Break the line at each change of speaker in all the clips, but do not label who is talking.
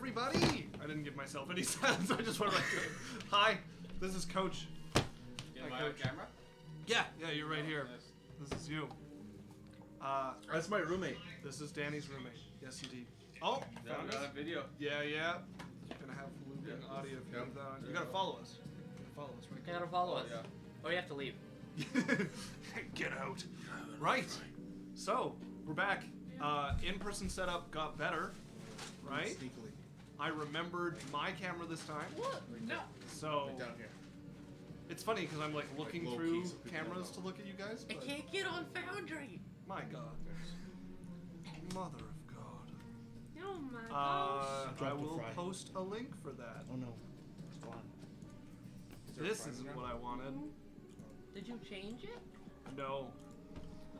everybody! I didn't give myself any sense. I just went right to it. Hi, this is Coach.
Get my camera?
Yeah, you're right here.
Nice.
This is you.
That's my roommate.
This is Danny's roommate. Yes, indeed. Oh, found
Got a
us.
video.
Yeah. Gonna have looping audio. If you leave that on. You gotta follow us. Right?
You gotta follow us.
Yeah.
Oh, you have to leave.
Get out. Right. So, we're back. In-person setup got better, right?
Sneakily.
I remembered my camera this time.
What? No.
So,
Down here.
it's funny because I'm like looking
Like low
through
key, so people
cameras
don't
to
know.
look at you guys.
I
But
can't get on Foundry.
my God. Mother of God.
Oh my gosh.
I
Drop the
will
fry.
post a link for that.
Oh no. It's gone.
This isn't what I wanted.
Did you change it?
No.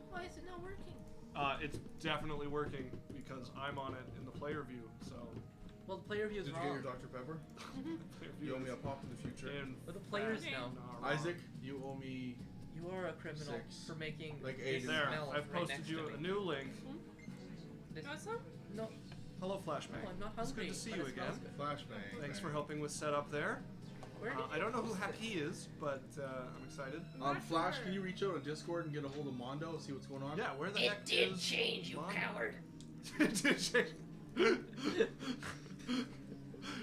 Why is it not working?
It's definitely working because I'm on it in the player view. So,
Well, the player view is
Did you get your
wrong.
Dr. Pepper?
player
You owe me a
is
pop in the future.
in
But the players
Okay.
know.
wrong.
Isaac, you owe me.
You are a criminal
6.
for making
Like
it
8
There,
smell
I've
right
posted
next
you
to
a
me.
new link.
This-
Want some?
No,
Hello, Flashbang.
no, I'm not
It's
hungry.
good to see
but
you
it smells
again.
good.
Flashbang.
Thanks for helping with setup there.
Where did
I don't know who Happy is, but I'm excited.
Not
Flash,
sure.
can you reach out on Discord and get a hold of Mondo, see what's going on?
Yeah, where the heck is
change,
Mondo?
coward.
It did change.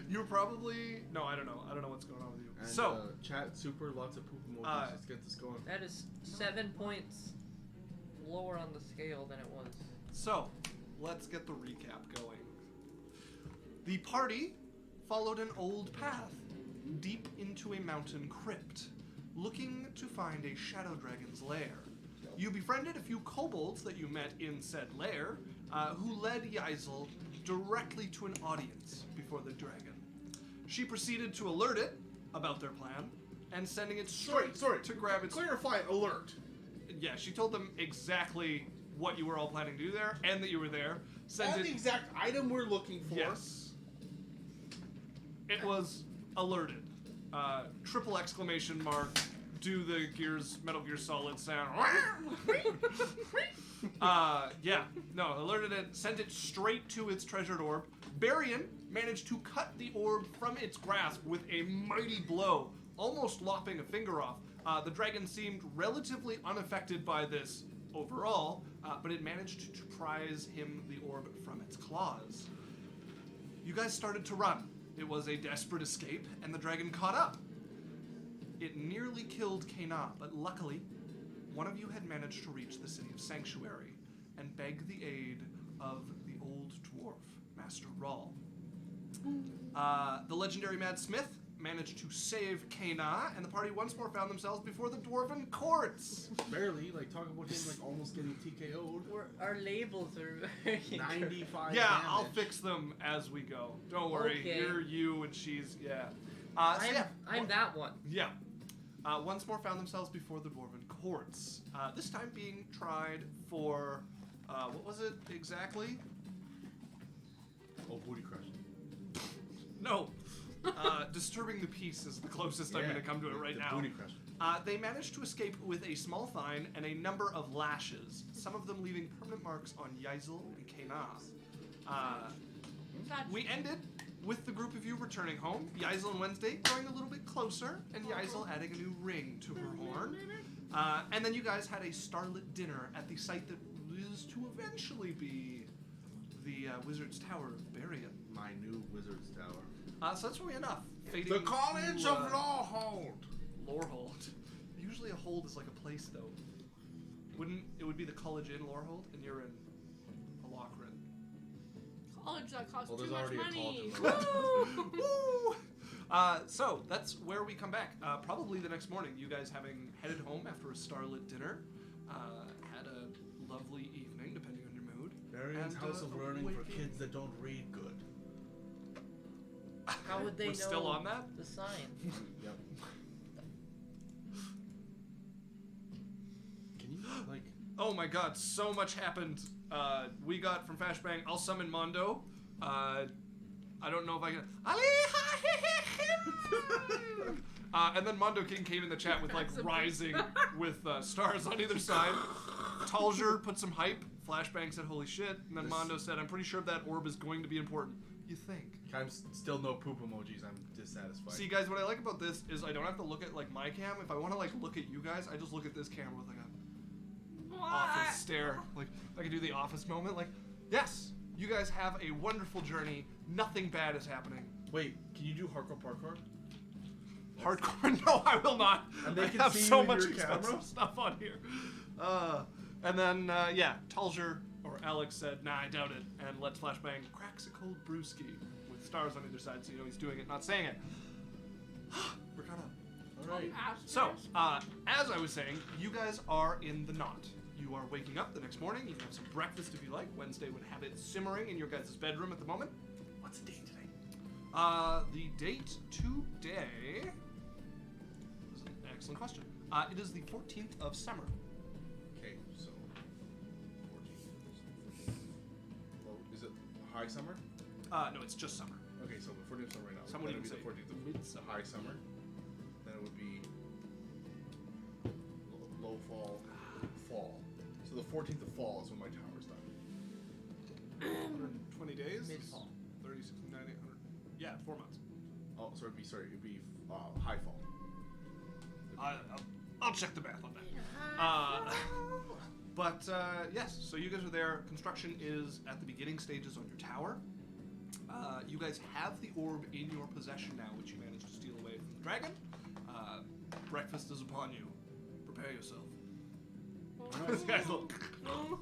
You were probably no, I don't know. I don't know what's going on with you.
And,
So
chat super, lots of poop emojis. Let's get this going.
That is 7 points lower on the scale than it was.
So, let's get the recap going. The party followed an old path deep into a mountain crypt, looking to find a shadow dragon's lair. You befriended a few kobolds that you met in said lair, who led Yaikzal directly to an audience before the dragon. She proceeded to alert it about their plan, and sending it straight
Sorry.
to grab its...
Clarify, alert.
Yeah, she told them exactly what you were all planning to do there, and that you were there. Sent
And
it...
the exact item we're looking for.
Yes. It was alerted. Triple exclamation mark. Do the Metal Gear Solid sound. Yeah. No, alerted it. Sent it straight to its treasured orb. Berrian managed to cut the orb from its grasp with a mighty blow, almost lopping a finger off. The dragon seemed relatively unaffected by this overall, but it managed to prize him the orb from its claws. You guys started to run. It was a desperate escape, and the dragon caught up. It nearly killed Kana, but luckily, one of you had managed to reach the city of Sanctuary and beg the aid of the old dwarf, Master Rawl. The legendary Mad Smith managed to save Kana, and the party once more found themselves before the dwarven courts.
Barely, talk about him almost getting TKO'd.
Our labels are very
95
Yeah,
damage.
I'll fix them as we go. Don't worry.
Okay.
You're you, and she's yeah.
I'm that one.
Yeah. Once more found themselves before the dwarven courts. This time being tried for, what was it exactly?
Oh, booty crush.
No. Disturbing the peace is the closest I'm going to come to it right
the
now.
Booty crush.
They managed to escape with a small fine and a number of lashes, some of them leaving permanent marks on Yaikzal and Kana. We ended with the group of you returning home, Yaikzal and Wednesday growing a little bit closer, and Yaikzal adding a new ring to her horn. And then you guys had a starlit dinner at the site that is to eventually be the Wizard's Tower of Berrian.
My new wizard's tower.
So that's where we end up. Fading
The College
to,
of Lawhold.
Lorehold. Usually a hold is like a place, though. It would be the college in Lorehold, and you're in Alochrin.
College that costs
Well,
too
there's
much
already a
money.
college in
Woo! So that's where we come back. Probably the next morning, you guys having headed home after a starlit dinner, had a lovely evening, depending on your mood.
Berrian's
and,
House of Learning for
waking-
kids that don't read good.
How would they
We're
know
still on that?
the sign?
Yep. Can you,
Oh my god, so much happened. We got from Flashbang, I'll summon Mondo. I don't know if I can. And then Mondo King came in the chat with rising with stars on either side. Talger put some hype. Flashbang said, "Holy shit!" And then Mondo said, "I'm pretty sure that orb is going to be important." You think?
I'm still no poop emojis. I'm dissatisfied.
See, guys, what I like about this is I don't have to look at like my cam. If I want to like look at you guys, I just look at this camera with like a office stare. Like I can do the office moment. Like, yes, you guys have a wonderful journey. Nothing bad is happening.
Wait, can you do hardcore parkour?
Hardcore? No, I will not.
And they
I
can
have
see
so
you in
much
your
expensive
camera?
stuff on here. And then yeah, Talger or Alex said, "Nah, I doubt it." And Let's Flashbang cracks a cold brewski with stars on either side, so you know he's doing it, not saying it. We're caught up.
All right.
So, as I was saying, you guys are in the knot. You are waking up the next morning. You can have some breakfast if you like. Wednesday would have it simmering in your guys' bedroom at the moment. What's the date today? The date today is an excellent question. It is the 14th of summer.
Okay, so 14. Well, is it high summer?
No, it's just summer.
Okay, so the 14th of summer right now.
Some would
Then
even
it would be
say
the 14th of
midsummer.
high summer. Then it would be low fall, fall. So the 14th of fall is when my tower's done.
120 days?
Mid-fall.
36, 90, 100. Yeah, 4 months.
Oh, so it'd be high fall.
I'll check the math on that. But yes, so you guys are there. Construction is at the beginning stages on your tower. You guys have the orb in your possession now, which you managed to steal away from the dragon. Breakfast is upon you. Prepare yourself. This guy's look.
I'm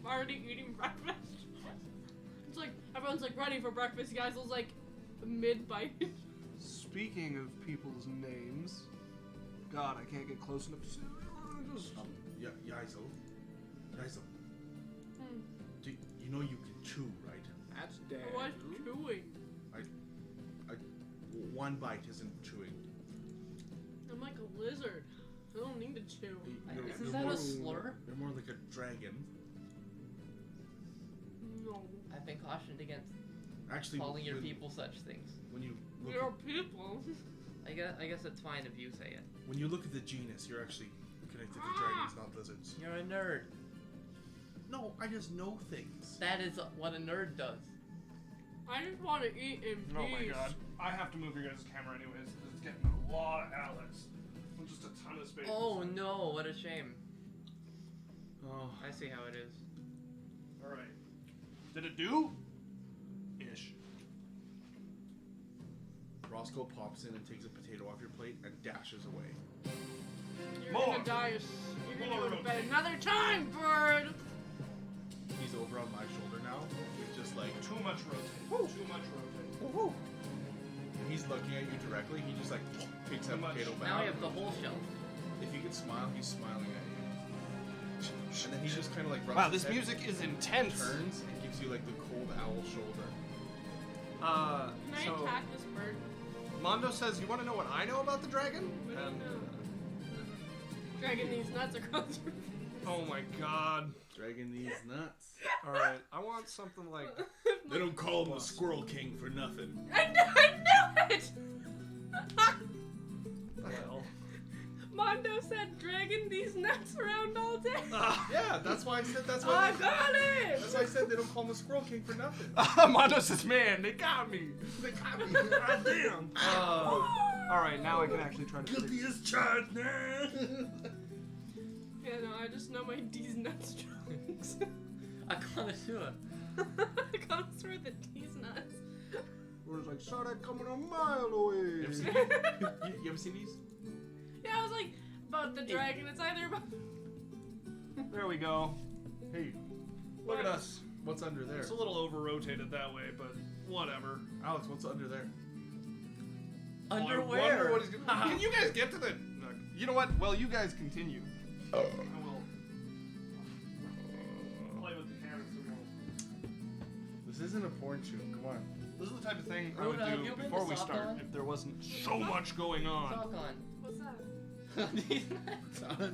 already eating breakfast. It's like everyone's like ready for breakfast. You guys was like mid-bite.
Speaking of people's names, God, I can't get close enough to see.
Yaikzal. Do you know you can chew, right?
That's dead.
What's chewing?
One bite isn't chewing.
I'm like a lizard. I don't need to chew.
Isn't that a slur?
You're more like a dragon.
No.
I've been cautioned against
Actually,
calling your people such things.
When you look
You're people.
I guess it's fine if you say it.
when you look at the genus, you're actually connected to dragons, not lizards.
You're a nerd.
No, I just know things.
That is what a nerd does.
I just want to eat in peace.
Oh my God, I have to move your guys' camera anyways because it's getting a lot of Alex. Just a ton of space.
Oh no, what a shame.
Oh,
I see how it is.
All right. Did it do? Ish.
Roscoe pops in and takes a potato off your plate and dashes away.
You're
More.
gonna die. You're gonna
More.
go to bed another time, bird.
He's over on my shoulder now. He's just like,
Too much rotate. Too much rotate.
woohoo! And he's looking at you directly. He just like takes that
Too much.
potato back.
Now we have the whole shelf.
If he could smile, he's smiling at you. And then he just kind of like rubs
Wow,
his
this
head,
music is intense.
turns and gives you like the cold owl shoulder.
Can I
So
attack this bird?
Mondo says, "You want to know what I know about the dragon?"
What do you
And,
know? Dragging these nuts across your
oh my God!
Dragging these nuts.
All right, I want something like.
They don't call him the Squirrel King for nothing.
I knew it!
What the hell?
Mondo said dragging these nuts around all day.
Yeah, that's why I said that's
I
why.
got it!
That's why I said they don't call him the Squirrel King for nothing.
Mondo says, "Man, they got me."
They got me. God damn.
All right, now I can actually try to.
Guilty as charged, man.
Yeah, no, I just know my D's nuts jokes.
A connoisseur.
I can't through the D's nuts.
Where it's like, saw that coming a mile away.
You ever seen you ever seen these?
Yeah, I was like, about the dragon. It's either about.
There we go.
Hey,
Look at us.
what's under there?
It's a little over-rotated that way, but whatever.
Alex, what's under there?
I wonder
Underwear.
what he's gonna... Can you guys get to the... You know what? Well, you guys continue. I will play with the camera some more.
This isn't a porn shoot. Come on.
This is the type of thing I
Rhoda, have
would
you
do
been
before
to
we start
Sokon?
if there wasn't so much going on.
Talk on.
What's that?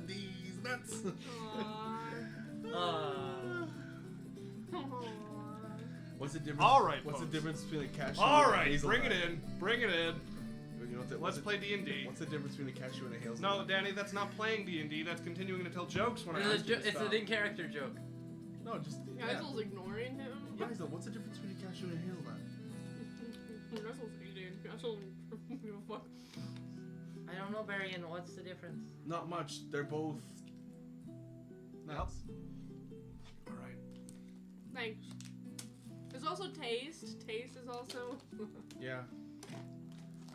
These nuts. What's the difference?
All right,
What's the
folks.
difference between a cashew
All
and a
right,
hazelnut?
bring it in. Bring it in.
You know what the-
Let's
what's
play D&D.
What's the difference between a cashew and a hazelnut?
No, Danny, that's not playing D&D. That's continuing to tell jokes when I ask you to
It's
stop.
an in-character joke.
No, just
Geisel's ignoring him.
Yaikzal, what's the difference between a cashew and a hazelnut?
I don't give a fuck.
I don't know, Berrian. What's the difference?
Not much. They're both nuts.
All right.
Thanks. There's also taste. Taste is also.
Yeah.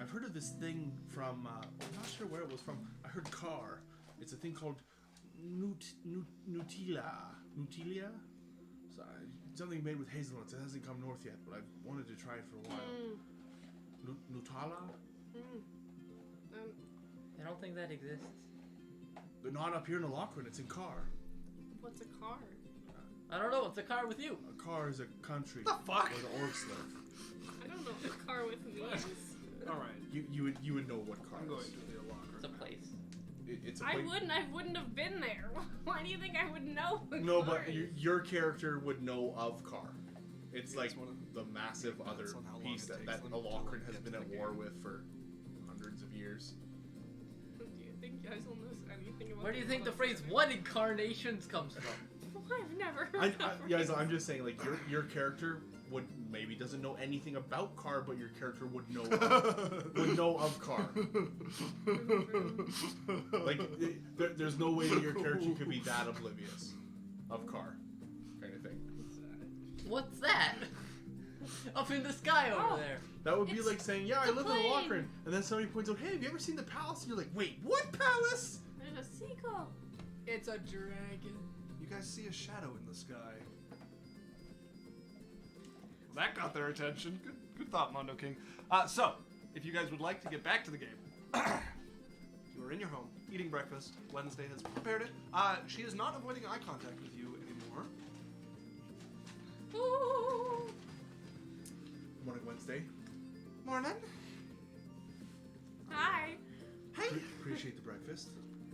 I've heard of this thing from, I'm not sure where it was from. I heard car. It's a thing called Nutella. Nutella? So, something made with hazelnuts. It hasn't come north yet, but I've wanted to try it for a while. Nutella?
I don't think that exists.
But not up here in Alochrin. It's in car.
What's a car?
I don't know. It's a car with you.
A car is a country
The fuck?
where the orcs live.
I don't know what a car with means.
All right.
You would know what car
I'm going
is.
to the Alochrin.
It's a place.
It's a
I
place.
wouldn't have been there. Why do you think I would know? What
No,
car
but
is?
your character would know of car. It's
Yeah,
like
it's one of
the massive other
on how long
piece
it
that
takes them to
Alochrin has
get
been
to
at
the
war
game.
with for hundreds of years.
Do you think Yaikzal knows anything about
Where do you
this
think the
about
phrase
this?
"what incarnations" comes from?
I've never
I,
heard that
yeah,
phrase.
I'm just saying, like your character would maybe doesn't know anything about car, but your character would know of car. Like there's no way that your character could be that oblivious of car, kind of thing.
What's that? Up in the sky over
Oh.
there.
That would be
It's
like saying, yeah, I
the
live in
plane.
Alochrin, and then somebody points out, hey, have you ever seen the palace? And you're like, wait, what palace?
There's a seagull. It's a dragon.
You guys see a shadow in the sky. Well, that got their attention. Good thought, Mondo King. So, if you guys would like to get back to the game, you are in your home, eating breakfast. Wednesday has prepared it. She is not avoiding eye contact with you anymore.
Ooh.
Morning, Wednesday.
Morning.
Hi.
Hey.
Appreciate the breakfast.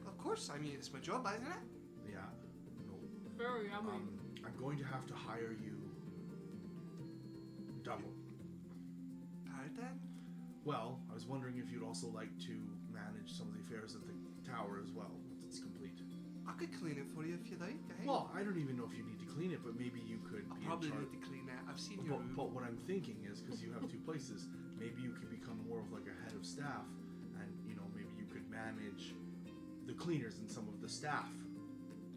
Of course, I mean, it's my job, isn't it?
Yeah. No.
Very yummy.
I'm going to have to hire you double.
Pardon?
Well, I was wondering if you'd also like to manage some of the affairs at the tower as well, once it's complete.
I could clean it for you if you like. Eh?
Well, I don't even know if you need to clean it, but maybe you could
I'll
be
probably
in charge.
need to clean that. I've seen your room.
But what I'm thinking is, because you have two places, maybe you could become more of like a head of staff, and maybe you could manage the cleaners and some of the staff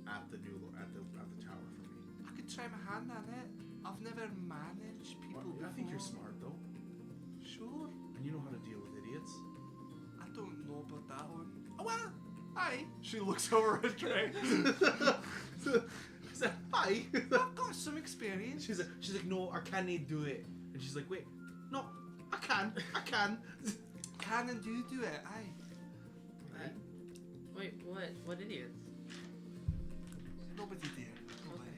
at the tower for me.
I could try my hand on it. I've never managed people
Well,
before.
I think you're smart though,
Sure.
and you know how to deal with idiots.
I don't know about that one. Oh well. Hi. She looks over at Drae.
She's like, hi.
I've got some experience.
She's like, no, I can't do it. And she's like, wait, no, I can.
Can and do it. Aye.
Wait, what? What idiots?
Nobody dare. Nobody.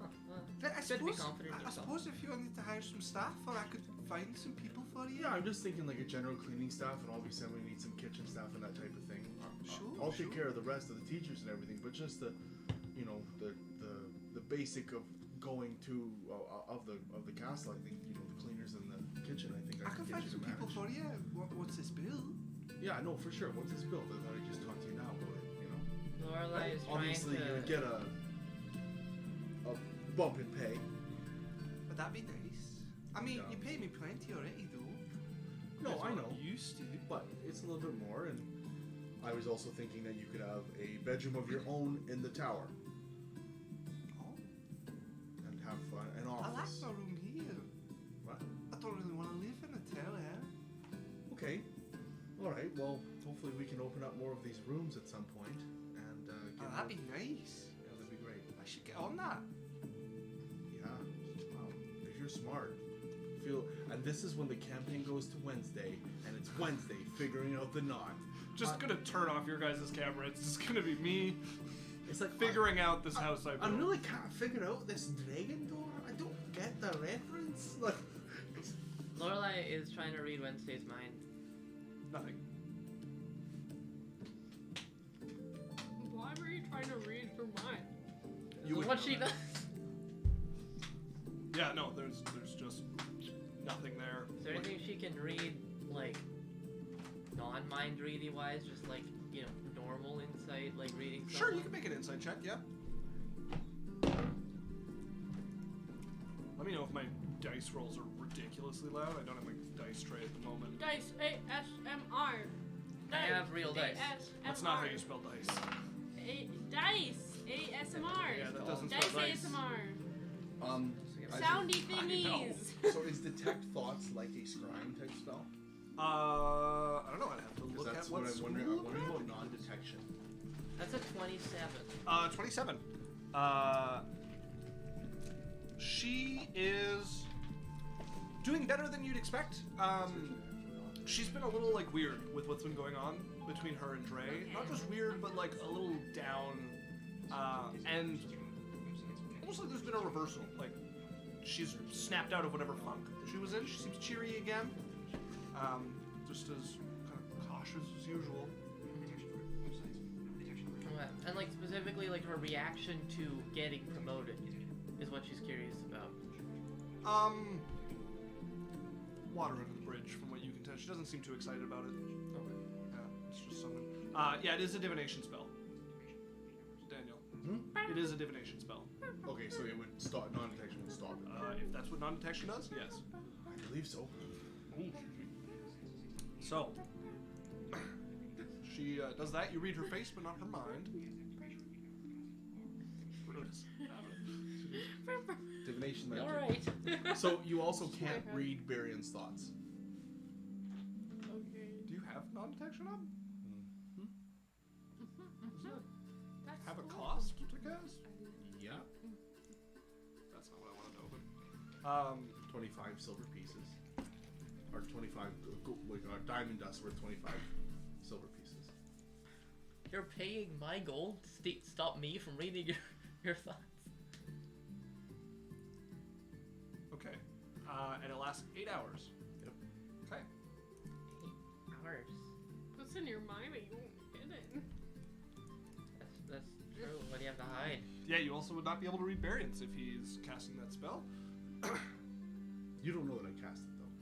Huh, well,
But I
it's good to be
suppose,
confident in
I
yourself.
suppose if you wanted to hire some staff, or I could find some people for you.
Yeah, I'm just thinking like a general cleaning staff, and obviously I'm gonna need some kitchen staff and that type of thing.
Sure,
I'll take
sure.
care of the rest of the teachers and everything, but just the basic of going to of the castle. I think the cleaners and the kitchen. I think I
I can
can
find
get you
some
to
people
manage.
for you. What's this bill?
Yeah, no, for sure. Once it's built, I thought I'd just talk to you now about it.
Lorelai is trying
Obviously,
to.
you would get a bump in pay.
Would that be nice? I mean,
Yeah.
you pay me plenty already, though.
No,
That's
I
what
know.
I'm used to.
But it's a little bit more, and I was also thinking that you could have a bedroom of your own in the tower
Oh,
and have an
I like
office.
my room here.
What?
I don't really want to live in a tower.
Okay. All right. Well, hopefully we can open up more of these rooms at some point, and
Oh,
get
that'd
more-
be nice.
yeah, that'd be great.
I should get on that.
Yeah. Wow. If you're smart. And this is when the campaign goes to Wednesday, and it's Wednesday figuring out the knot.
Just gonna turn off your guys' camera. It's just gonna be me
It's like
figuring out this house I
I
built.
really can't figure out this dragon door. I don't get the reference. Like,
Lorelai is trying to read Wednesday's mind.
Nothing.
Why were you trying to read her mind?
You would
what
know
she
that.
does.
Yeah, no, there's just nothing there.
Is there anything she can read, like, non-mind ready wise, just like, normal insight, like reading
Sure, you
someone?
can make an insight check, yeah. Let me know if my dice rolls are ridiculously loud. I don't have my dice tray at the moment.
Dice, ASMR.
I have real dice.
That's not how you spell dice.
Dice, ASMR.
Yeah, that doesn't
Dice
spell dice.
ASMR.
As
Soundy
I
thingies.
So is detect thoughts like a scrying type spell?
I don't know. I'd have to
Because
look
that's
at
what
what
I'm wondering. I'm wondering about non-detection.
That's a 27.
27. She is doing better than you'd expect. She's been a little like weird with what's been going on between her and Drae. Not just weird, but like a little down, and almost like there's been a reversal. Like she's snapped out of whatever funk she was in. She seems cheery again, just as kind of cautious as usual.
Okay. And like specifically like her reaction to getting promoted is what she's curious about.
Water under the bridge, from what you can tell. She doesn't seem too excited about it.
Okay.
Yeah, it's just something. Yeah, it is a divination spell. Daniel. It is a divination spell.
Okay, so it would stop. Non-detection would stop it.
If that's what non-detection does, yes.
I believe so.
So, she does that. You read her face, but not her mind. Brutus.
Divination magic.
Alright.
So you also can't read Berrian's thoughts.
Okay.
Do you have non-detection up?
That's
Have a
cool.
cost to cast?
Yeah.
That's not what I wanted to open.
25 silver pieces. Or 25, like diamond dust worth 25 silver pieces.
You're paying my gold to stop me from reading your thoughts.
Okay. And it lasts 8 hours.
Yep.
Okay.
8 hours.
What's in your mind that you won't get it?
That's true. What do you have to hide?
Yeah, you also would not be able to read Berrian's if he's casting that spell.
You don't know that I cast it though.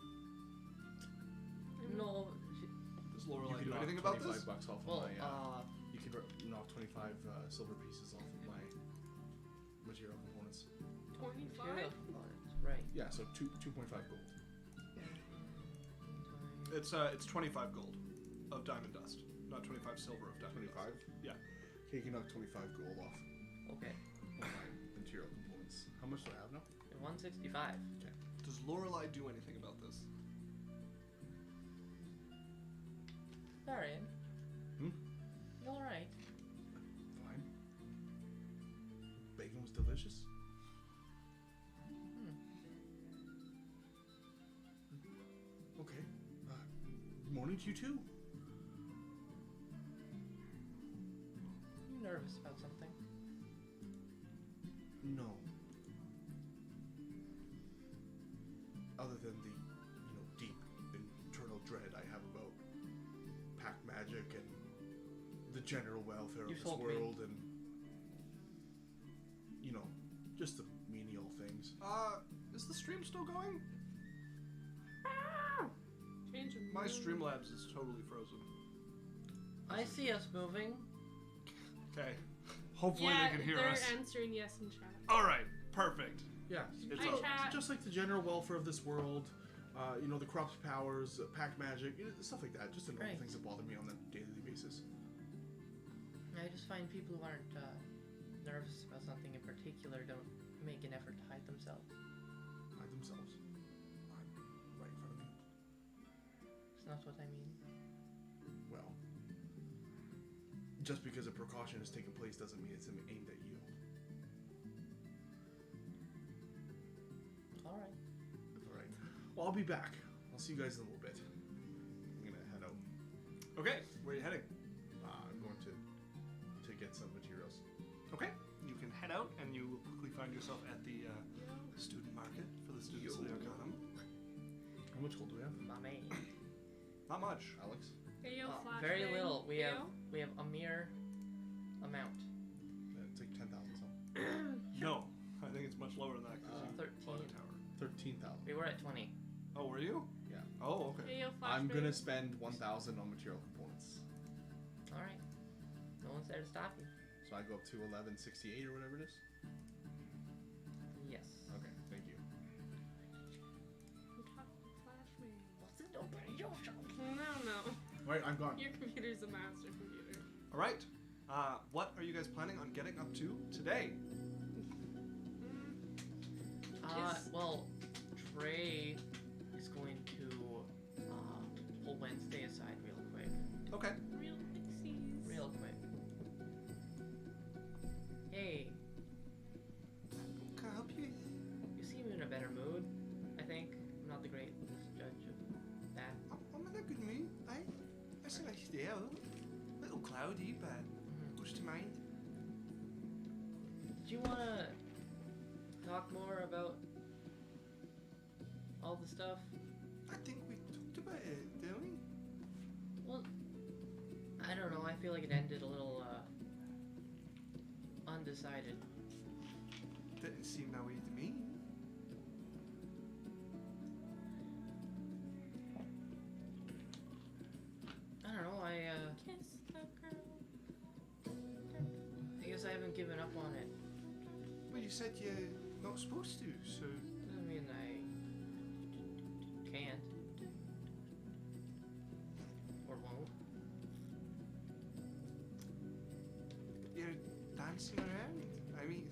No.
Does
You
Lorelai
can
do
knock
anything about
25
this?
bucks off
Well,
of my. You can knock 25 silver pieces off of my material components.
25?
material components, right.
Yeah, so 2.5 gold.
It's 25 gold of diamond dust, not 25 silver of diamond
25.
dust. Yeah.
Okay, you can knock 25 gold off
Okay.
of my material components. How much do I have now?
165.
Does Lorelai do anything about this?
Berrian.
Hmm?
You alright?
Fine. Bacon was delicious. Okay. Morning to you too.
You nervous about something?
No. Other than the, deep internal dread I have about pack magic and the general welfare of
You
this
told me.
world and, just the menial things.
Is the stream still going?
Change of
My
mood.
Streamlabs is totally frozen.
I see us moving.
Okay. Hopefully
Yeah,
they can hear
they're
us.
answering yes in chat.
All right. Perfect.
Yeah,
It's
Hi,
all-
chat.
just like the general welfare of this world, the corrupt powers, pack magic, stuff like that. Just the normal
Right.
things that bother me on a daily basis.
I just find people who aren't nervous about something in particular don't make an effort to hide themselves.
Hide themselves. Right in front of me.
It's not what I mean.
Well, just because a precaution has taken place doesn't mean it's aimed at you.
Alright.
Alright. Well, I'll be back. I'll see you guys in a little bit. I'm gonna head out.
Okay. Where are you heading?
I'm going to get some materials.
Okay. You can head out, and you will quickly find yourself at the student market for the students of the Arcanum.
How much gold do we have?
Mame.
Not much.
Alex?
Hey, yo,
Very
flashbang.
little. We
Yo?
have a mere amount.
It's like 10,000 something.
No. I think it's much lower than that because you
13.
bought a tower.
13,000.
We were at 20.
Oh, were you?
Yeah.
Oh, okay.
Hey, yo,
I'm
flashbang.
gonna spend 1,000 on material components.
Alright. No one's there to stop you.
So I go up to 1168 or whatever it is?
Yes.
Okay, thank you. Right, I'm gone.
Your computer's a master computer.
All right. What are you guys planning on getting up to today?
Well, Drae is going to pull Wednesday aside real quick.
Okay.
Real pixies.
Real quick. Hey,
Can I help you?
you seem in a better mood, I think. I'm not the greatest judge of that.
I'm in a good mood. It's a nice day out. A little cloudy, but goes to mind.
Do you want to talk more about all the stuff?
I think we talked about it, didn't we?
Well, I don't know. I feel like it ended a little undecided.
Didn't seem that way to me.
I don't know.
Kiss the girl.
I guess I haven't given up on it.
Well, you said you're not supposed to, so...
Doesn't mean I can't or won't.
You're dancing around. I mean...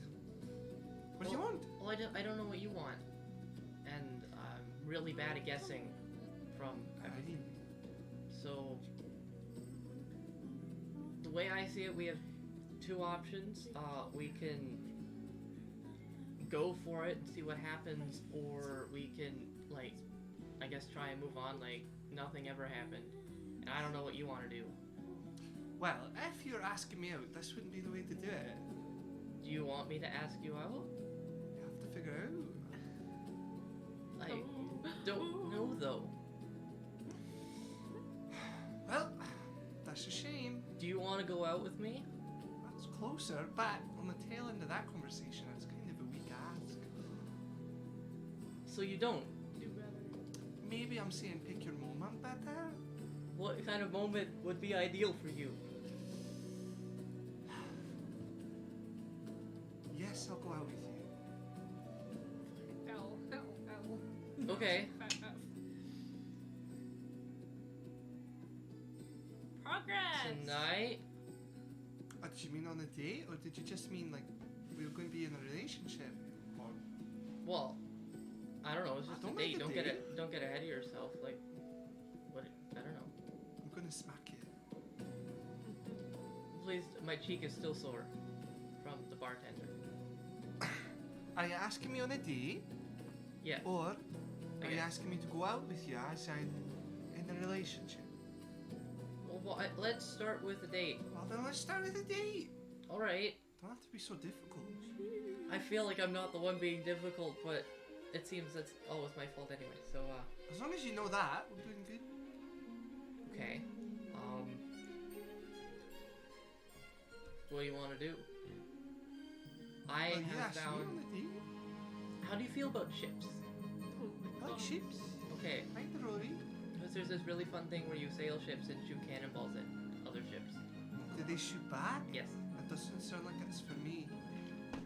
What do you want?
Well, I don't know what you want, and I'm really bad at guessing from everything. So, the way I see it, we have two options. We can go for it and see what happens, or we can, like, I guess try and move on like nothing ever happened. And I don't know what you want to do.
Well, if you're asking me out, this wouldn't be the way to do it.
Do you want me to ask you out?
You have to figure out.
I don't know, though.
Well, that's a shame.
Do you want to go out with me?
That's closer, but on the tail end of that conversation, it's kind of a weak ask.
So you don't?
Do better.
Maybe I'm saying pick your moment better.
What kind of moment would be ideal for you?
Yes, I'll go out with you.
L.
Okay.
Fat F. Progress.
Tonight?
Did you mean on a date, or did you just mean like we were going to be in a relationship? Or
Well, I don't know. It's just
I don't
a date.
like a date.
Don't get ahead of yourself. Like, what? I don't know.
I'm going to smack you.
Please, my cheek is still sore from the bartender.
Are you asking me on a date,
Yeah.
or are you
Okay.
asking me to go out with you as I'm in a relationship?
Well, let's start with a date.
Well, then let's start with a date.
All right.
Don't have to be so difficult.
I feel like I'm not the one being difficult, but it seems that's always my fault anyway. So,
As long as you know that, we're doing good.
okay. What do you want to do? I
Well, you
have
asked me
found.
on a date.
How do you feel about ships?
I like ships.
Okay,
Kinda rory.
because there's this really fun thing where you sail ships and shoot cannonballs at other ships.
Did they shoot back?
Yes.
That doesn't sound like it's for me.
I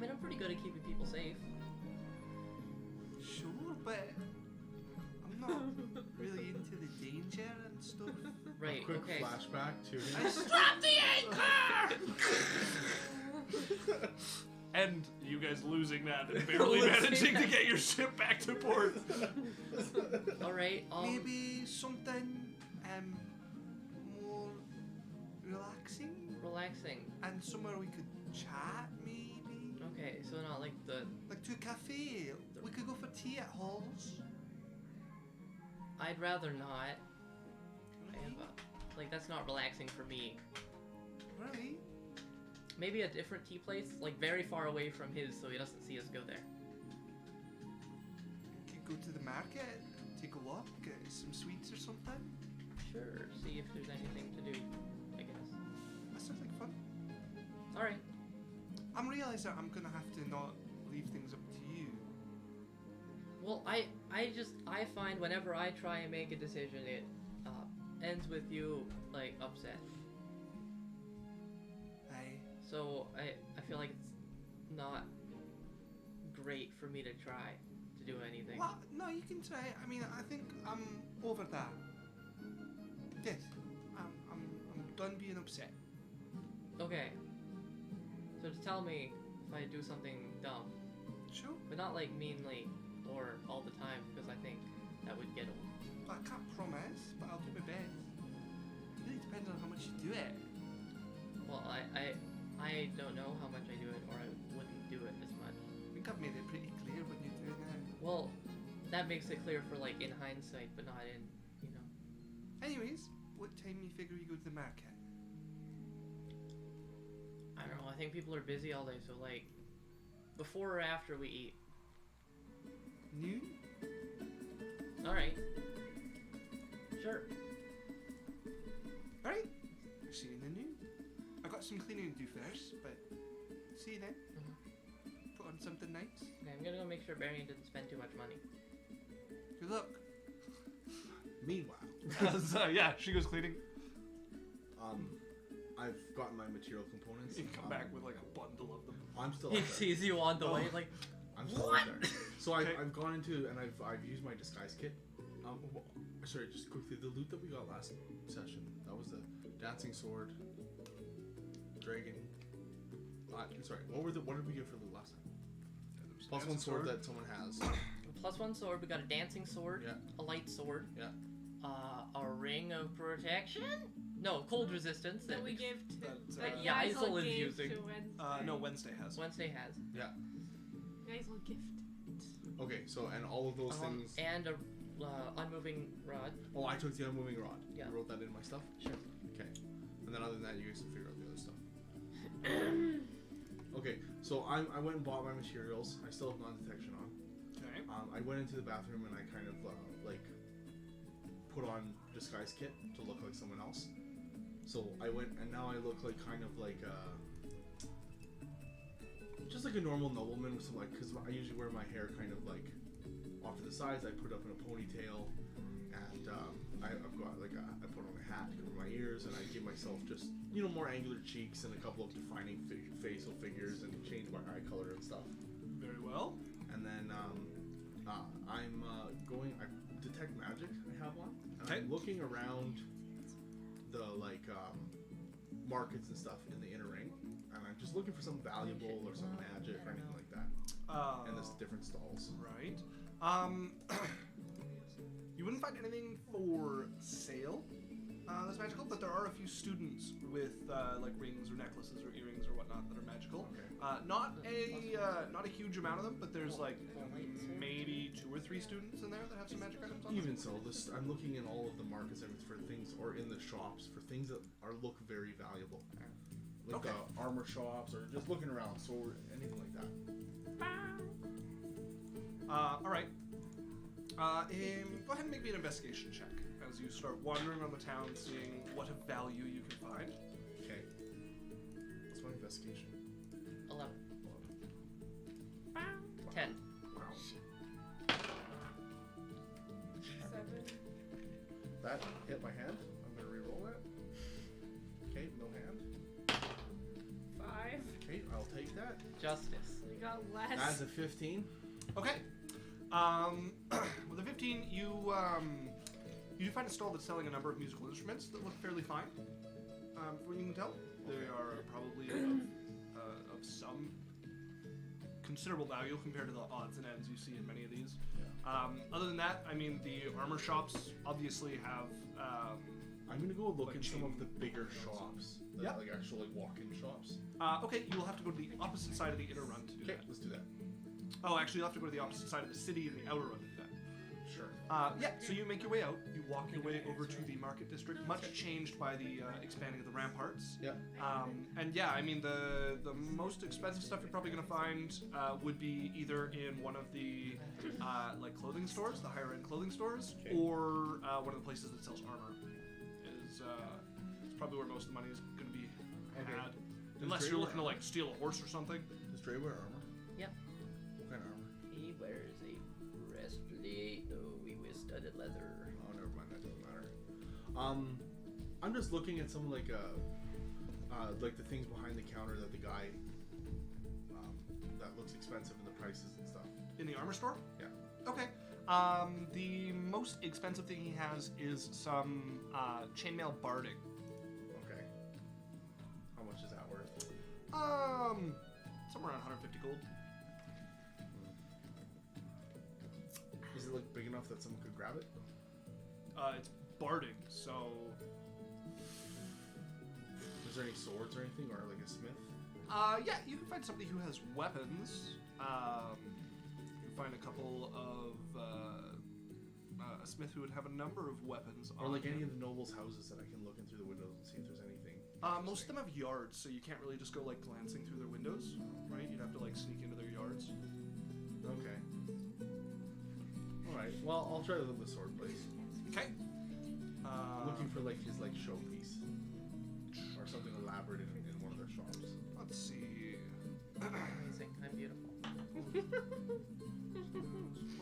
mean, I'm pretty good at keeping people safe.
Sure, but I'm not really into the danger and stuff.
Right.
A quick
Okay.
flashback to him.
Stop the anchor! And you guys losing that and barely managing to get your ship back to port.
All right.
Maybe something more relaxing
Relaxing.
and somewhere we could chat maybe.
Okay, so not like the.
Like to a cafe. We could go for tea at Halls.
I'd rather not. I
Right?
have like that's not relaxing for me.
Right?
Maybe a different tea place, like very far away from his, so he doesn't see us go there.
We could go to the market, take a walk, get some sweets or something.
Sure. See if there's anything to do. I guess.
That sounds like fun.
All right.
I'm realizing I'm gonna have to not leave things up to you.
Well, I find whenever I try and make a decision, it ends with you like upset.
Aye.
So I feel like it's not great for me to try to do anything.
Well, no, you can try. I mean, I think I'm over that. Yes. I'm done being upset.
Okay. So just tell me if I do something dumb,
Sure.
but not like meanly or all the time, because I think that would get old.
I can't promise, but I'll do my best. It really depends on how much you do it.
Well, I don't know how much I do it, or I wouldn't do it as much.
I think I've made it pretty clear when you're doing that.
Well, that makes it clear for like in hindsight, but not in, you know.
Anyways, what time you figure you go to the market?
I don't know. I think people are busy all day, so like before or after we eat.
Noon?
All right. Sure.
Alright. See you in the noon. I got some cleaning to do first, but see you then. Put on something nice.
Okay, I'm gonna go make sure Berrian didn't spend too much money.
Good luck.
Meanwhile,
So, yeah, she goes cleaning.
I've gotten my material components.
You come back with like a bundle of them.
I'm still
He
out there.
sees you on the way, like,
I'm still
What?
out there. So
Okay.
I've gone into and I've used my disguise kit. Sorry, just quickly, the loot that we got last session, that was the dancing sword, dragon. Sorry, what did we get for loot last time? Plus one sword that someone has.
+1 sword. We got a dancing sword,
Yeah.
a light sword,
Yeah.
a ring of protection. No, cold resistance.
That we gave to
That,
that
yeah,
Yaikzal
Yaikzal is
gave
using.
to Wednesday.
No, Wednesday has.
Wednesday has.
Yaikzal gift.
Okay, so and all of those things.
And a unmoving rod.
Oh, I took the unmoving rod.
Yeah.
You wrote that in my stuff.
Sure.
Okay. And then other than that, you guys can figure out the other stuff. Okay, so I went and bought my materials. I still have non-detection on.
Okay.
I went into the bathroom and I kind of like put on disguise kit to look like someone else. So I went and now I look like kind of like just like a normal nobleman with some like, because I usually wear my hair kind of like off to the sides. I put up in a ponytail, and I've got like I put on a hat to cover my ears, and I give myself just more angular cheeks and a couple of defining facial figures, and change my eye color and stuff.
Very well.
And then I'm going. I detect magic. I have one. And
Okay.
I'm looking around the like markets and stuff in the inner ring, and I'm just looking for some valuable or some magic or anything like that. And there's different stalls.
Right. You wouldn't find anything for sale that's magical, but there are a few students with like rings or necklaces or earrings or whatnot that are magical.
Okay.
Not a huge amount of them, but there's like maybe 2 or 3 students in there that have some magic items on them.
Even so, I'm looking in all of the markets for things, or in the shops for things that look very valuable, like
Okay.
armor shops, or just looking around, sword, anything like that.
All right. Go ahead and make me an investigation check as you start wandering around the town, seeing what of value you can find.
Okay. What's my investigation?
11. 10.
Wow.
7.
That hit my hand. I'm gonna re-roll it. Okay, no hand.
5.
Okay, I'll take that.
Justice.
We got less.
That's a 15.
Okay. With a 15, you do find a stall that's selling a number of musical instruments that look fairly fine. From what you can tell, they are probably of some considerable value compared to the odds and ends you see in many of these. Other than that, I mean, the armor shops obviously have.
I'm gonna go look
Like
in some of
chain-
the bigger shops,
Yeah.
like actual like walk-in shops.
Okay, you will have to go to the opposite side of the inner run to do
Okay,
that.
let's do that.
Oh, actually, you'll have to go to the opposite side of the city in the outer run to do that.
Sure.
Yeah, so you make your way out. You walk your way over to the market district, much changed by the expanding of the ramparts.
Yeah.
And yeah, I mean, the most expensive stuff you're probably going to find would be either in one of the like clothing stores, the higher end clothing stores,
Okay.
or one of the places that sells armor. Is it's probably where most of the money is going to be
Okay.
had,
Does
unless
Drae
you're
wear
looking to like steal a horse or something.
Does Drae wear armor?
Yep.
What kind of armor?
He wears a breastplate. Oh, we wear studded leather.
Oh, never mind. That doesn't matter. I'm just looking at some like the things behind the counter that the guy that looks expensive in the prices and stuff.
In the armor store?
Yeah.
Okay. The most expensive thing he has is some chainmail barding.
Okay. How much is that worth?
Somewhere around 150 gold.
Is it like big enough that someone could grab it?
It's barding, so.
Is there any swords or anything, or like a smith?
Yeah, you can find somebody who has weapons. You can find a couple of a smith who would have a number of weapons.
Or
on
like any
him.
of the nobles' houses that I can look in through the windows and see if there's anything.
Most of them have yards, so you can't really just go like glancing through their windows, right? You'd have to like sneak into their yards.
Okay. All right. Well, I'll try the sword place.
Okay.
I'm looking for like his like showpiece or something elaborate in one of their shops.
Let's see.
Amazing. I'm beautiful.
Why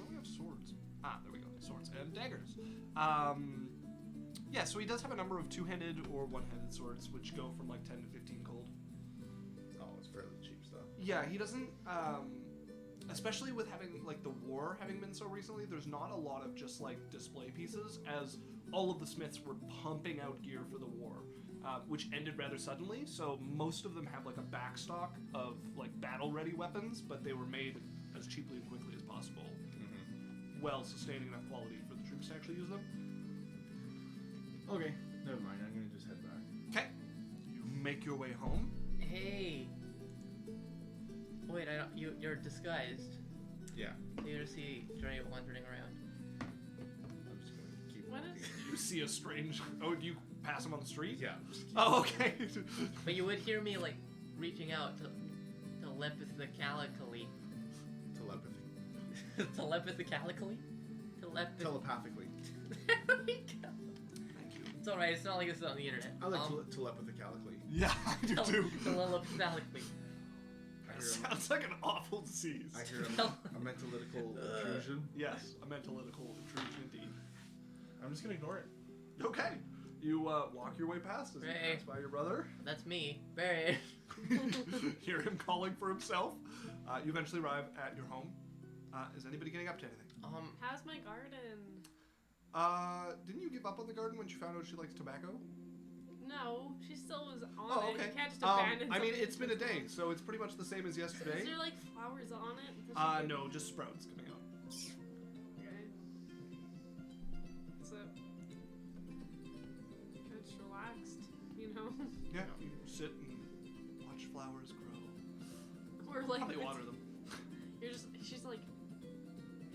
do we have swords? Ah, there we go. Swords and daggers. Yeah, so he does have a number of two-handed or one-handed swords, which go from like 10 to 15 gold.
Oh, it's fairly cheap stuff.
Yeah, he doesn't. Especially with having like the war having been so recently, there's not a lot of just like display pieces, as all of the smiths were pumping out gear for the war, which ended rather suddenly. So most of them have like a backstock of like battle-ready weapons, but they were made as cheaply and quickly as possible, while sustaining enough quality for the troops to actually use them.
Okay, never mind. I'm gonna just head back.
Okay, you make your way home.
Hey. Wait, I don't. You're disguised.
Yeah.
So you see Drae wandering around.
I'm just gonna keep
What
walking.
is-
You see a strange. Oh, do you pass him on the street?
Yeah. Just keep
Oh, okay.
But you would hear me like reaching out to telepathically.
telepathy.
Telepathically?
Telepathically.
There we go.
Thank you.
It's alright, it's not like it's on the internet.
I like telepathically.
Yeah, I do too.
Telepathically.
I hear,
Sounds like an awful disease.
I hear a mentalical intrusion.
Yes, a mentalical intrusion indeed.
I'm just gonna ignore it.
Okay. You walk your way past as you
Hey.
pass by your brother.
That's me. Berrian.
Hear him calling for himself. You eventually arrive at your home. Is anybody getting up to anything?
How's my garden?
Didn't you give up on the garden when she found out she likes tobacco?
No, she still was on
Oh,
it.
okay.
You can't just abandon
I mean,
something
it's been a
that's
day,
on.
so it's pretty much the same as yesterday.
Is there like flowers on it?
No, just sprouts coming out.
Okay. So, kind of just relaxed, you know?
Yeah, you sit and watch flowers grow.
Or like,
Probably
it's-
water them.
she's like,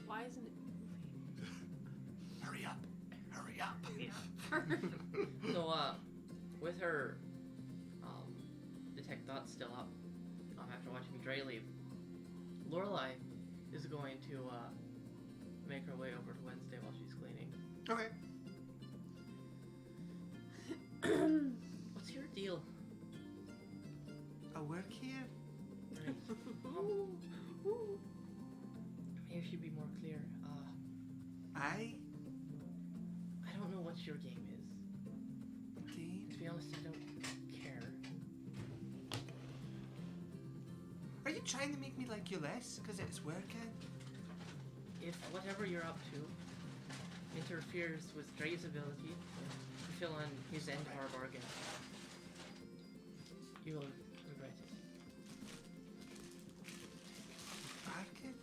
why isn't it
Hurry up! Hurry up!
moving?
So, with her detect thoughts still up, after watching Drae leave, Lorelai is going to make her way over to Wednesday while she's cleaning.
Okay.
What's your deal?
I work here.
Right. Maybe I should be more clear.
I
I don't know what your game is.
game.
To be honest, I don't care.
Are you trying to make me like you less because it's working?
If whatever you're up to interferes with Drae's ability to fill on his end of our bargain, you will regret it.
Bargain?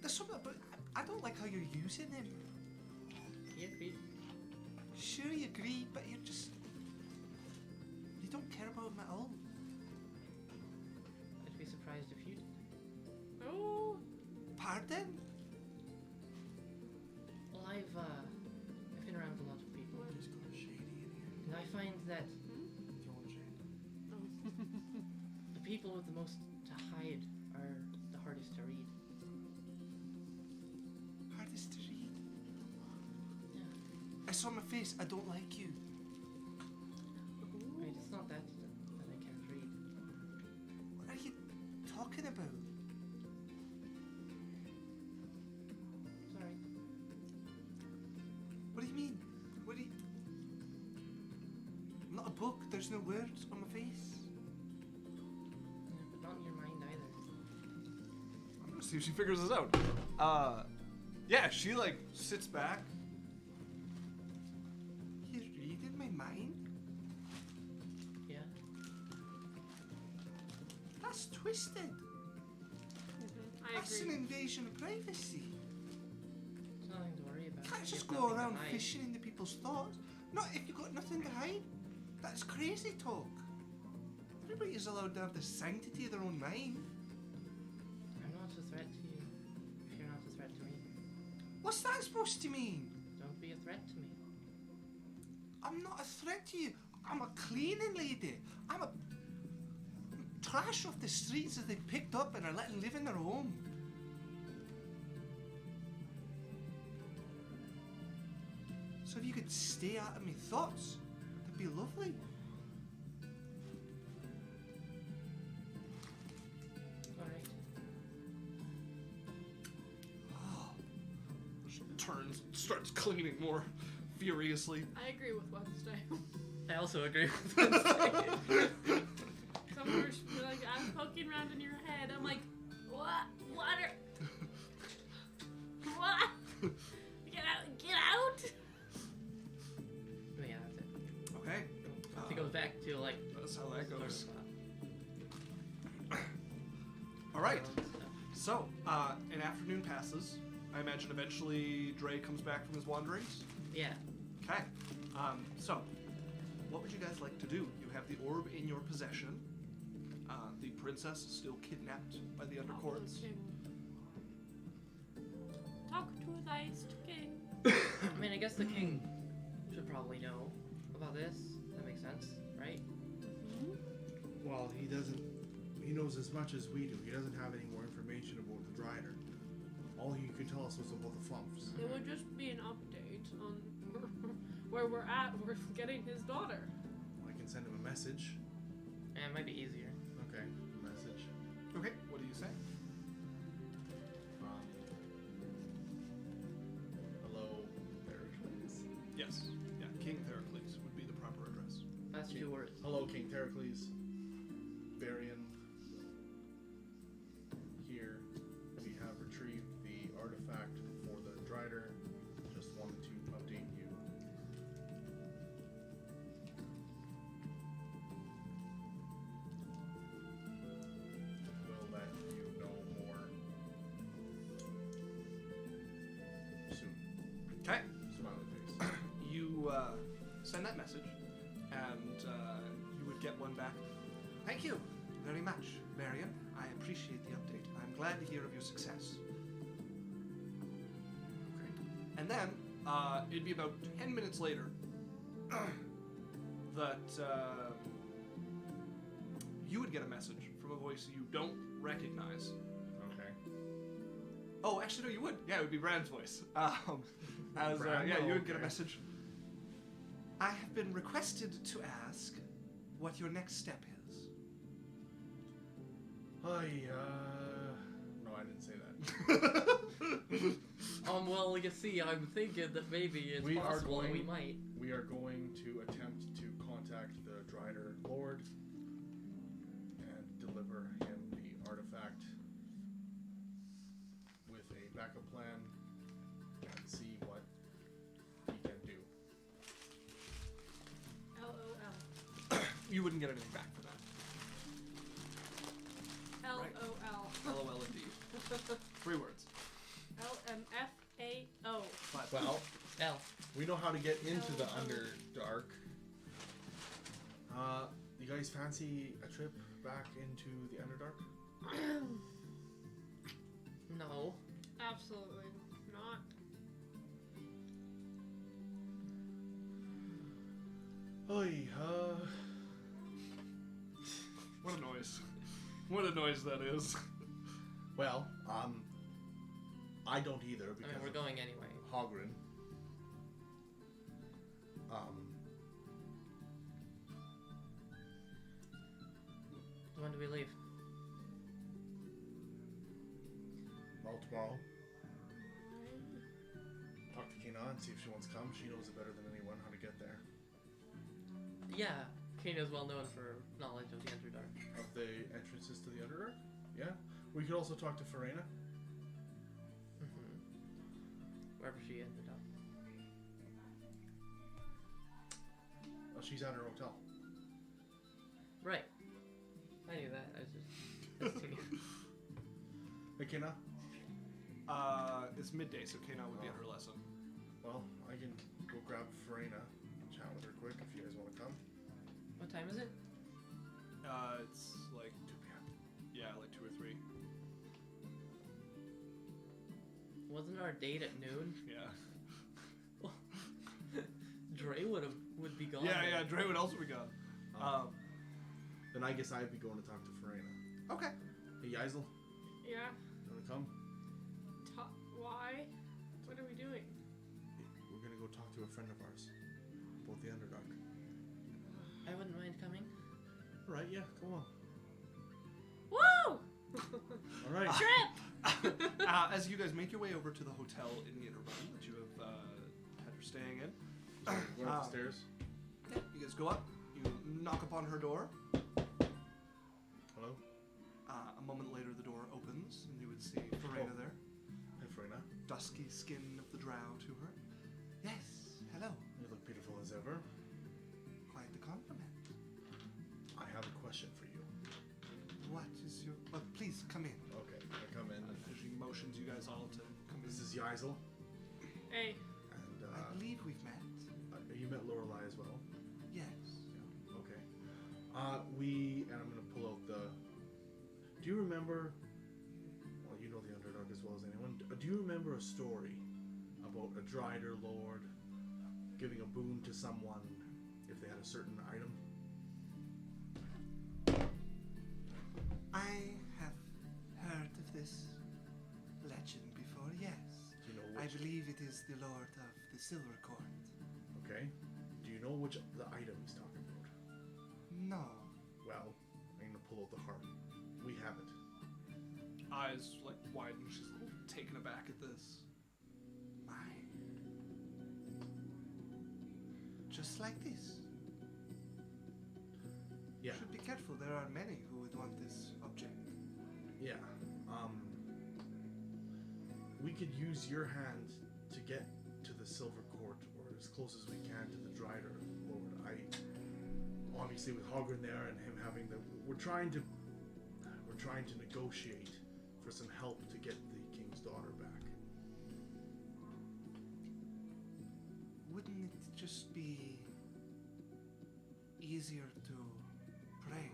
There's something about. I don't like how you're using him.
He agreed.
Sure, you agree, but you're just. You don't care about him at all.
I'd be surprised if you did.
Oh,
Pardon?
Well, I've been around a lot of people,
Just going shady in here.
and I find that
Throwing shade.
the people with the most to hide are the hardest to read.
Hardest to read.
Yeah.
I saw my face. I don't like you.
Right, it's not that I can't read.
What are you talking about?
Sorry.
What do you mean? What do you? I'm not a book. There's no words on my face.
Yeah, but not in your mind either.
I'm gonna see see if she figures this out. Yeah, she like sits back. He's reading my mind?
Yeah.
That's twisted.
I
That's an
agree.
invasion of privacy.
It's nothing to worry about.
You can't
You
just
have
go
nothing to
around
hide.
fishing into people's thoughts. Not if you've got nothing to hide. That's crazy talk. Everybody is allowed to have the sanctity of their own mind.
I'm not a threat to you. If you're not a threat to me,
What's that supposed to mean?
don't be a threat to me.
I'm not a threat to you. I'm a cleaning lady. I'm trash off the streets that they picked up and are letting live in their home. So if you could stay out of my thoughts, that'd be lovely.
Alright.
She turns, starts cleaning more furiously.
I agree with Wednesday.
I also agree with Wednesday.
Somewhere, like, I'm poking around in your head. I'm like, what? Water? What? Get out! Get out!
But yeah, that's it.
Okay.
It goes back to like.
That's how that
sort of,
goes. All right.
stuff.
So, an afternoon passes. I imagine eventually Drae comes back from his wanderings.
Yeah.
Okay. So, what would you guys like to do? You have the orb in your possession. The princess is still kidnapped by the undercourts.
Talk to thy king.
I mean, I guess the king should probably know about this. That makes sense, right?
Well, he doesn't. He knows as much as we do. He doesn't have any more information about the Drider. All he could tell us was about the Flumps.
It would just be an update on where we're at. We're getting his daughter.
I can send him a message.
And it might be easier.
Okay, message.
Okay. What do you say?
Hello, Pericles.
Yes. Yeah. King Theracles would be the proper address.
That's 2 words.
Hello, King Theracles. Berrian. Here, we have retrieved the artifact for the Drider. Just wanted to update you. We'll let you know more soon.
Okay.
Smiley face.
You send that message, and you would get one back. Thank you very much, Berrian. I appreciate the update. I'm glad to hear of your success. Okay. And then, it'd be about 10 minutes later that you would get a message from a voice you don't recognize.
Okay.
Oh, actually, no, you would. Yeah, it would be Brand's voice.
Brand?
Yeah,
Oh,
you would get a
okay.
message. I have been requested to ask what your next step is.
No, I didn't say that.
Well, you see, I'm thinking that maybe it's
We are
possible that we
going-
might.
We are going to attempt to contact the Drider Lord and deliver him the artifact with a backup plan and see what he can do.
LOL.
You wouldn't get anything back for that.
LOL.
LOL indeed. 3 words.
LMFAO.
But
Well,
L.
we know how to get into the Underdark. You guys fancy a trip back into the Underdark?
No.
Absolutely not.
Oy,
what a noise. What a noise that is.
well, I don't either
I
because
mean, we're
of
going anyway.
Hogrin.
When do we leave?
Well, tomorrow. Talk to Kina and see if she wants to come. She knows it better than anyone how to get there.
Yeah. Kane is well known for knowledge of the Underdark.
Of the entrances to the Underdark? Yeah. We could also talk to Farena.
wherever she ended up.
Oh, she's at her hotel.
Right. I knew that. I was just thinking.
Hey, Kena.
It's midday, so Kena would be at her lesson.
Well, I can go grab Farina and chat with her quick if you guys want to come.
What time is it?
It's like
2 p.m.
Yeah, like 2 or 3.
Wasn't our date at noon?
Yeah.
Drae would be gone.
Yeah,
then.
yeah. Drae would also be gone.
Then I guess I'd be going to talk to Farina.
Okay.
Hey, Yaikzal,
Yeah.
you want to come?
Why? What are we doing?
We're gonna go talk to a friend of ours about the Underdark.
I wouldn't mind coming.
All right, yeah, come on.
Woo!
All right.
Trip!
As you guys make your way over to the hotel in the interval that you have had her staying in,
Go up the stairs.
yeah, you guys go up. You knock upon her door.
Hello.
A moment later, the door opens, and you would see Farina there.
Hey, Farina.
Dusky skin of the drow to her. Yes, hello.
You look beautiful as ever.
Quite the compliment.
I have a question for you.
What is your... Well, please, come in.
Okay, I come in.
She motions you guys all to come in.
This is Yaikzal,
Hey.
and
I believe we've met.
you met Lorelei as well.
Yes.
Yeah. Okay. And I'm gonna pull out the. Do you remember? Well, you know the Underdark as well as anyone. Do you remember a story about a Drider Lord giving a boon to someone if they had a certain item?
I have heard of this legend before, yes.
Do you know
I
which?
believe it is the Lord of the Silver Court.
Okay. Do you know which the item he's talking about?
No.
Well, I'm gonna pull out the heart. We have it.
Eyes like widen. She's a little taken aback at this. My. Just like this.
Yeah.
Should be careful. There are many who would want this object.
Yeah. We could use your hand to get to the Silver Court, or as close as we can to the Drider Lord. Obviously with Alochrin there and him having the, we're trying to negotiate for some help to get the king's daughter back.
Wouldn't it just be easier to pray?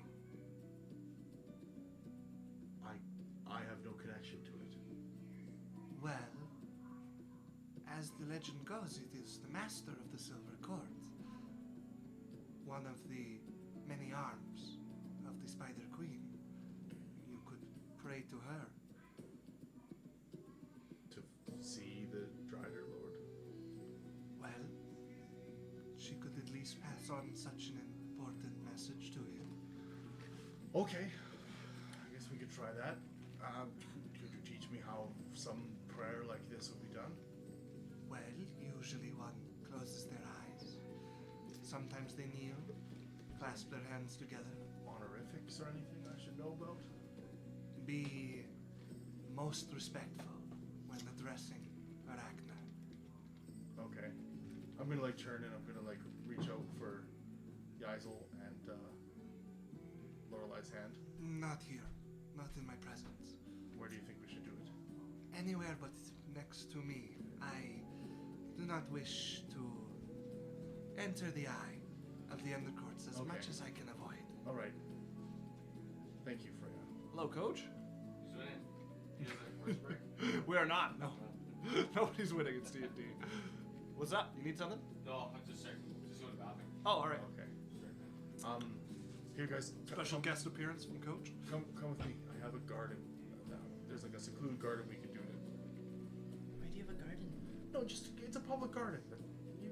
I have no connection to it.
Well, as the legend goes, it is the master of the Silver Court. One of the many arms of the Spider Queen. You could pray to her.
To see the Drider Lord.
Well, she could at least pass on such an important message to him.
Okay. I guess we could try that. Could you teach me how some prayer like this would be done?
Well, usually one closes their eyes. Sometimes they kneel, clasp their hands together.
Honorifics or anything I should know about?
Be most respectful when addressing Arachne.
Okay. I'm gonna like turn and I'm gonna like reach out for Yaikzal and Lorelei's hand.
Not here. Not in my presence.
Where do you think we should do it?
Anywhere but next to me. I do not wish to enter the eye of the Undercourts as
Okay.
much as I can avoid.
All right. Thank you, Freya.
Hello, Coach.
Who's winning? You guys are first break?
We are not. No. Nobody's winning. It's D&D. What's up? You need something?
No, I'm just checking. Just going to the bathroom.
Oh, all right.
Okay. Here, guys.
Special guest appearance from Coach.
Come with me. I have a garden. There's like a secluded garden we can do it.
Why do you have a garden?
No, just it's a public garden.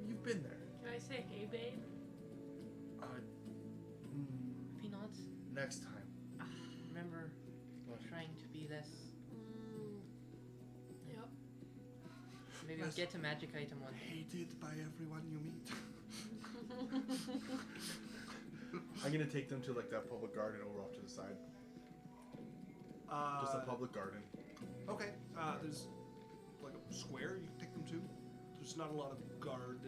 You've been there.
Can I say hey, babe?
Peanuts?
Next time.
Remember
What?
trying to be less.
Yep.
Maybe
Yes.
get to magic item one.
Hated by everyone you meet.
I'm gonna take them to like that public garden over off to the side. Just a public garden.
Okay. There's like a square you can take them to. not a lot of gardens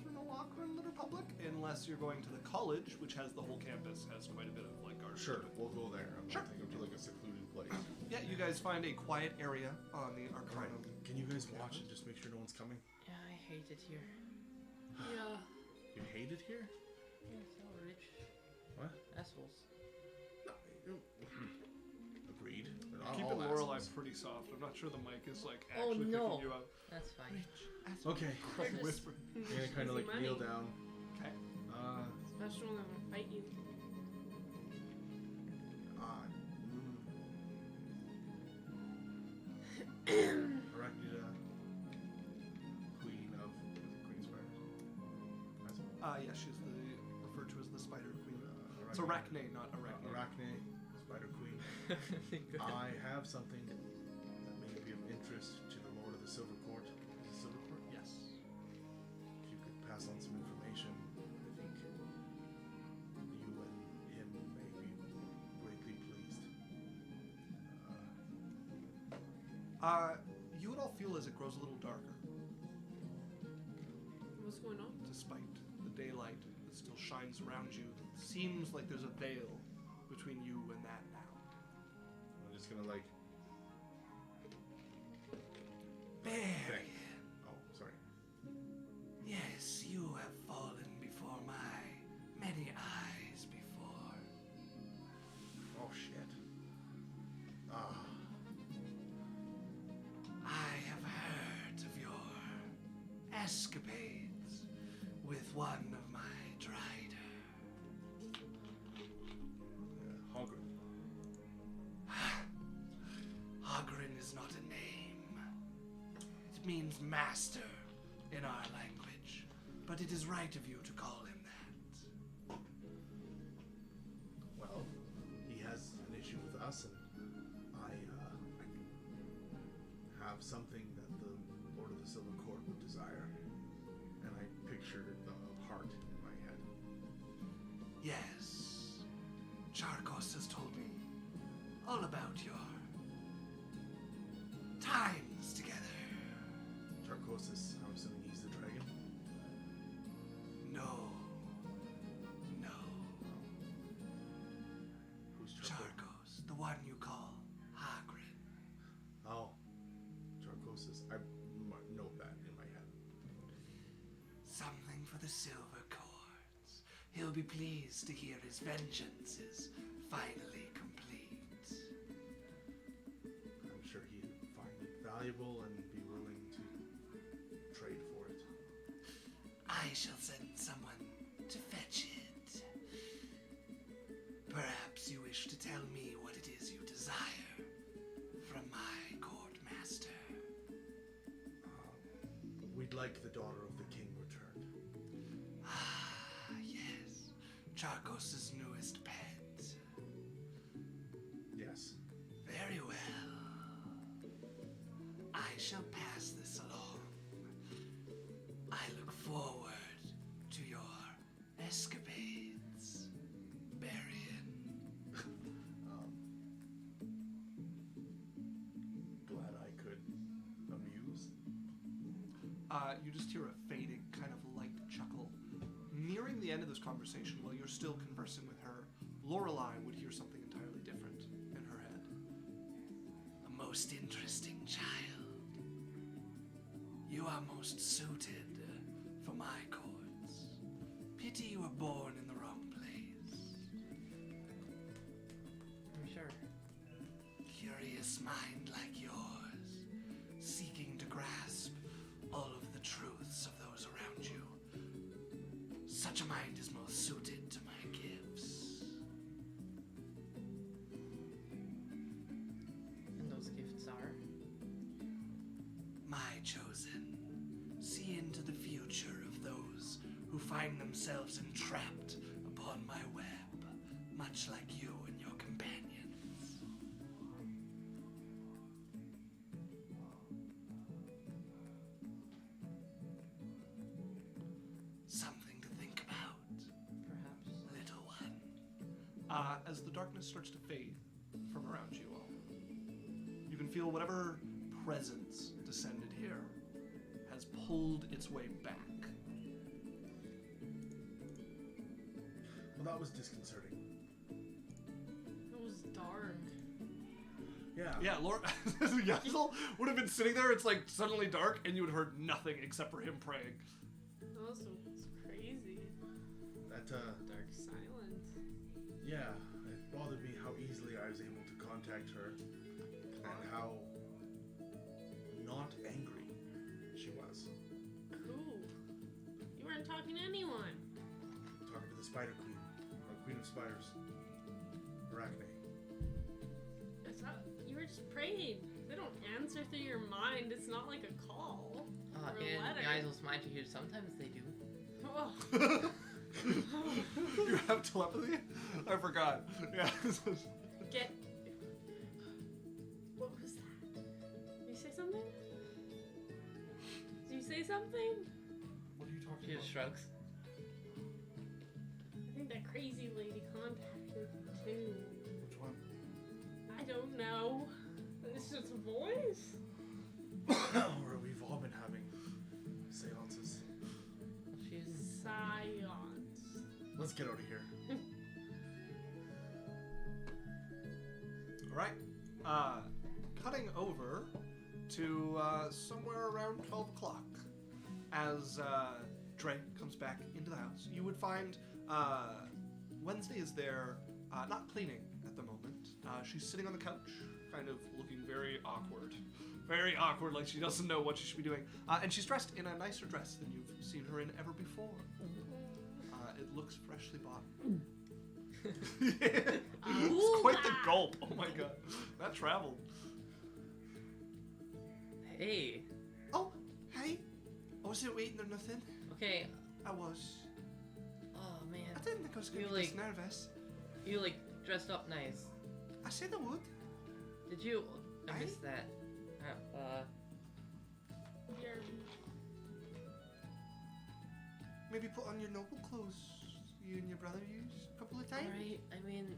in Alochrin that are public, unless you're going to the college, which has the whole campus, has quite a bit of like gardens.
Sure, we'll go there. I'm
Sure.
gonna take him to like a secluded place.
Yeah, you guys find a quiet area on the Arcanum.
Can you guys watch and just make sure no one's coming?
Yeah, I hate it here.
Yeah.
You hate it here?
Yeah, so rich.
What?
Assholes.
Agreed. They're not
Keeping
all
Lorelei
assholes.
pretty soft. I'm not sure the mic is like
Oh,
actually
no.
picking you up.
That's fine.
Okay.
They're just
Whisper.
You're gonna kind of like
easy
kneel
money.
down.
Okay.
Especially when they fight you.
Arachne, queen of Queen Spider.
Yeah, she's referred to as the Spider Queen. It's
Arachne.
Arachne, not Arachne.
Arachne, Spider Queen. I have something that may be of interest to the Lord of the Silver Court. Is it Silver Court?
Yes.
If you could pass on some information, I think you and him may be greatly pleased.
You would all feel as it grows a little darker,
What's going on?
despite the daylight that still shines around you. It seems like there's a veil between you and that now.
I'm just gonna like.
Berrian.
Oh, sorry.
Yes, you have fallen before my many eyes before.
Oh shit.
I have heard of your escapades with one of my Drider.
Hogger.
Hogrin is not a name. It means master in our language, but it is right of you to call him that.
Well, he has an issue with us, and I have something that the Lord of the Silver Court would desire. And I pictured the heart in my head.
Yes, Charkos has told me all about your times together.
Charcosis, I'm assuming he's the dragon.
No.
Who's Charcosis?
Charkos, the one you call Hagrid.
Oh, Charcosis. I know that in my head.
Something for the silver cords. He'll be pleased to hear his vengeance is finally complete.
I'm sure he'd find it valuable and be willing to trade for it.
I shall send someone to fetch it. Perhaps you wish to tell me what it is you desire from my court master.
We'd like the daughter of the king returned.
Ah, yes. Charkos' newest pet.
Yes.
Very well. I shall pass this along. I look forward to your escapades, Berrian.
Glad I could amuse.
You just hear a fading, kind of light chuckle. Nearing the end of this conversation, while you're still conversing with her, Lorelei would hear something entirely different in her head. A most interesting child. You are most suited for my courts. Pity you were born in the wrong place.
I'm sure.
Curious mind like yours, seeking to grasp all of the truths of those around you. Such a mind is most suited to my gifts.
And those gifts are?
My chosen, see into the future of those who find themselves entrapped upon my web, much like you and your companions. Something to think about,
Perhaps.
little one. As the darkness starts to fade from around you all, you can feel whatever presence descended here has pulled its way back.
Well, that was disconcerting.
It was dark.
Yeah.
Yeah, Lord Yaikzal would have been sitting there. It's like suddenly dark, and you would have heard nothing except for him praying.
Oh, so it's crazy.
That
Dark silence.
yeah, it bothered me how easily I was able to contact her, and how not angry she was.
Cool. You weren't talking to anyone.
Talking to the Spider Queen, or Queen of Spiders, Arachne.
It's not, you were just praying. They don't answer through your mind. It's not like a call. Or a
And
letter.
guys will smite you here. Sometimes they do.
Oh.
You have telepathy? I forgot. Yeah.
Get. What was that? Did you say something? Did you say something?
What are you talking
She just shrugs.
I think that crazy lady contacted me too.
Which one?
I don't know. It's just a voice.
Or we've all been having seances.
She's
Science.
Let's get out of here.
All right. Cutting over to somewhere around 12 o'clock. As Drae comes back into the house, you would find Wednesday is there, not cleaning at the moment. She's sitting on the couch, kind of looking very awkward. Very awkward, like she doesn't know what she should be doing. And she's dressed in a nicer dress than you've seen her in ever before. It looks freshly bought. It's quite the gulp. Oh my god. That traveled.
hey.
Oh, hey. I wasn't waiting or nothing.
Okay.
I was.
Oh man.
I didn't think I was going to
You
be this
like-
nervous.
You like dressed up nice.
I said I would.
Did you? I
Aye.
missed that.
You're
Maybe put on your noble clothes you and your brother used a couple of times.
Alright, I mean,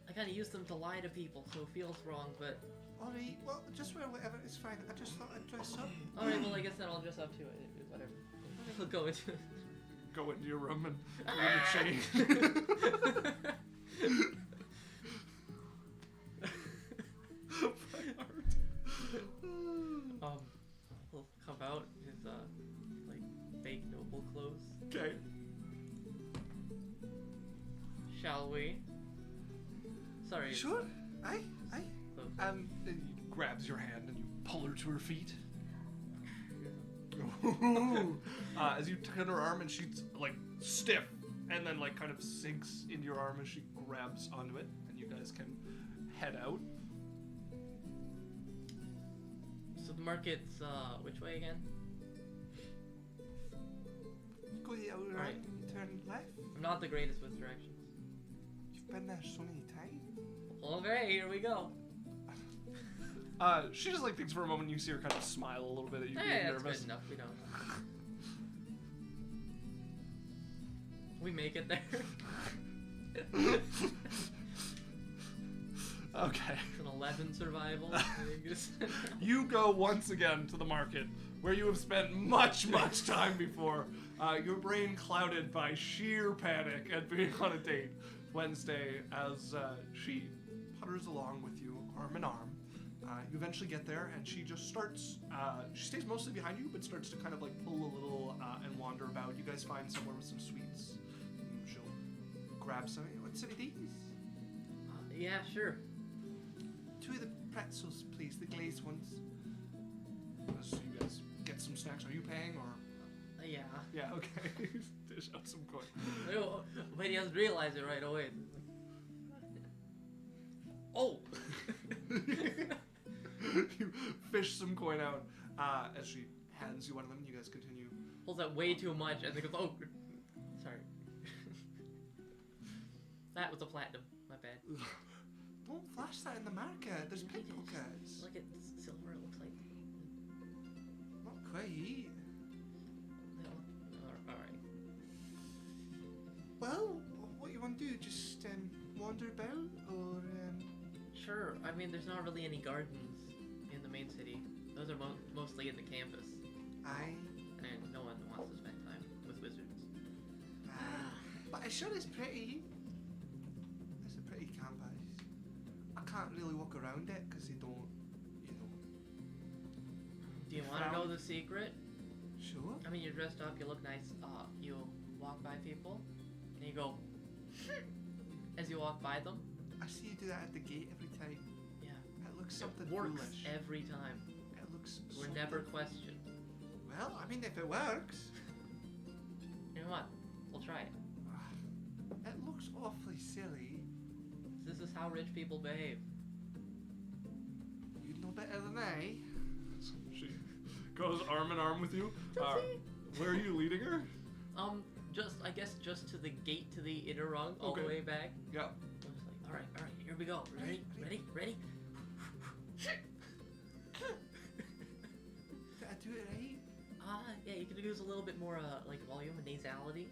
I gotta use them to lie to people, so it feels wrong, but...
Alright, well, just wear whatever, it's fine. I just thought I'd dress up.
Alright, well, I guess then I'll dress up too. Whatever. We'll go into it.
Go into your room and change.
We'll come out his, like, fake noble clothes.
Okay.
Shall we? Sorry.
Sure. Aye, aye.
Clothes.
And he grabs your hand and you pull her to her feet. As you tuck in her arm and she's like stiff and then like kind of sinks into your arm as she grabs onto it and you guys can head out.
So the market's, which way again?
Go the other
Right.
end and turn left.
I'm not the greatest with directions.
You've been there so many times.
Okay, here we go.
She just like thinks for a moment. You see her kind of smile a little bit at you,
Hey,
being
that's
nervous.
good enough. We don't. We make it there.
Okay.
It's an 11 survival.
You go once again to the market, where you have spent much time before. Your brain clouded by sheer panic at being on a date Wednesday as she putters along with you, arm in arm. You eventually get there, and she just starts, she stays mostly behind you, but starts to kind of like pull a little and wander about. You guys find somewhere with some sweets. And she'll grab some. Want some of these?
Yeah, sure.
2 of the pretzels, please, the glazed ones. So you guys get some snacks. Are you paying or?
Yeah.
Yeah, okay. Dish out some coin.
But he doesn't realize it right away. Oh!
You fish some coin out as she hands you one of them. You guys continue.
Pulls out way too much and then goes, oh! Sorry. That was a platinum. My bad.
Don't flash that in the market. There's pickpockets.
Look at this silver, it looks like.
Not quite.
No. Alright.
Well, what you want to do? Just wander about, or
Sure. I mean, there's not really any gardens in the main city. Those are mostly in the campus.
I It sure is pretty. It's a pretty campus. I can't really walk around it because they don't, you know.
Do you want to know the secret?
Sure.
I mean, you're dressed up, you look nice. You walk by people, and you go as you walk by them.
I see you do that at the gate every time.
Yeah.
It looks something
It works
foolish.
every time.
It looks.
We're
something-
never questioned.
Well, I mean, if it works.
You know what? We'll try it.
It looks awfully silly.
This is how rich people behave.
You'd know better than I. She goes arm in arm with you. Where are you leading her?
I guess just to the gate to the inner rung, all the
Okay.
way back.
Yeah.
I'm just like, all right, here we go. Ready?
Did I do it right?
Yeah, you could use a little bit more like volume and nasality,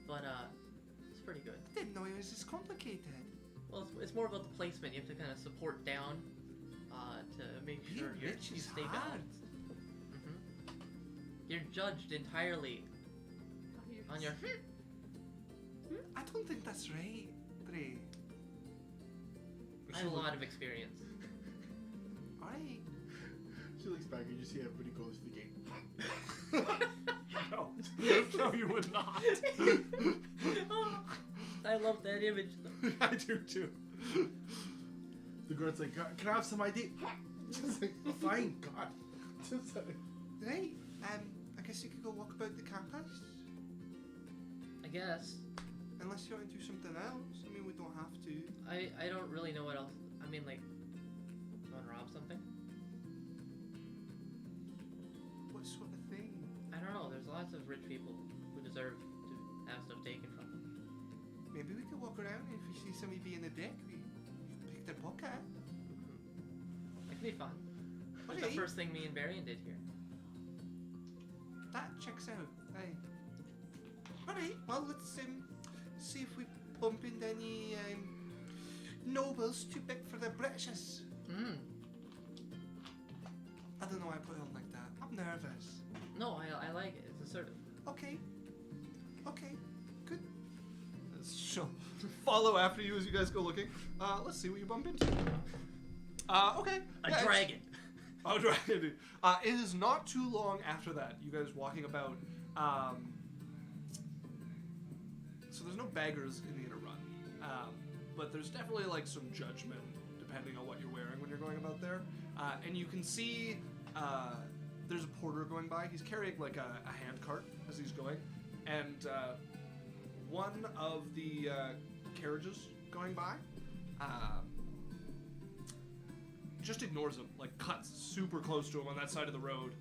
but it's pretty good.
I didn't know it was this complicated.
Well, it's more about the placement. You have to kind of support down to make
Being
sure
rich
you
is
stay
hard.
balanced. You're judged entirely on your.
I don't think that's right, Dre.
I have a lot of experience.
Alright.
She looks back and you see everybody goes to the gate.
No. No, you would not.
I love that image.
I do too.
The guard's like, can I have some ID? Just like, fine, God. Just like,
Right. I guess you could go walk about the campus.
I guess.
Unless you want to do something else. I mean, we don't have to.
I don't really know what else. I mean, like, you want to rob something?
What sort of thing?
I don't know. There's lots of rich people who deserve to have stuff taken from them.
Maybe we could walk around and if we see somebody being a dick, we pick their pocket.
That could be fun. That's
Okay.
the first thing me and Berrian did here.
That checks out. Aye. Alright, well, let's see if we bump into any nobles too big for their britches. I don't know why I put it on like that. I'm nervous.
No, I like it. It's assertive.
Okay, good. She'll follow after you as you guys go looking. Let's see what you bump into. Okay.
A
Yeah,
dragon.
Oh, dragon. It is not too long after that. You guys walking about. So there's no beggars in the inner run, but there's definitely like some judgment depending on what you're wearing when you're going about there. And you can see there's a porter going by. He's carrying like a hand cart as he's going, and one of the carriages going by just ignores him, like cuts super close to him on that side of the road,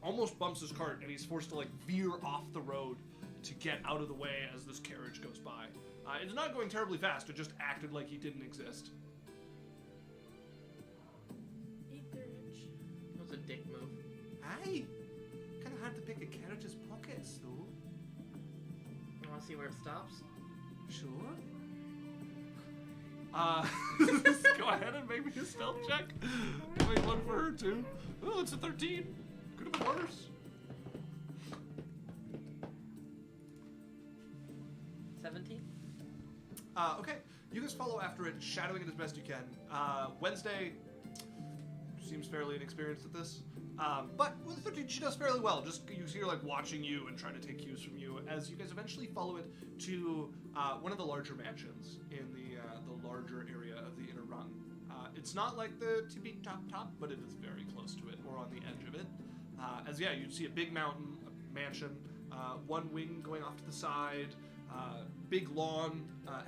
almost bumps his cart, and he's forced to like veer off the road to get out of the way as this carriage goes by. It's not going terribly fast, it just acted like he didn't exist.
That was a dick move.
Aye, kind of hard to pick a carriage's pockets though.
You want to see where it stops?
Sure. Go ahead and make me a stealth check. Make one for her too. Oh, it's a 13. Could have been worse.
17?
Okay, you guys follow after it, shadowing it as best you can. Wednesday seems fairly inexperienced at this, but with 13 she does fairly well. Just you see her like watching you and trying to take cues from you as you guys eventually follow it to one of the larger mansions in the larger area of the inner rung. It's not like the tippy top, but it is very close to it, or on the edge of it. As yeah, you see a big mountain, a mansion, one wing going off to the side. Big lawn,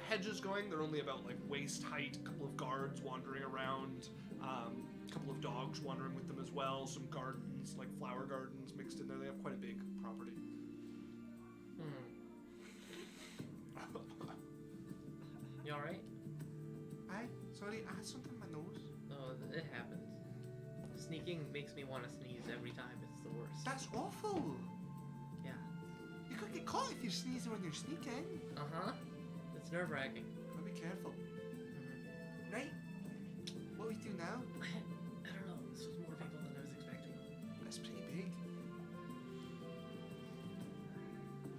hedges going. They're only about like waist height. A couple of guards wandering around. A couple of dogs wandering with them as well. Some gardens, like flower gardens, mixed in there. They have quite a big property.
You all right?
Sorry, I had something in my nose.
Oh, it happens. Sneaking makes me want to sneeze every time. It's the worst.
That's awful.
Yeah.
You could get caught if you're sneezing when you're sneaking.
Uh-huh. It's nerve-wracking.
Gotta be careful. Right. What do we do now?
I don't know. This was more people than I was expecting.
That's pretty big.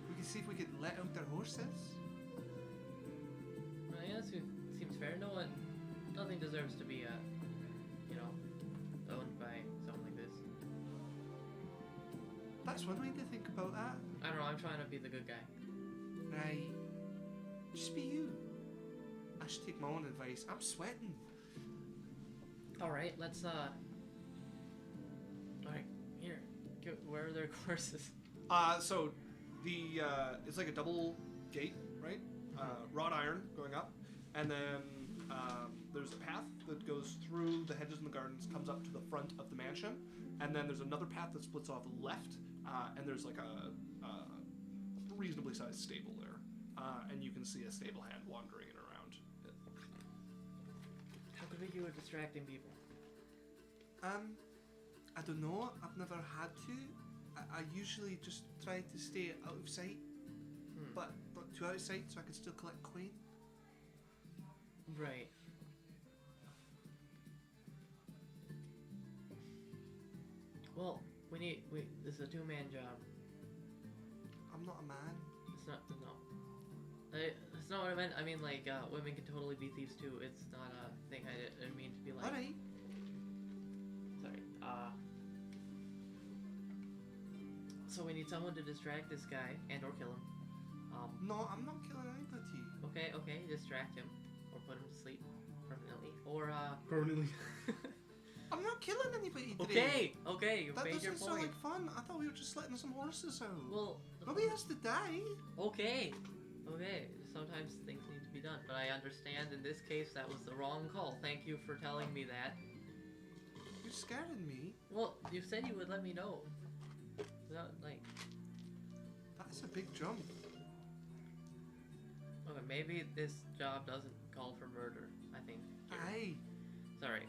We can see if we could let out their horses.
deserves to be, you know, owned by someone like this.
That's one way to think about that.
I don't know, I'm trying to be the good guy.
Right. Just be you. I should take my own advice. I'm sweating.
Alright, let's, alright, here. Where are their courses?
So the it's like a double gate, right? Wrought iron going up, and then there's a path that goes through the hedges and the gardens, comes up to the front of the mansion, and then there's another path that splits off left, and there's like a reasonably sized stable there, and you can see a stable hand wandering in around.
How could we do with distracting people?
I don't know. I've never had to. I usually just try to stay out of sight, but not too out of sight, so I can still collect coin.
Right. Well, this is a two-man job.
I'm not a man.
It's not, no. That's not what I meant. I mean, like, women can totally be thieves too. It's not a thing. I didn't mean to be like.
Alright.
Sorry. So we need someone to distract this guy and or kill him.
No, I'm not killing anybody.
Okay, distract him. Or put him to sleep permanently. Or,
Permanently.
I'm not killing anybody today.
Okay, you've
That
made your
doesn't sound
point.
like fun. I thought we were just letting some horses out.
Well,
Nobody has to die.
okay. Sometimes things need to be done, but I understand in this case that was the wrong call. Thank you for telling me that.
You're scaring me.
Well, you said you would let me know. Like,
That's a big jump.
okay, maybe this job doesn't call for murder, I think.
Aye.
Sorry.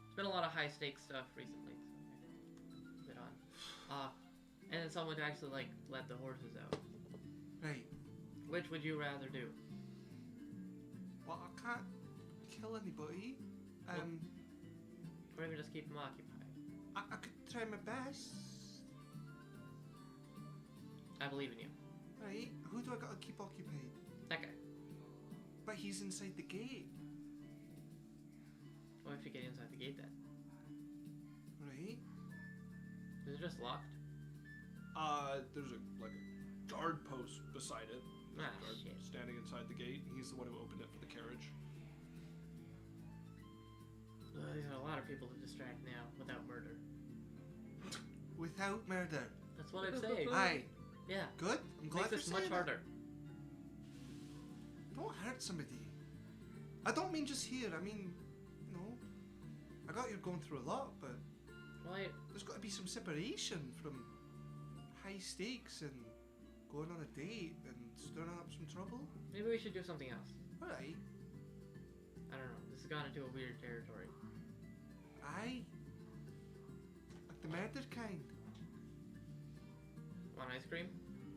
It's been a lot of high stakes stuff recently, so a bit on. And then someone to actually, like, let the horses out.
Right.
Which would you rather do?
Well, I can't kill anybody.
Or even just keep them occupied?
I could try my best.
I believe in you.
Right. Who do I gotta keep occupied?
That guy.
But he's inside the gate.
What if you get inside the gate then?
Right.
Is it just locked?
There's a guard post beside it. There's
Ah,
a guard
shit.
standing inside the gate. He's the one who opened it for the carriage.
There's a lot of people to distract now without murder.
Without murder.
That's what I'm saying.
Aye.
Yeah.
Good. I'm glad
Makes
you're
this much
saying
harder.
that. Don't hurt somebody. I don't mean just here. I mean, you know, I got you going through a lot, but
Well,
there's got to be some separation from high stakes and going on a date and stirring up some trouble.
maybe we should do something else.
All right.
I don't know. This has gone into a weird territory.
Aye. Like the murder kind.
Want ice cream?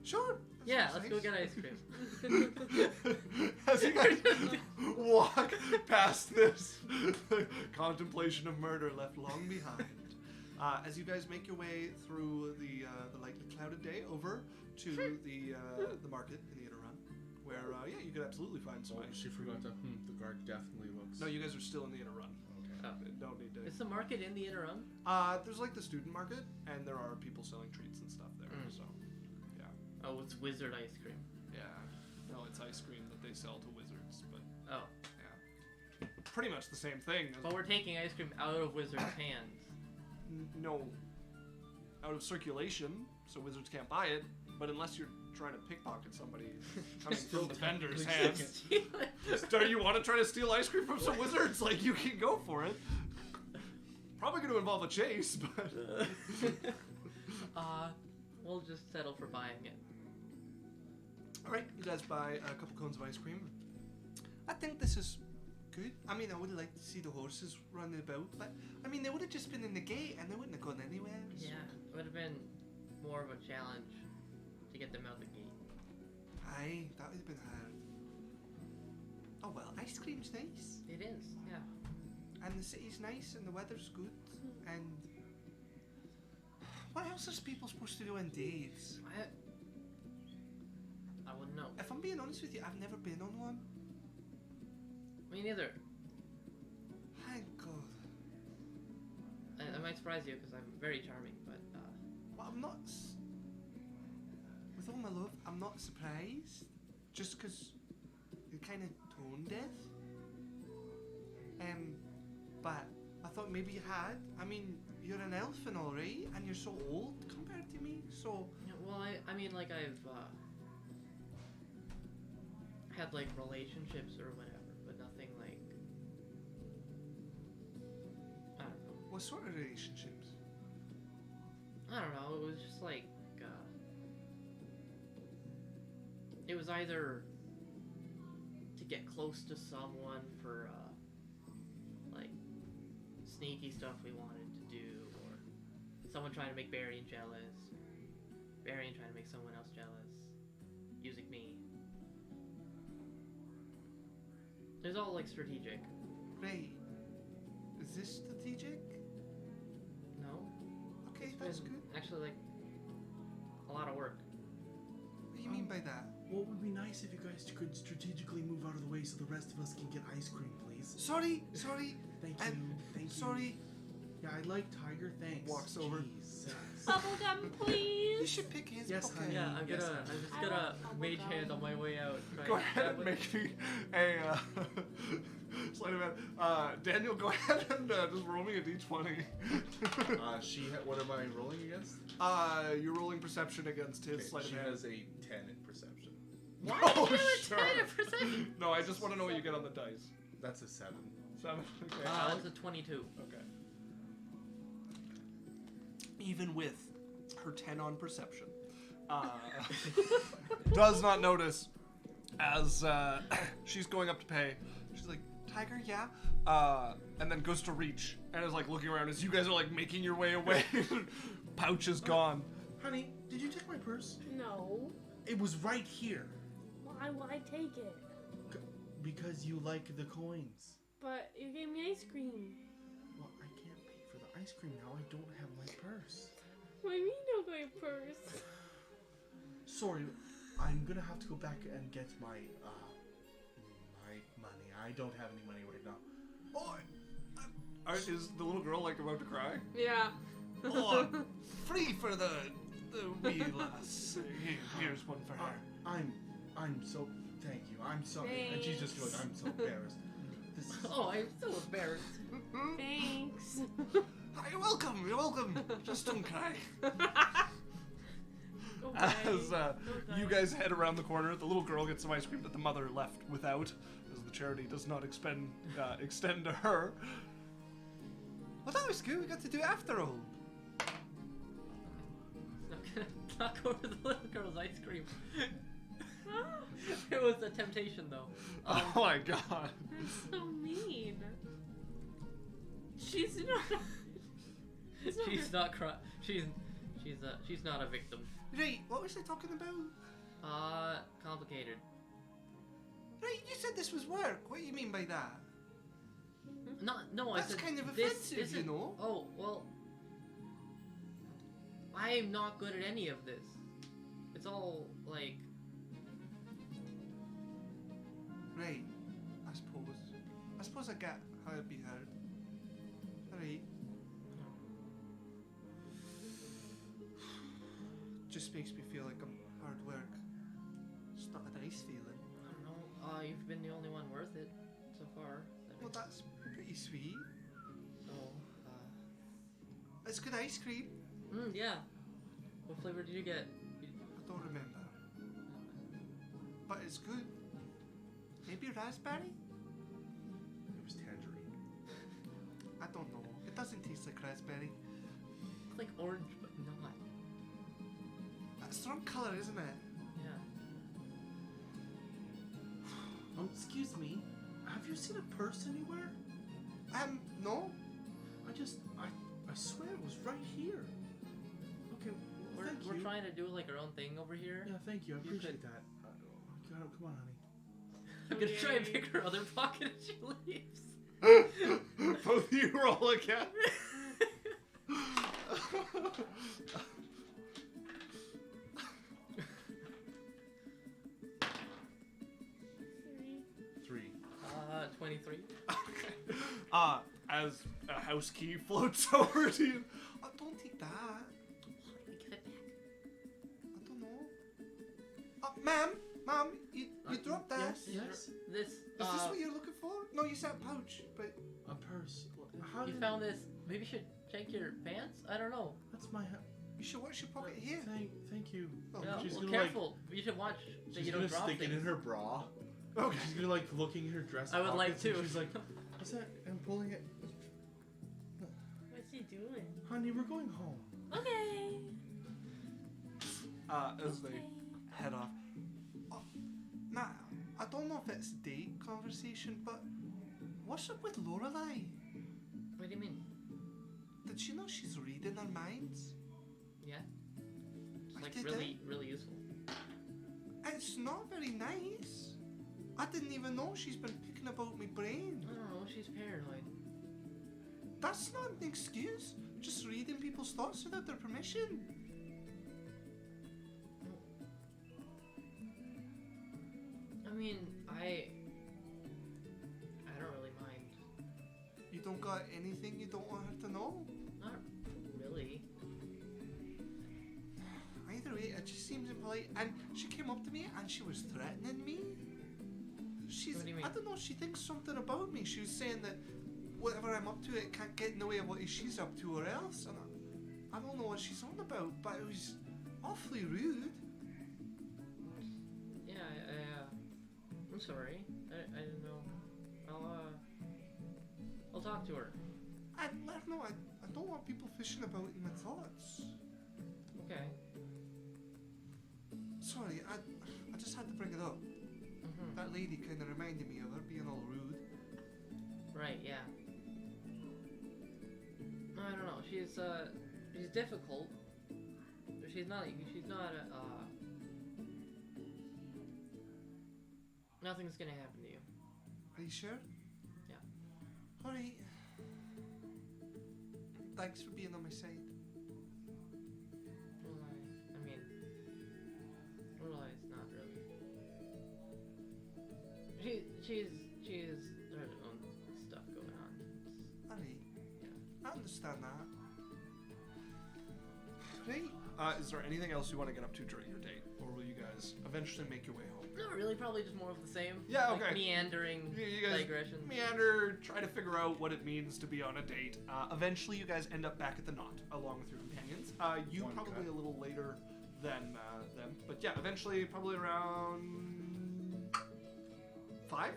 Sure. that
Yeah,
sounds
let's go
nice.
get ice cream.
As you guys walk past this, contemplation of murder left long behind. As you guys make your way through the lightly clouded day over to the market in the inner run, where yeah, you could absolutely find some
Oh,
ice.
she forgot to. The guard definitely looks.
No, you guys are still in the inner run.
Okay.
Oh.
Don't need to.
Is the market in the inner run?
There's like the student market, and there are people selling treats and stuff there.
Mm.
So, yeah,
Oh, it's wizard ice cream.
yeah. No, it's ice cream that they sell to wizards, but
Oh.
yeah, pretty much the same thing.
But we're taking ice cream out of wizard's hands.
No, out of circulation, so wizards can't buy it. But unless you're trying to pickpocket somebody coming from the vendor's hands, do you want to try to steal ice cream from some wizards? Like, you can go for it. Probably going to involve a chase, but
We'll just settle for buying it.
all right. You guys buy a couple cones of ice cream. I think this is good. I mean, I would like to see the horses running about, but I mean, they would have just been in the gate and they wouldn't have gone anywhere. So.
Yeah, it would have been more of a challenge to get them out the gate.
Aye, that would have been hard. Oh well, ice cream's nice.
It is, yeah.
And the city's nice and the weather's good. And what else is people supposed to do on dates?
I wouldn't know.
If I'm being honest with you, I've never been on one.
Me neither. that might surprise you because I'm very charming, but
Well, I'm not. With all my love, I'm not surprised. Just because you're kind of tone deaf. But I thought maybe you had. I mean, you're an elf and all, right? And you're so old compared to me, so.
yeah, well, I mean, like I've had like relationships or whatever, but nothing like I don't know.
What sort of relationships?
I don't know. It was just like it was either to get close to someone for like sneaky stuff we wanted to do, or someone trying to make Berrian jealous, Berrian trying to make someone else jealous, using me. It's all like strategic.
Right. Is this strategic?
No.
Okay,
It's
that's
been
good.
actually like a lot of work.
What do you mean by that?
What would be nice if you guys could strategically move out of the way so the rest of us can get ice cream, please?
Sorry.
Thank
And
you. Thank you.
Sorry.
Yeah, I like Tiger. Thanks.
Walks over.
Jesus.
Bubblegum,
You
please.
should pick his.
Yes,
okay.
honey.
Yeah, I'm
Yes,
gonna.
honey.
I'm just
I
gonna
love
mage
bubblegum.
hand on my way out.
Go ahead and make me a sleight of hand. Daniel, go ahead and just roll me a d20.
What am I rolling against?
You're rolling perception against his
Okay,
sleight of
she
hand.
has a 10 in perception.
Why
Oh,
did you do
sure.
a 10%?
No, I just want to know what you get on the dice.
That's a 7.
7. Okay.
That's a 22.
Okay. Even with her 10 on perception, does not notice as she's going up to pay. She's like, Tiger, yeah? And then goes to reach and is like looking around as you guys are like making your way away. Pouch is gone.
Honey, did you take my purse?
No.
It was right here.
Why would I take it?
Because you like the coins.
But you gave me ice cream.
Well, I can't pay for the ice cream now. I don't have my purse.
What do you mean no my purse?
Sorry, I'm gonna have to go back and get my money. I don't have any money right now.
Oh, is the little girl like about to cry?
Yeah.
Oh, free for the wee lass. Here's one for her.
I'm so thank you. I'm sorry. And she's just going, I'm so embarrassed. This is,
Oh, I'm so embarrassed.
Thanks.
You're welcome. You're welcome. Just don't cry.
Okay.
As
Okay.
you guys head around the corner, the little girl gets some ice cream that the mother left without, as the charity does not extend to her. Well, that was good. We got to do it after all.
Not gonna knock over the little girl's ice cream. It was a temptation, though.
Oh my god.
That's so mean. She's not.
She's not she's not a victim.
Right, what was I talking about?
Complicated.
Right, you said this was work. What do you mean by that?
No, I
That's
said
kind of
this
offensive, you
isn't-
know.
Oh, well, I'm not good at any of this. It's all, like,
Right, I suppose I get how it'd be heard. Alright. Just makes me feel like I'm hard work. It's not a nice feeling.
I don't know, you've been the only one worth it so far.
Well, that's pretty sweet.
So,
It's good ice cream.
yeah. What flavor did you get?
I don't remember. But it's good. Maybe raspberry?
it was tangerine.
I don't know. It doesn't taste like raspberry.
It's like orange, but not.
That's a strong colour, isn't it?
Yeah.
Excuse me. Have you seen a purse anywhere?
No.
I swear it was right here. Okay, well, thank
We're
you.
trying to do, like, our own thing over here.
Yeah, thank you. I
You
appreciate
could-
that. Come on, honey.
I'm gonna try and pick her other pocket as she leaves.
Both you roll again.
3.
23.
Okay. As A house key floats over to you. Oh, don't take that.
How do we give it back?
I don't know. Ma'am, you dropped that.
Yes.
This.
Is this what you're looking for? No, you said pouch, but
A purse. How
You
did
found this. Maybe you should check your pants. I don't know.
That's my.
you should watch your pocket here.
Thank you.
Oh,
Yeah,
she's
well,
gonna,
careful. You should watch that
She's
you
gonna
don't drop
stick
things.
it in her bra.
Okay.
She's gonna like looking in her dress.
I would like
pockets, and
to.
She's like, what's that? I'm pulling it.
What's he doing?
Honey, we're going home.
Okay.
As they head off. Oh, Matt, I don't know if it's date conversation, but what's up with Lorelei?
What do you mean?
Did she know she's reading our minds?
Yeah. It's
I
like
did
really useful.
It's not very nice. I didn't even know she's been picking about my brain.
I don't know. She's paranoid.
That's not an excuse. Just reading people's thoughts without their permission.
I mean, I don't really mind.
You don't got anything you don't want her to know?
Not really.
Either way, it just seems impolite. And she came up to me and she was threatening me. She's,
What do you mean?
I don't know, she thinks something about me. She was saying that whatever I'm up to, it can't get in the way of what she's up to or else. And I don't know what she's on about, but it was awfully rude.
Yeah, I'm sorry. I didn't know. I'll talk to her.
I'd let her know I don't want people fishing about in my thoughts.
Okay.
Sorry, I just had to bring it up.
Mhm.
That lady kind of reminded me of her being all rude.
Right. Yeah. I don't know. She's difficult. But she's not nothing's gonna happen to you.
Are you sure?
Yeah.
Alright. Thanks for being on my side.
Well, I mean, it's not really. She's her own stuff going on.
Alright.
Yeah.
I understand that. Right. Is there anything else you want to get up to during your date? Or will you guys eventually make your way home?
Not really. Probably just more of the same.
Yeah,
Like
okay.
meandering
You guys
digression.
meander, try to figure out what it means to be on a date. Eventually, you guys end up back at the knot, along with your companions. You
One
probably
cut.
a little later than them. But yeah, eventually, probably around 5,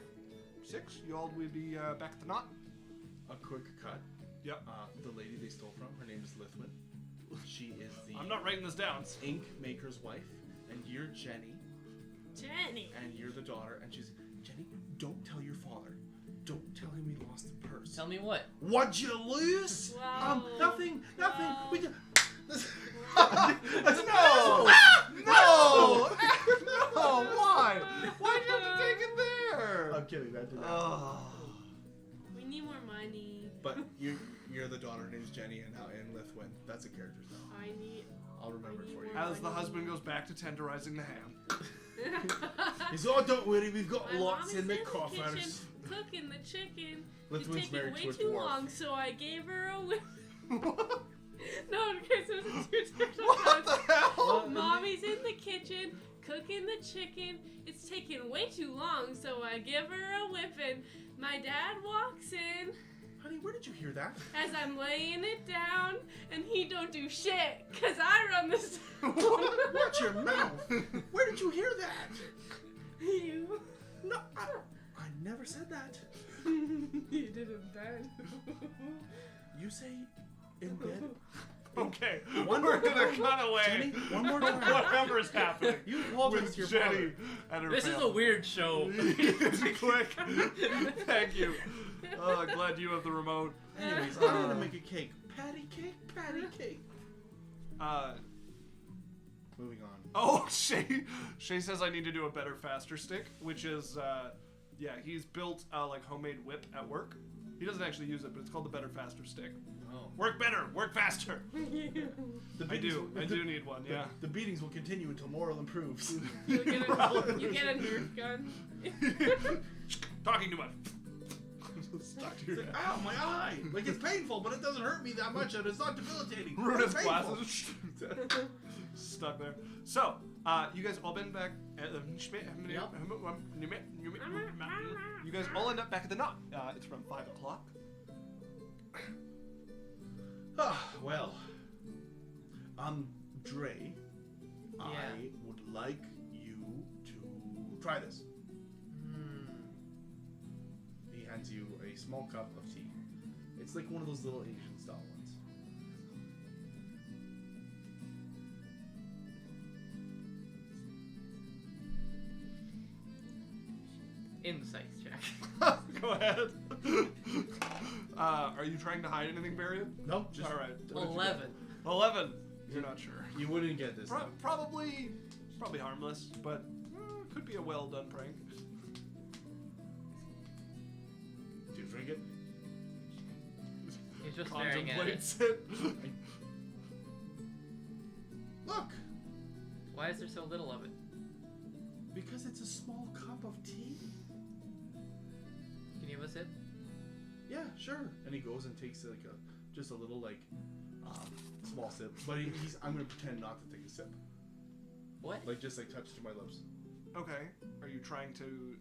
6, you all will be back at the knot.
A quick cut.
Yep.
The lady they stole from, her name is Lithwin. She is the
I'm not writing this down.
ink maker's wife, and you're Jenny,
Jenny.
and you're the daughter, and she's Jenny. Don't tell your father. Don't tell him we lost the purse.
Tell me what?
What'd you lose?
Wow.
Nothing.
Wow.
We just.
No! No! No! Why? Why'd you have to take it there?
I'm kidding. That didn't happen.
Oh.
We need more money.
But you're the daughter. Her name's Jenny, and Lithwin. That's a character's name.
I need.
I'll remember it for you.
As the husband goes back to tenderizing the ham.
He's oh, don't worry, we've got
My
lots
mom is
in the
kitchen
coffers.
cooking the chicken.
Lithwin's
It's taking
married
way
to a
too
dwarf.
long, so I gave her a whip. No, because it was too
What the hell?
Mommy's in the kitchen cooking the chicken. It's taking way too long, so I give her a whipping. My dad walks in
Honey, where did you hear that?
as I'm laying it down, and he don't do shit, because I run this.
Watch your mouth. Where did you hear that?
You.
No, I never said that.
You did it bad.
You say in bed.
Okay,
One
we're
more
gonna
time.
cut away.
Jenny, one more time.
Whatever is happening
You apologize
with
to your
Jenny
father.
and her
This is a
family.
weird show.
Quick. Thank you. Oh, glad you have the remote.
Anyways, I'm gonna make a cake. Patty cake, patty cake. Moving on.
Oh, Shay says I need to do a better, faster stick, which is, yeah, he's built a like homemade whip at work. He doesn't actually use it, but it's called the better, faster stick.
Oh.
Work better, work faster.
The
I do need one. Yeah.
The beatings will continue until moral improves.
You get a Nerf gun.
Talking too much. Stuck to
It's
your
like,
head.
ow, my eye! Like, it's painful, but it doesn't hurt me that much, and it's not debilitating.
Runa's
It's painful.
glasses stuck there. So, you guys all been back at the You guys all end up back at the knot. It's around 5 o'clock.
Well, Drae, I would like you to try this. He hands you a small cup of tea. It's like one of those little Asian style ones.
Insight check.
Go ahead. Are you trying to hide anything, Berrian?
Nope, just
All right.
11.
11. You're not sure.
you wouldn't get this. though.
Probably harmless, but could be a well done prank.
Do you drink it?
He's just staring at it.
Contemplates it.
Look,
Why is there so little of it?
because it's a small cup of tea.
Can you give us it?
Yeah, sure. And he goes and takes like just a little small sip. But I'm gonna pretend not to take a sip.
What?
Like just like touch to my lips.
Okay. Are you trying to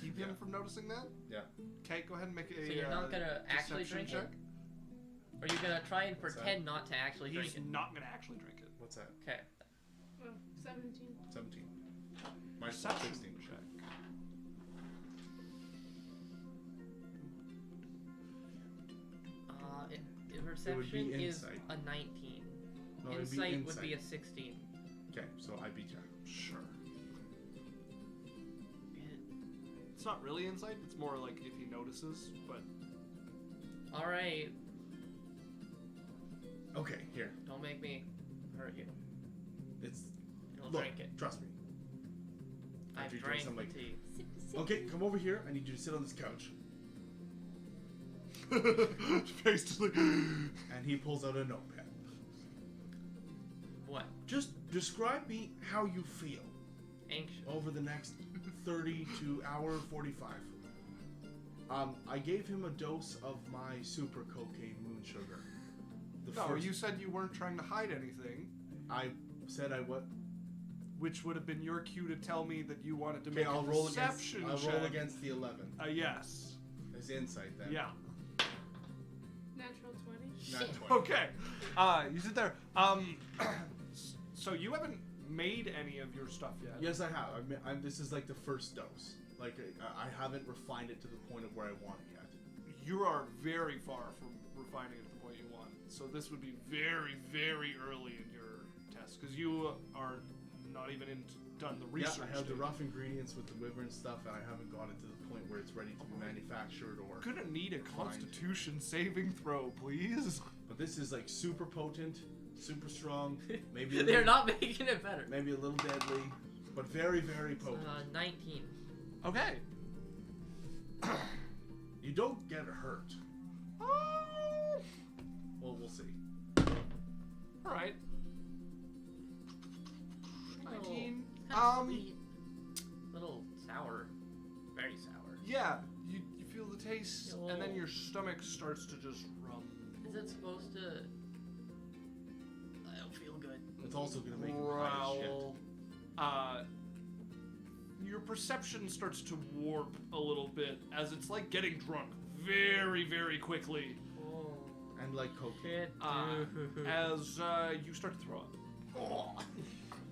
keep him
Yeah.
from noticing that?
Yeah.
Okay, go ahead and make a.
So you're not gonna actually
deception
drink
check.
it? Or are you gonna try and
What's
pretend not to actually drink
He's
it?
not gonna actually drink it.
What's that?
Okay.
Oh, 17.
17. Mine's
Perception
16.
check.
Perception is
insight.
a 19.
No, it'd be
Insight would be a 16.
Okay, so I beat you.
Sure. It's not really insight. It's more like if he notices, but
All right.
Okay, here.
Don't make me hurt you.
It's
You'll
look,
drink it.
trust me.
I've
After you
drank
some,
the
like,
tea.
Okay, come over here. I need you to sit on this couch.
basically.
And he pulls out a notepad.
What?
Just describe me how you feel
Anxious.
over the next 30 to hour 45. I gave him a dose of my super cocaine moon sugar.
No, you said you weren't trying to hide anything,
I said I what?
which would have been your cue to tell me that you wanted to
Okay,
make
I'll
a
roll against.
deception
I'll
check.
roll against the 11.
Yes.
His insight then.
Yeah.
Natural 20.
Not 20.
Okay. You sit there. So you haven't made any of your stuff yet.
Yes, I have. This is like the first dose. Like I haven't refined it to the point of where I want it yet.
You are very far from refining it to the point you want. So this would be very, very early in your test because you are not even done the research.
Yeah, I have the
stage.
rough ingredients with the wyvern stuff, and I haven't got it to the point where it's ready to be manufactured or.
Gonna need a
refined.
Constitution saving throw, please.
But this is like super potent, super strong. Maybe a
They're
little,
not making it better.
maybe a little deadly, but very, very potent.
19.
Okay.
You don't get hurt. Well, we'll see.
All right. 19.
Sweet. Little sour. Very sour.
Yeah. You feel the taste,
Yo.
and then your stomach starts to just rumble.
Is it supposed to? I don't feel good.
It's also gonna make him high as shit.
Growl. Your perception starts to warp a little bit as it's like getting drunk very, very quickly.
Oh.
And like cocaine.
Shit.
As you start to throw up.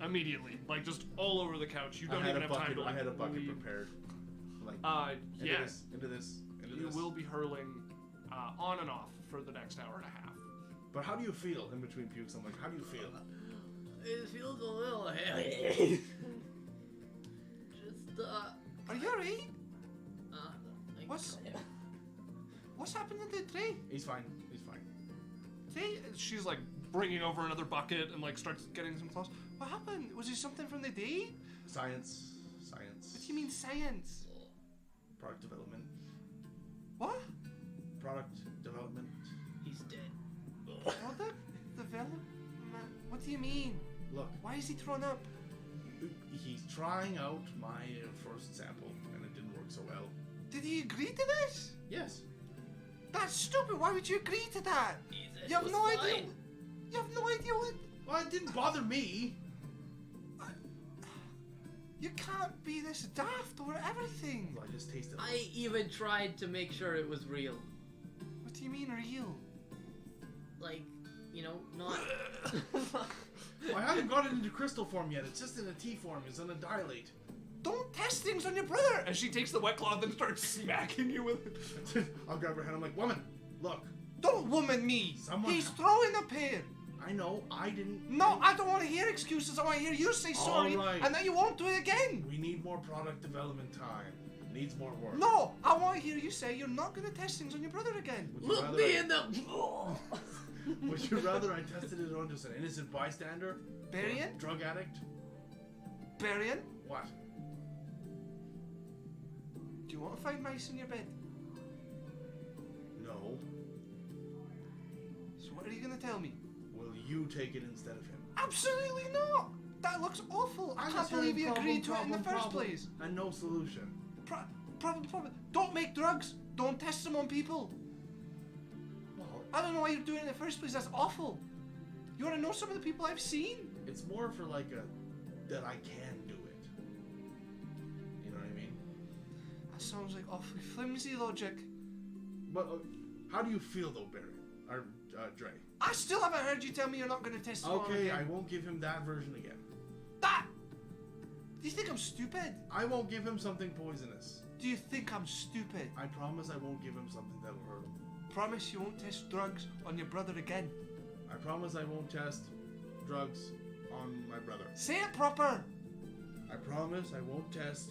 Immediately, like just all over the couch. You don't even have time to.
I had a bucket
leave.
prepared. Like
Yes,
into this.
you will be hurling on and off for the next hour and a half.
But how do you feel in between pukes? I'm like, how do you feel?
It feels a little heavy. Just
Are you alright?
like,
What's happened to the tree?
He's fine. He's fine.
She's like bringing over another bucket and like starts getting some clothes. What happened? Was it something from the day?
Science.
What do you mean science?
Product development.
What?
Product development.
He's dead.
What the development? What do you mean?
Look,
Why is he thrown up?
he's trying out my first sample, and it didn't work so well.
Did he agree to this?
Yes.
That's stupid. Why would you agree to that? You have no idea. You have no idea what.
Well, it didn't bother me.
You can't be this daft over everything.
I just tasted it.
I even tried to make sure it was real.
What do you mean real?
Like, you know, not.
I haven't got it into crystal form yet. It's just in a tea form. It's on a dilate.
Don't test things on your brother. And she takes the wet cloth and starts smacking you with it.
I'll grab her hand. I'm like, woman, look.
Don't woman me.
Someone-
He's throwing a pair.
I know, I didn't.
No, I don't want to hear excuses. I want to hear you say sorry,
right.
and then you won't do it again.
We need more product development time. Needs more work.
No, I want to hear you say you're not going to test things on your brother again.
Would you
Look
rather
me
I-
in the.
Would you rather I tested it on just an innocent bystander?
Berrian?
Drug addict?
Berrian,
What?
do you want to find mice in your bed?
No.
So what are you going to tell me?
Will you take it instead of him?
Absolutely not. That looks awful. I can't believe you agreed to it in the first place.
And no solution.
Problem. Don't make drugs. Don't test them on people.
Well,
I don't know why you're doing it in the first place. That's awful. You want to know some of the people I've seen?
it's more for like that I can do it. You know what I mean?
That sounds like awfully flimsy logic.
But how do you feel though, Barry? Or Dre?
I still haven't heard you tell me you're not going to test him on
Okay,
again.
I won't give him that version again.
That! Do you think I'm stupid?
I won't give him something poisonous.
Do you think I'm stupid?
I promise I won't give him something that'll hurt him.
Promise you won't test drugs on your brother again.
I promise I won't test drugs on my brother.
Say it proper.
I promise I won't test.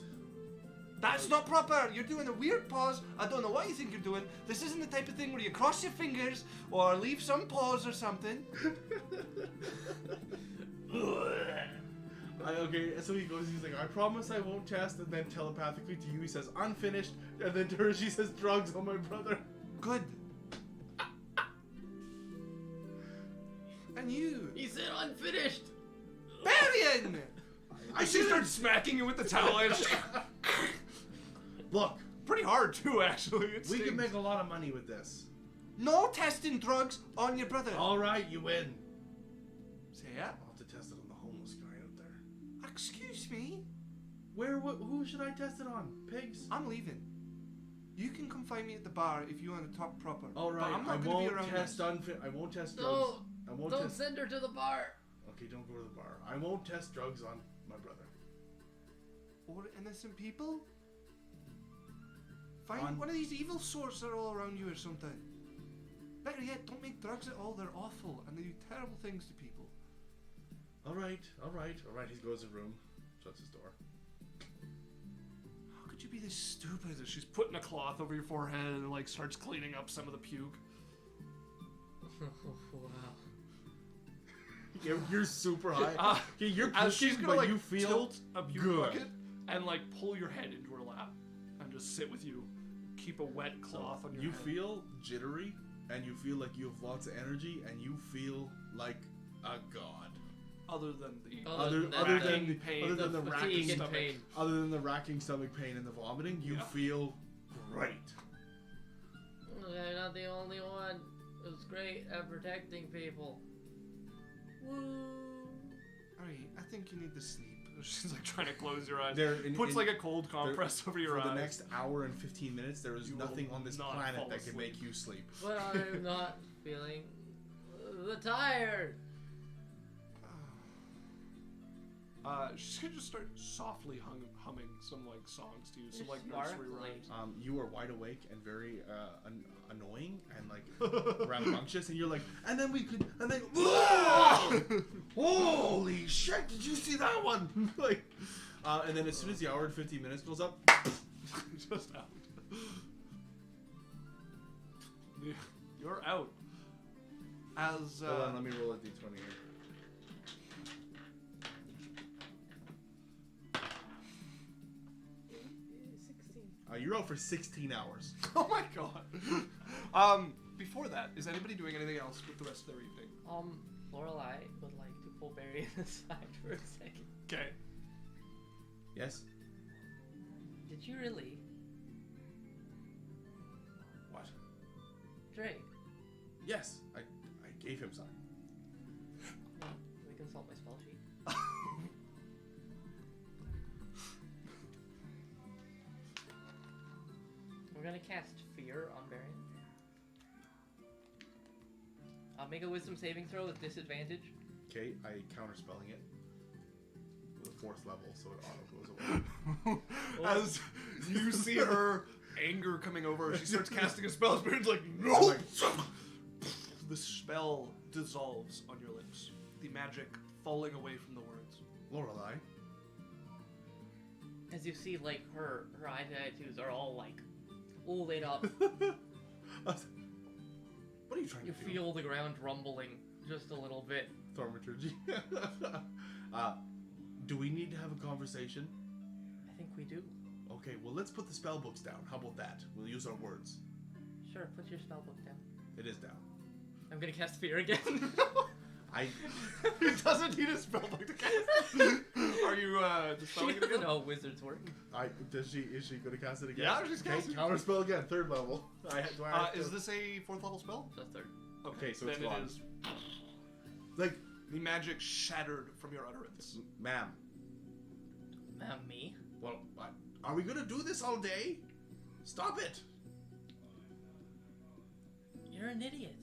That's not proper. You're doing a weird pause. I don't know what you think you're doing. This isn't the type of thing where you cross your fingers or leave some pause or something.
Okay, so he goes, he's like, I promise I won't test, and then telepathically to you he says, unfinished, and then to her she says, drugs on my brother.
Good. And you,
He said unfinished.
Berrian!
I
She starts smacking you with the towel. And
Look,
pretty hard too, actually. It
we can
stings.
make a lot of money with this.
No testing drugs on your brother.
Alright, you win.
Say it.
I'll have to test it on the homeless guy out there.
Excuse me.
Who should I test it on? Pigs?
I'm leaving. You can come find me at the bar if you want to talk proper.
Alright,
But I'm
I
not going to be
won't
around
test
this.
I won't test drugs.
No,
I won't
don't
test.
send her to the bar.
Okay, don't go to the bar. I won't test drugs on my brother.
Or innocent people? Find
On-
one of these evil sorts that are all around you or something. Better yet, don't make drugs at all. They're awful and they do terrible things to people.
Alright. He goes to the room, shuts his door.
How could you be this stupid? She's putting a cloth over your forehead and like starts cleaning up some of the puke.
Wow.
You're super high. Okay, you're
As she's
pushing,
gonna
but
like
you feel
tilt a puke
good.
bucket and like pull your head into her lap and just sit with you. Keep a wet cloth on your
You
head.
feel jittery, and you feel like you have lots of energy, and you feel like a god.
Other than the
Other
than
than
racking pain,
other than the
fatigue
racking
and
stomach,
pain.
other than the racking stomach pain and the vomiting, you
Yeah.
feel great.
I'm not the only one who's great at protecting people. Woo.
Alright, I think you need to sleep. She's like trying to close your eyes.
There,
Puts like a cold compress over your
for
eyes.
the next hour and 15 minutes, there is
You
nothing
will
on this
not
planet
fall
that can
asleep.
make you sleep.
But I'm not feeling tired.
She's gonna just start softly humming some like songs to you, some like nursery
Sparkly.
rhymes.
You are wide awake and very annoying and like rambunctious, and you're like, and then we could, and then, holy shit! Did you see that one? Like, and then as soon as the hour and 15 minutes goes up,
Just out. You're out. As
hold on, let me roll a d20 here. You're out for 16 hours.
oh my god. Before that, is anybody doing anything else with the rest of their evening?
Lorelai would like to pull Barry aside for a second.
Okay.
Yes.
Did you really Drae.
Yes, I gave him some.
Let me consult my spell sheet. We're gonna cast Fear on Berrian. Make a Wisdom saving throw with disadvantage.
Okay, I counterspelling it with a 4th level, so it auto goes away.
As you see her anger coming over, she starts casting a spell. Spirit's like, no!
I'm like,
The spell dissolves on your lips. The magic falling away from the words.
Lorelei.
As you see, like, her eye tattoos are all, like, all lit up.
What are you trying
You
to do?
feel the ground rumbling just a little bit.
Thaumaturgy. Do we need to have a conversation?
I think we do.
Okay, well, let's put the spell books down. How about that? We'll use our words.
Sure, put your spell book down.
It is down.
I'm gonna cast Fear again.
He doesn't need a spell book to cast. Are you dispelling
She
it
doesn't
again?
know wizards work.
Is she going to cast it again?
Yeah, she's casting.
Counterspell again, 3rd level.
Is this a 4th level spell?
Just third.
Okay, so
then
it's
it
gone.
is.
Like,
The magic shattered from your utterance.
ma'am,
Me?
well, are we going to do this all day? Stop it.
You're an idiot.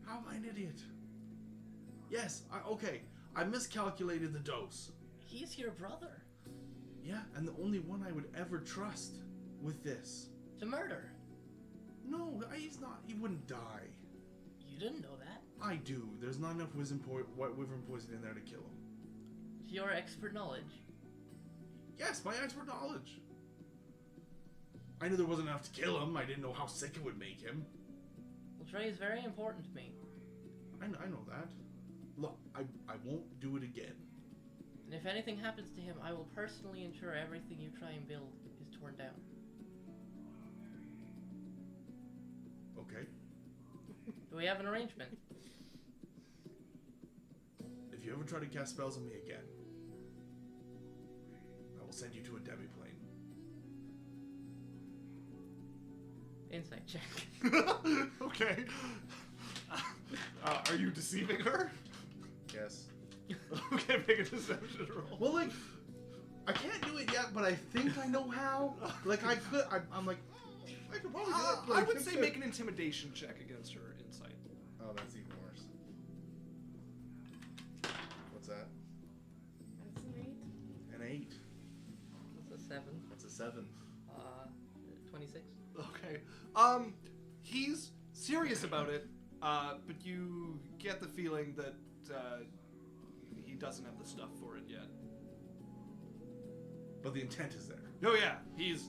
How am I an idiot? Yes, okay. I miscalculated the dose.
He's your brother.
Yeah, and the only one I would ever trust with this.
To murder.
No, he's not. He wouldn't die.
You didn't know that.
I do. There's not enough wyvern poison in there to kill him.
To your expert knowledge.
Yes, my expert knowledge. I knew there wasn't enough to kill him. I didn't know how sick it would make him.
Well, Drae is very important to me.
I know that. Look, I won't do it again.
And if anything happens to him, I will personally ensure everything you try and build is torn down.
Okay.
Do we have an arrangement?
If you ever try to cast spells on me again, I will send you to a demi-plane.
Insight check.
Okay. Are you deceiving her?
Yes.
Okay, make a deception roll.
Well, like, I can't do it yet, but I think I know how. Like, I could. I'm like, I could probably do it.
I would say make an intimidation check against her insight.
Oh, that's even worse. What's that?
That's an 8.
An 8.
That's a 7.
That's a 7.
26.
Okay. He's serious about it, but you get the feeling that he doesn't have the stuff for it yet.
But the intent is there.
Oh yeah, he's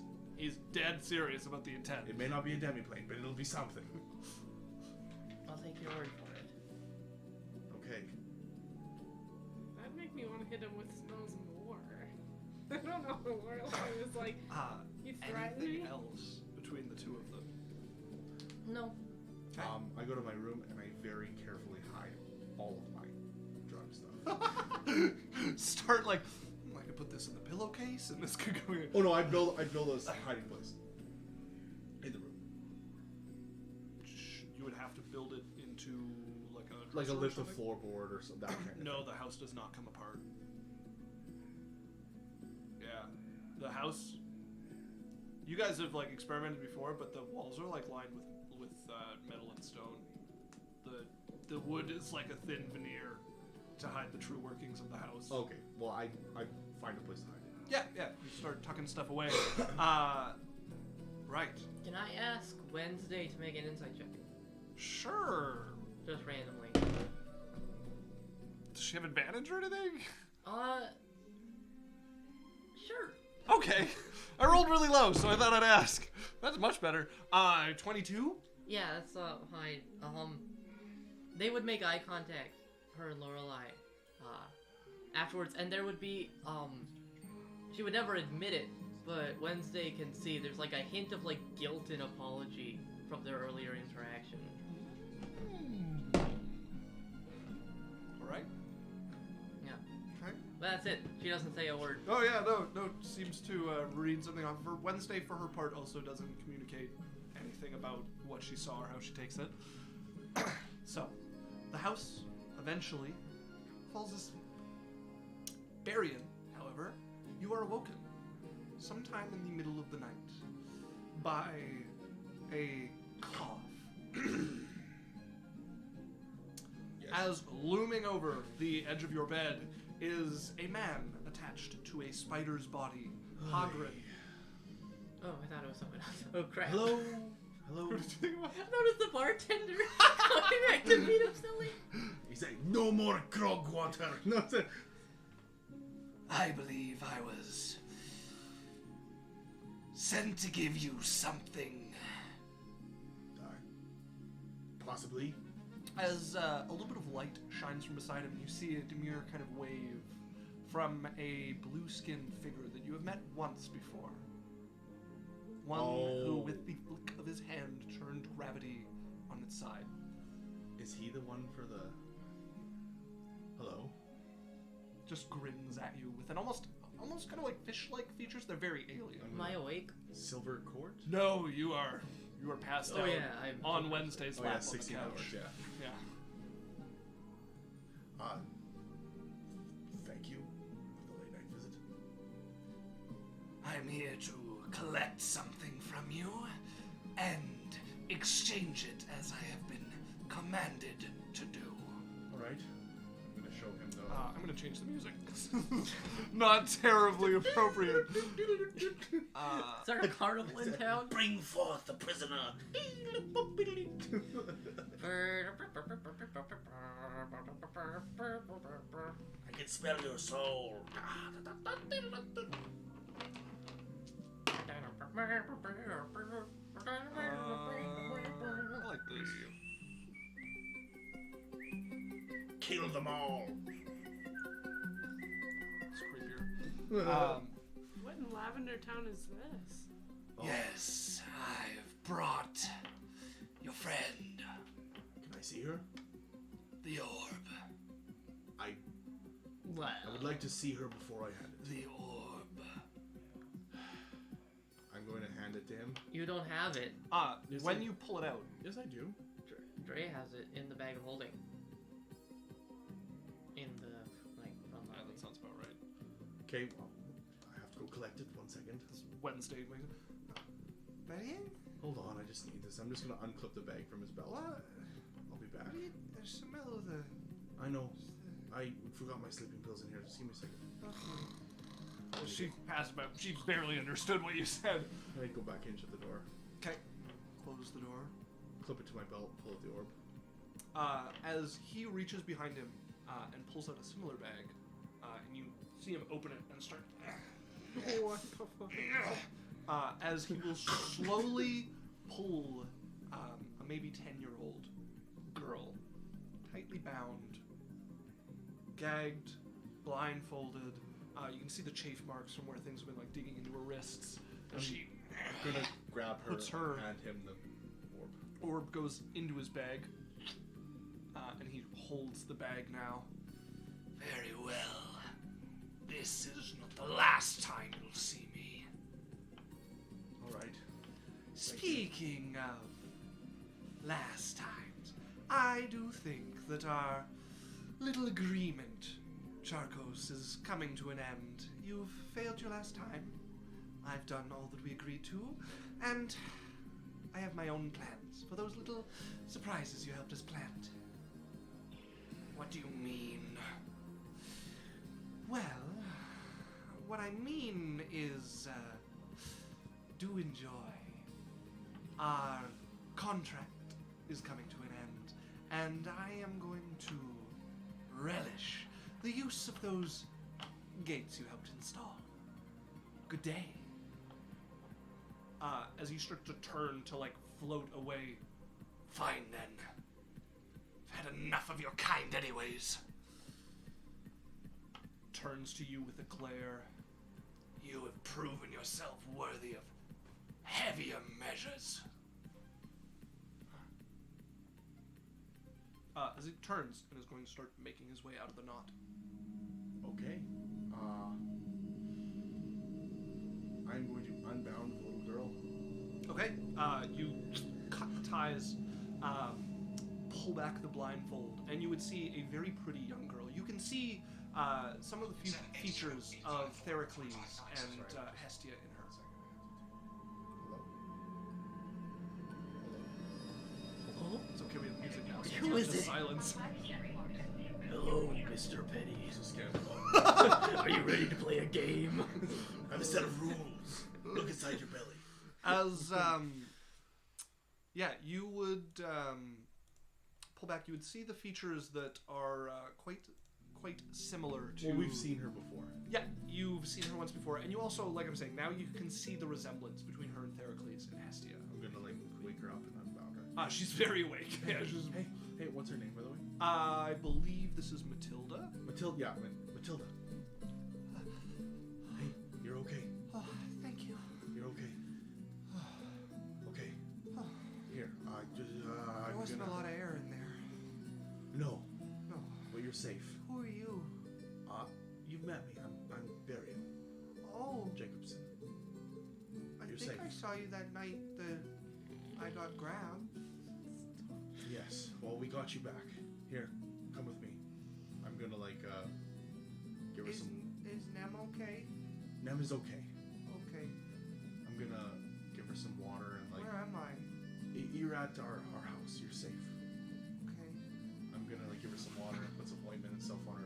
dead serious about the intent.
It may not be a demi-plane, but it'll be something.
I'll take your word for it.
Okay.
That'd make me want to hit him with smells more. I don't know. Lorelei was like, you threatened
Anything
me?
else between the two of them?
No.
Okay.
I go to my room and I very carefully hide all of my drug stuff.
Start like, I could put this in the pillowcase, and this could go in.
Oh no, I build a hiding place in the room,
You would have to build it into like a
like a
dresser or
lift of
something?
floorboard or something. That kind of
No,
thing.
the house does not come apart. Yeah, the house. You guys have like experimented before, but the walls are like lined with metal and stone. The wood is like a thin veneer to hide the true workings of the house.
Okay, well I find a place to hide it.
Yeah. You start tucking stuff away. Right.
Can I ask Wednesday to make an insight check?
Sure.
Just randomly.
Does she have advantage or anything?
Sure.
Okay. I rolled really low, so I thought I'd ask. That's much better. 22?
Yeah, that's fine. They would make eye contact, her and Lorelei, afterwards, and there would be, she would never admit it, but Wednesday can see there's like a hint of like guilt and apology from their earlier interaction.
Alright.
Yeah.
Okay.
But that's it. She doesn't say a word.
Oh yeah, no, seems to read something off of her. Wednesday, for her part, also doesn't communicate anything. anything about what she saw or how she takes it. So, the house eventually falls asleep. Berrian, however, you are awoken sometime in the middle of the night by a cough. As looming over the edge of your bed is a man attached to a spider's body, Hagrid.
Oh, I thought it was someone else. Oh crap.
Hello? Hello?
What did you think about
I thought it was the bartender coming back to beat up Silly.
He's like, no more grog water. No, it's
I believe I was sent to give you something.
Possibly.
As a little bit of light shines from beside him, you see a demure kind of wave from a blue-skinned figure that you have met once before. One who, with the flick of his hand, turned gravity on its side.
Is he the one for the... Hello?
Just grins at you with an almost kind of like fish-like features. They're very alien.
Am I awake?
Silver Court?
No, you are passed
Oh
out
yeah, I'm
on Wednesday's
Oh
lap
yeah,
on the
16
couch.
hours, yeah.
Yeah.
Thank you for the late night visit.
I'm here to collect something from you and exchange it as I have been commanded to do.
Alright. I'm gonna show him though.
I'm gonna change the music. Not terribly appropriate.
Is there a carnival in town?
Bring forth the prisoner. I can smell your soul.
I like this.
Kill them all.
It's creepier.
What in Lavender Town is this?
Yes, I've brought your friend,
Can I see her?
the orb.
Well,
I would like to see her before I hand it.
The orb.
I'm going to hand it to him.
you don't have it.
Is
When
it-
you pull it out,
Yes, I do.
Drae has it in the bag of holding. In the from the
that sounds about right.
Okay, well, I have to go collect it. 1 second.
It's Wednesday. Berrian?
Hold on, I just need this. I'm just gonna unclip the bag from his belt.
What?
I'll be back.
The smell of the.
I know. I forgot my sleeping pills in here. Just give me a second.
She passed about. She barely understood what you said.
I go back into the door.
Okay. Close the door.
Clip it to my belt. Pull out the orb.
As he reaches behind him and pulls out a similar bag, and you see him open it and start.
What the fuck?
As he will slowly pull a maybe 10-year-old girl, tightly bound, gagged, blindfolded. You can see the chafe marks from where things have been like digging into her wrists. And she
I'm gonna grab her,
Puts her-
and hand him the orb.
orb goes into his bag, and he holds the bag now.
Very well. This is not the last time you'll see me.
All right.
Speaking of last times, I do think that our little agreement, Charcos, is coming to an end. You've failed your last time. I've done all that we agreed to, and I have my own plans for those little surprises you helped us plant.
What do you mean?
Well, what I mean is, do enjoy. Our contract is coming to an end, and I am going to relish the use of those gates you helped install. Good day. As you start to turn to, like, float away.
Fine then. I've had enough of your kind anyways.
Turns to you with a glare.
You have proven yourself worthy of heavier measures.
As he turns and is going to start making his way out of the knot.
Okay. I'm going to unbound the little girl.
Okay, you ties pull back the blindfold, and you would see a very pretty young girl. You can see some of the features of Theracles and Hestia in her.
Hello?
It's okay, we have music now, so
Who
it's
is
just
it?
silence.
Hello, Mr. Petty.
So scared.
Are you ready to play a game?
I have a set of rules. Look inside your belly.
As you would pull back. You would see the features that are quite similar to.
Well, we've seen her before.
Yeah, you've seen her once before, and you also, like I was saying, now you can see the resemblance between her and Theracles and Hestia.
I'm gonna like wake her up and unbound her.
She's very awake. Yeah, she's,
Hey, what's her name, by the way?
I believe this is Matilda.
Matilda. Yeah, Matilda. Hey, you're okay.
Oh, thank you.
You're okay. Okay. Here,
There wasn't a lot of air in there.
No,
No.
but you're safe.
Who are you?
You've met me. I'm Berrian
Oh,
Jacobson.
I
You're
think
safe.
I saw you that night that I got grabbed.
Yes. Well, we got you back. Here, come with me. I'm gonna give her some.
Is Nem okay?
Nem is okay.
Okay.
I'm gonna give her some water and
Where am I?
You're at our house. You're safe.
Okay.
I'm gonna give her some water and put some ointment and stuff on her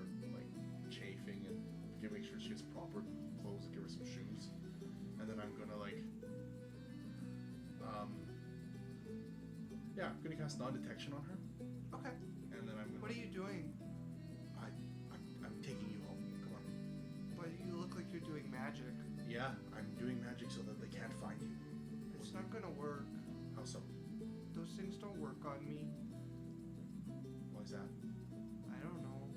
chafing and make sure she has proper clothes and give her some shoes. And then I'm gonna I'm gonna cast non-detection on her.
Okay.
And then I'm gonna.
What are you doing?
I'm taking you home. Come on.
But you look like you're doing magic.
Yeah, I'm doing magic so that they can't find you.
It's not gonna work.
How so?
Those things don't work on me.
Why is that?
I don't know.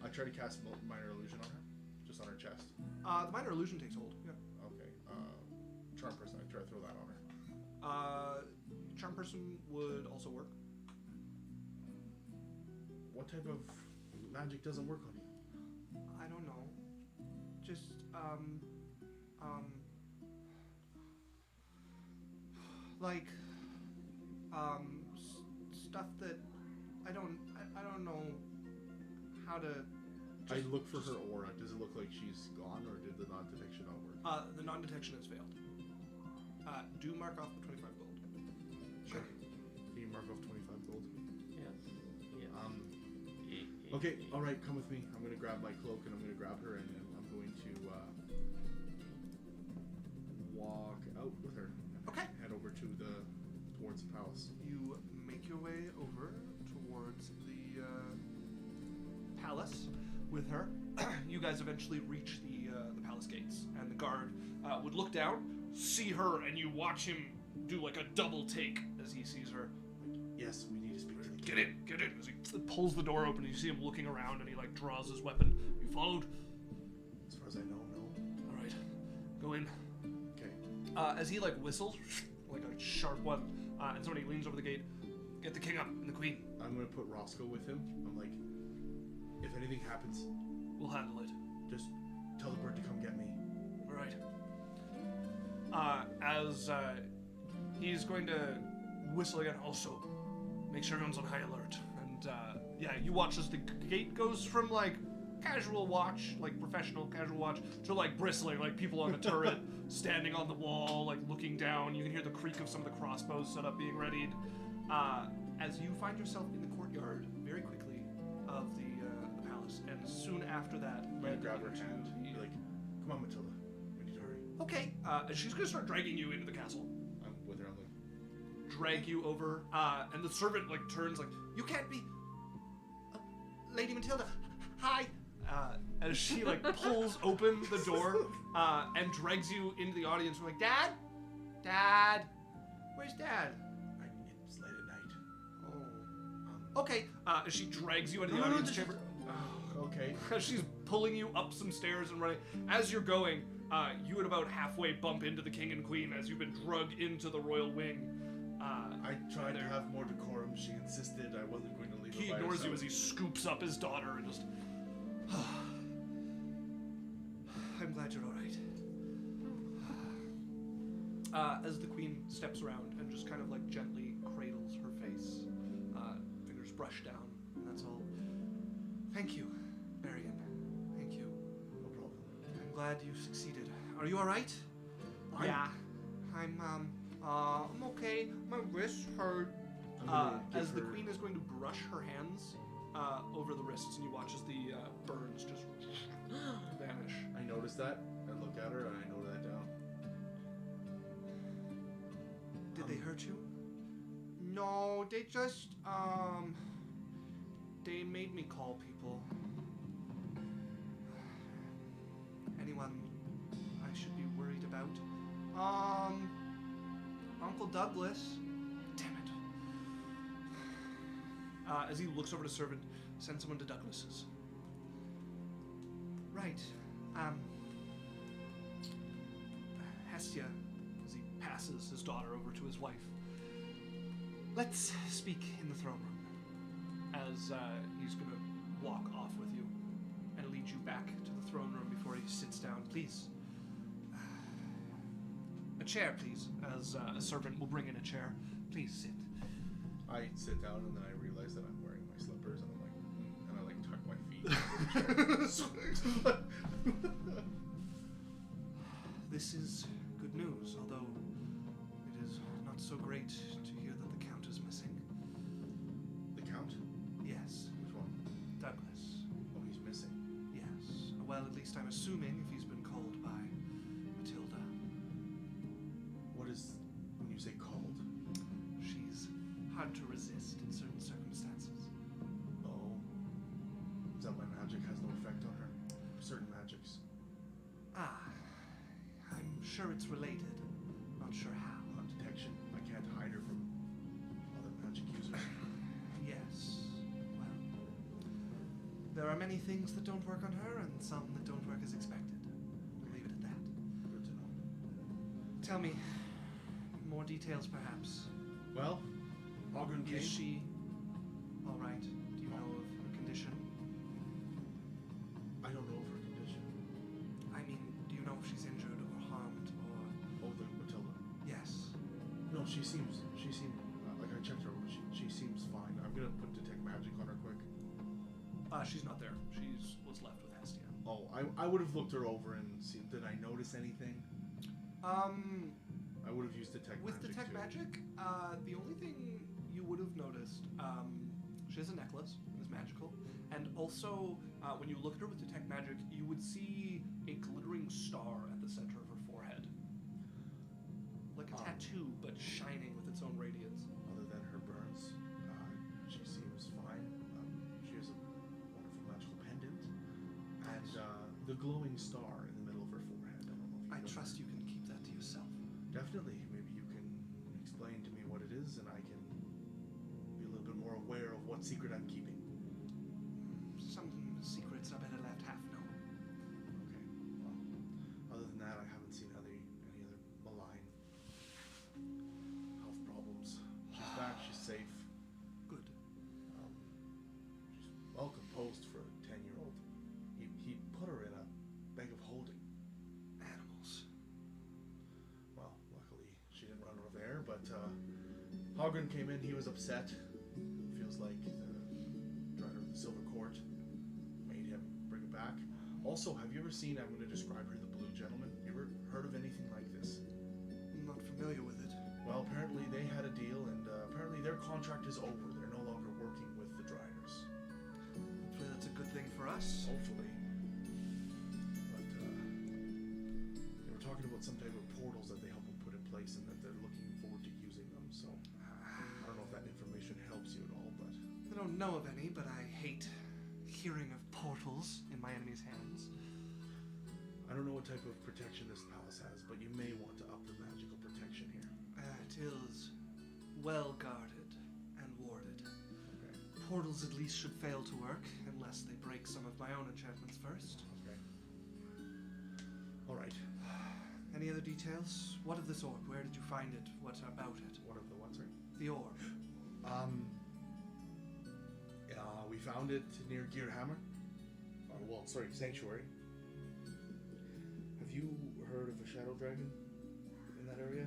I try to cast minor illusion on her, just on her chest.
The minor illusion takes hold. Yeah.
Okay. Charm person. I try to throw that on her.
Charm person would also work.
What type of magic doesn't work on you?
I don't know. Just like stuff that I don't know how to.
I look for her aura. Does it look like she's gone, or did the non-detection not work?
The non-detection has failed. Do mark off the 25 gold.
Sure. Can you mark off 25 gold?
Yes.
Okay, alright, come with me. I'm gonna grab my cloak and I'm gonna grab her and I'm going to walk out with her.
Okay.
Head over towards the palace.
You make your way over towards the palace with her. You guys eventually reach the palace gates, and the guard would look down, see her, and you watch him do like a double take as he sees her.
Yes, we need to speak to the
Get in! As he pulls the door open, and you see him looking around, and he like draws his weapon. You followed?
As far as I know, no.
All right, go in.
Okay.
As he like whistles, like a sharp one, and somebody leans over the gate. Get the king up and the queen.
I'm gonna put Roscoe with him. I'm like, if anything happens,
We'll handle it.
just tell the bird to come get me.
All right. As he's going to whistle again, also make sure everyone's on high alert. And you watch as the gate goes from like casual watch, like professional casual watch, to like bristling, like people on a turret standing on the wall, like looking down. You can hear the creak of some of the crossbows set up being readied. As you find yourself in the courtyard very quickly of the palace, and soon after that,
I'm gonna grab her hand and be like, come on, Matilda. We need to hurry.
okay, she's gonna start dragging you into the castle.
I'm with her. I'm like,
Drag you over, and the servant like turns like, you can't be Lady Matilda, hi, as she like pulls open the door and drags you into the audience. We're like, Dad, where's Dad?
it's late at night.
Oh, okay. As she drags you into the audience chamber,
Oh, okay.
as she's pulling you up some stairs and running. As you're going, you at about halfway bump into the king and queen as you've been drugged into the royal wing.
I tried to have more decorum. She insisted I wasn't going to leave
He
her by
ignores you
herself.
as he scoops up his daughter and just. I'm glad you're all as the queen steps around and just kind of like gently cradles her face. Fingers brush down, and that's all. Thank you, Berrian. Thank you.
No problem.
I'm glad you succeeded. Are you alright? Yeah. I'm okay. My wrist hurt.
I'm gonna give
As the
her-
queen is going to brush her hands over the wrists, and you watch as the burns just vanish.
I notice that. I look at her and I note that down.
Did they hurt you? No, they just they made me call people. Anyone I should be worried about? Uncle Douglas. Damn it. As he looks over to servant, send someone to Douglas's. Right. Hestia, as he passes his daughter over to his wife. Let's speak in the throne room. As he's going to walk off with you and lead you back to the throne room before he sits down. Please. A chair, please. As a servant will bring in a chair. Please sit.
I sit down and then I realize that I'm wearing my slippers and I'm like, and I like tuck my feet.
This is good news, although it is not so great to hear that the Count is missing.
The Count?
Yes,
Which one?
Douglas.
Oh, he's missing.
Yes. Well, at least I'm assuming if he's been called by Matilda.
What is when you say called?
She's hard to resist in certain circumstances.
Oh. Is that my magic has no effect on her? Certain magics.
Ah, I'm sure it's related. Not sure how.
Detection. I can't hide her from other magic users.
Yes. Well, there are many things that don't work on her and some that don't work as expected. We'll leave it at that.
Good to know.
Tell me more details, perhaps.
Well, Alochrin came.
Is she all right? Do you know of her condition?
I don't know of her condition.
I mean, do you know if she's injured or harmed or...
Oh, the Matilda.
Yes.
No, she seems like I checked her. She seems fine. I'm gonna put detect magic on her quick.
She's not there. She's was left with Hestia.
Oh, I would have looked her over and seen. Did I notice anything? I would have used detect
With
magic
detect
too.
magic, the only thing you would have noticed, she has a necklace that is magical, and also when you look at her with detect magic, you would see a glittering star at the center of her forehead, like a tattoo, but shining with its own radiance.
Other than her burns, she seems fine. She has a wonderful magical pendant, and the glowing star in the middle of her forehead. I don't know if
I
you know
trust
that.
you can keep that to yourself.
Definitely. Maybe you can explain to me what it is, and I can be a little bit more aware of what secret I'm keeping.
Some secrets are better left half known.
Okay. Well, other than that, I haven't seen any other malign health problems. She's back. She's safe.
Good.
She's well composed for a 10-year-old. He put her in a bag of holding.
Animals.
Well, luckily she didn't run over there, but Alochrin came in, he was upset. Feels like the Driver of the Silver Court made him bring it back. Also, have you ever seen, I'm going to describe her, the Blue Gentleman? You ever heard of anything like this?
I'm not familiar with it.
Well, apparently they had a deal, and apparently their contract is over. They're no longer working with the Dryers.
Hopefully that's a good thing for us.
Hopefully. But they were talking about some type of portals that they help them put in place and that they're looking forward to using them, so I don't know if that information helps you at all, but
I don't know of any, but I hate hearing of portals in my enemy's hands.
I don't know what type of protection this palace has, but you may want to up the magical protection here.
It is well guarded and warded.
Okay.
Portals at least should fail to work, unless they break some of my own enchantments first.
Okay. Alright.
Any other details? What of this orb? Where did you find it? What about it?
What of the what, sorry?
The orb.
We found it near Gearhammer. Sanctuary. Have you heard of a shadow dragon in that area?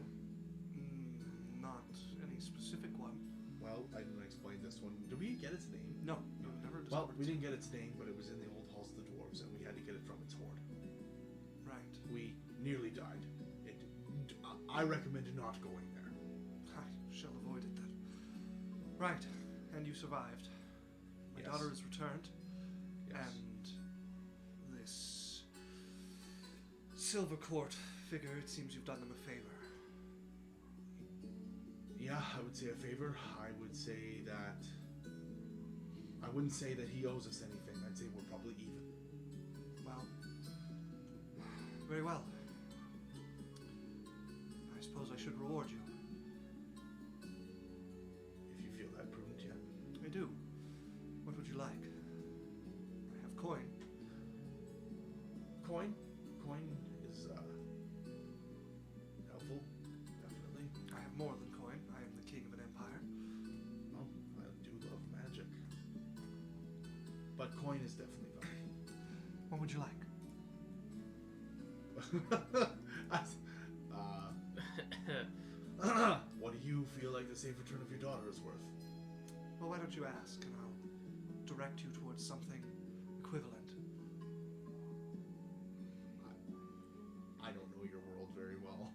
well, I didn't explain this one. Did we get its name?
No, you never
Well,
discovered.
we didn't get its name, but it was in the old halls of the dwarves, and we had to get it from its horde.
Right.
We nearly died. I recommend not going there.
I shall avoid it then. Right, and you survived. My
Yes.
daughter is returned,
Yes.
and this Silver Court figure, it seems you've done them a favor.
Yeah, I would say a favor. I would say that... I wouldn't say that he owes us anything. I'd say we're probably even.
Well, very well. I suppose I should reward you.
If you feel that prudent, yeah.
I do. What would you like? I have coin.
Coin? Coin is, helpful. Definitely.
I have more than coin. I am the king of an empire.
Oh, I do love magic. But coin is definitely
What would you like?
valuable. What do you feel like the safe return of your daughter is worth?
Well, why don't you ask, and I'll direct you towards something equivalent.
I don't know your world very well.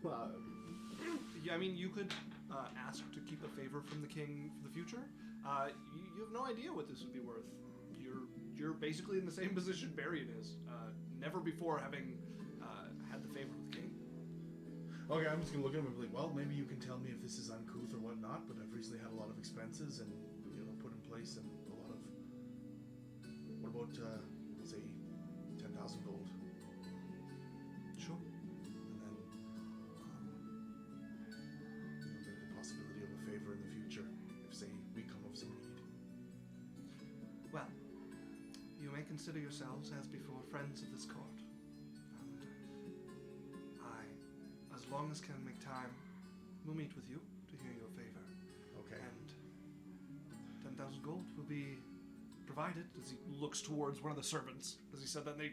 Yeah, I mean, you could ask to keep a favor from the king for the future. You have no idea what this would be worth. You're basically in the same position Berrian is. Never before having had the favor of the king.
Okay, I'm just gonna look at him and be like, well, maybe you can tell me if this is uncouth or whatnot, but I've recently had a lot of expenses and, put in place and a lot of... What about, say, 10,000 gold?
Sure.
And then, the possibility of a favor in the future, if, say, we come of some need.
Well, you may consider yourselves, as before, friends of this court. And as long as can make time, will meet with you to hear your favor.
Okay.
And 10,000 gold will be provided as he looks towards one of the servants. As he said that, and they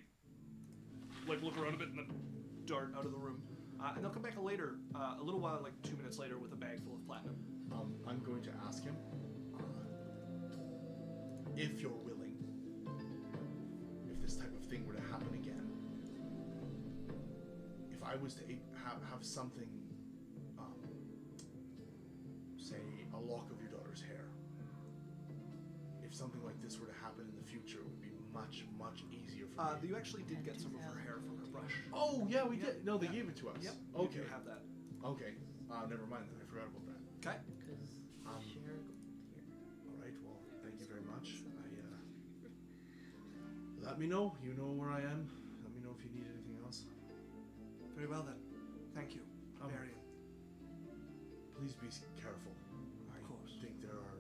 look around a bit and then dart out of the room. And they'll come back later, a little while, 2 minutes later, with a bag full of platinum.
I'm going to ask him if you're willing, if this type of thing were to happen again, if I was to have something, say, a lock of your daughter's hair, if something like this were to happen in the future, it would be much, much easier for me.
You actually did get some of her hair from her brush.
Oh, yeah, we
Yep.
did. No, they
Yep.
gave it to us.
Yep.
Okay.
You do have that.
Okay. Never mind then. I forgot about that.
Okay.
Because share gold here.
All right. Well, thank you very much. Let me know. You know where I am. Let me know if you need anything else.
Very well then. Thank you,
Um,
Berrian.
Please be careful. I
course.
think there are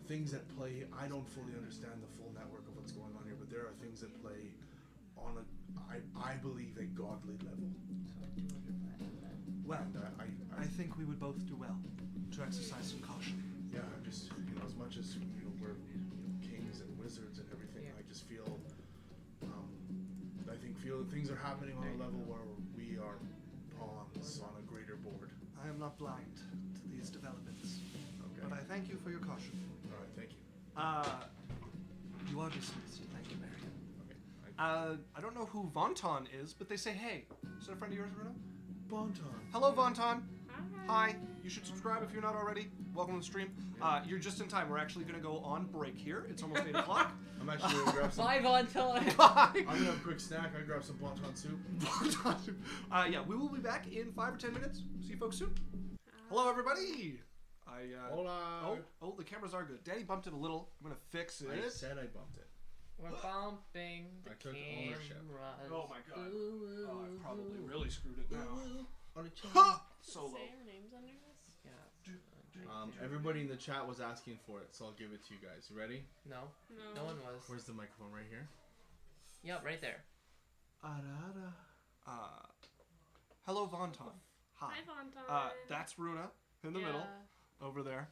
things at play. I don't fully understand the full network of what's going on here, but there are things at play on I believe, a godly level.
So 200 platinum then.
Well,
And
I think we would both do well to exercise some caution.
yeah, I'm just, as much as, we're, kings and wizards and everything,
Yeah.
I just feel that things are happening on a level where we are pawns on a greater board.
I am not blind to these developments,
Okay.
but I thank you for your caution.
All right, thank you.
You are dismissed. Thank you, Berrian.
Okay.
I don't know who Vonton is, but they say hey. Is that a friend of yours, Bruno?
Bonton.
Hello, Vonton.
Hi.
Hi. You should subscribe if you're not already. Welcome to the stream. You're just in time. We're actually going to go on break here. It's almost 8 o'clock.
I'm actually going to grab some...
Bye, Vonton!
Bye.
I'm going to have a quick snack. I grab some Bonton soup.
Yeah, we will be back in 5 or 10 minutes. See you folks soon. Hello, everybody.
Hola.
Oh, the cameras are good. Daddy bumped it a little. I'm gonna fix it.
I said I bumped it.
We're bumping the
I took ownership.
cameras.
Oh my god.
Ooh,
Oh, I probably really screwed it now.
On a chain.
Solo.
Say our names under this?
Yeah.
Everybody in the chat was asking for it, so I'll give it to you guys. You ready?
No,
No.
no one was.
Where's the microphone? Right here?
Yep, right there.
Hello, Vonton. Hi.
Hi, Vonton.
That's Runa in the middle over there.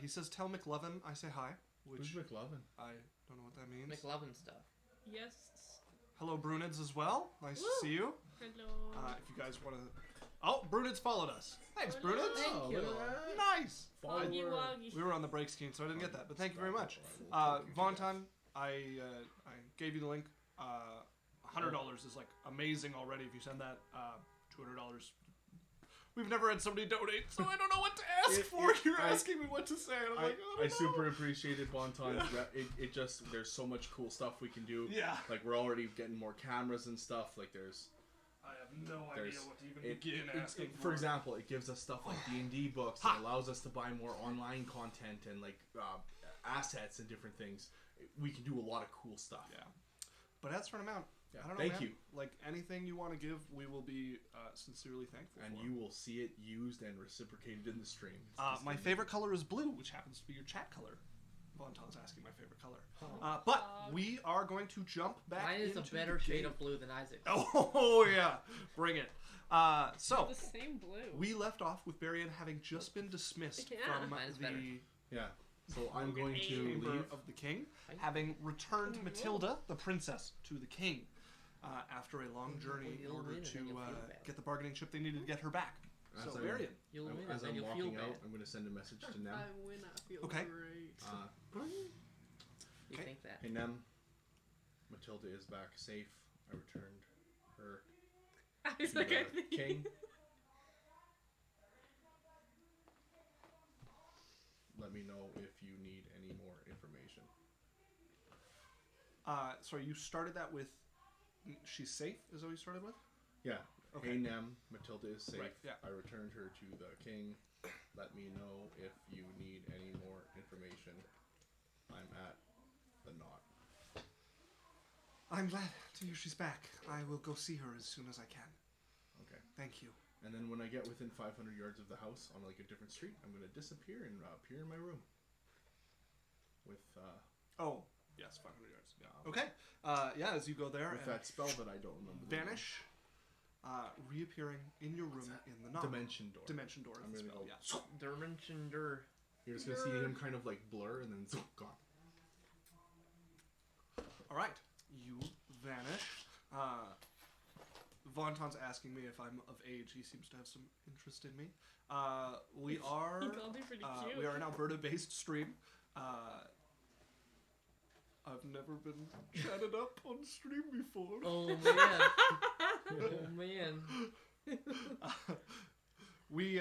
He says, "Tell McLovin I say hi,"
Who's
which
McLovin?
I don't know what that means.
McLovin stuff.
Yes.
Hello, Brunids as well. Nice
Woo.
to see you.
Hello.
If you guys want to Oh, Brunet's followed us. Thanks, Brunet.
Oh,
you.
look at that.
Nice.
Woggy
Follower.
woggy.
We were on the break scheme, so I didn't get that, but thank you very much. Vonton, I gave you the link. $100 is like amazing already if you send that. $200. We've never had somebody donate, so I don't know what to ask for. You're asking me what to say, and I'm like, I
I
don't know.
super appreciated Bonton. It just there's so much cool stuff we can do.
Yeah.
Like we're already getting more cameras and stuff. Like there's
I have no idea
there's
what to even
it,
begin
it-
asking
for example, it gives us stuff like D&D books. It
Ha!
allows us to buy more online content and like assets and different things. We can do a lot of cool stuff.
Yeah. But that's for an amount.
Yeah,
I don't know,
thank
man.
you.
Like anything you want to give, we will be sincerely thankful
And
for.
you will see it used and reciprocated in the stream. It's just
My
gonna be-
favorite color is blue, which happens to be your chat color. Vonton's asking my favorite color. But we are going to jump back
Mine is a
into
better
the
shade
game.
of blue than Isaac's.
Oh, yeah. Bring it. So,
The same blue.
we left off with Berrian having just been dismissed
Yeah.
from
Mine's
the
better.
Yeah. So I'm going to
chamber
leave.
of the king, having returned Matilda, the princess, to the king after a long journey in
You'll
order
win and
to
then you'll feel bad.
get the bargaining chip they needed to get her back.
As
So,
I'm-
Berrian.
You'll win
As
and then
I'm
you'll feel
walking out,
bad.
I'm going to send a message to Nem.
I win, I feel
Okay.
great.
You
Okay.
think that?
Hey Nem, Matilda is back safe. I returned her
I was
to
like, I
the
think.
king. Let me know if you need any more information.
Sorry, you started that with she's safe, is that what you started with?
Yeah.
Okay.
Hey Nem, Matilda is safe.
Right, yeah.
I returned her to the king. Let me know if you need any more information. I'm at the knot.
I'm glad to hear she's back. I will go see her as soon as I can.
Okay.
Thank you.
And then when I get within 500 yards of the house on like a different street, I'm gonna disappear and appear in my room. With
Oh, yes, 500 yards. Yeah. Okay. Yeah, as you go there
with
and
that spell that I don't remember. the name.
vanish, reappearing in your room
that?
in the knot.
Dimension door.
Dimension door.
I'm
is the
gonna
spell,
go.
yeah.
Dimension door.
You're just gonna see him kind of like blur and then gone.
All right, you vanish. Vonton's asking me if I'm of age. He seems to have some interest in me. We are.
He called me pretty cute.
We are an Alberta-based stream. I've never been chatted up on stream before.
Oh man. Oh man.
We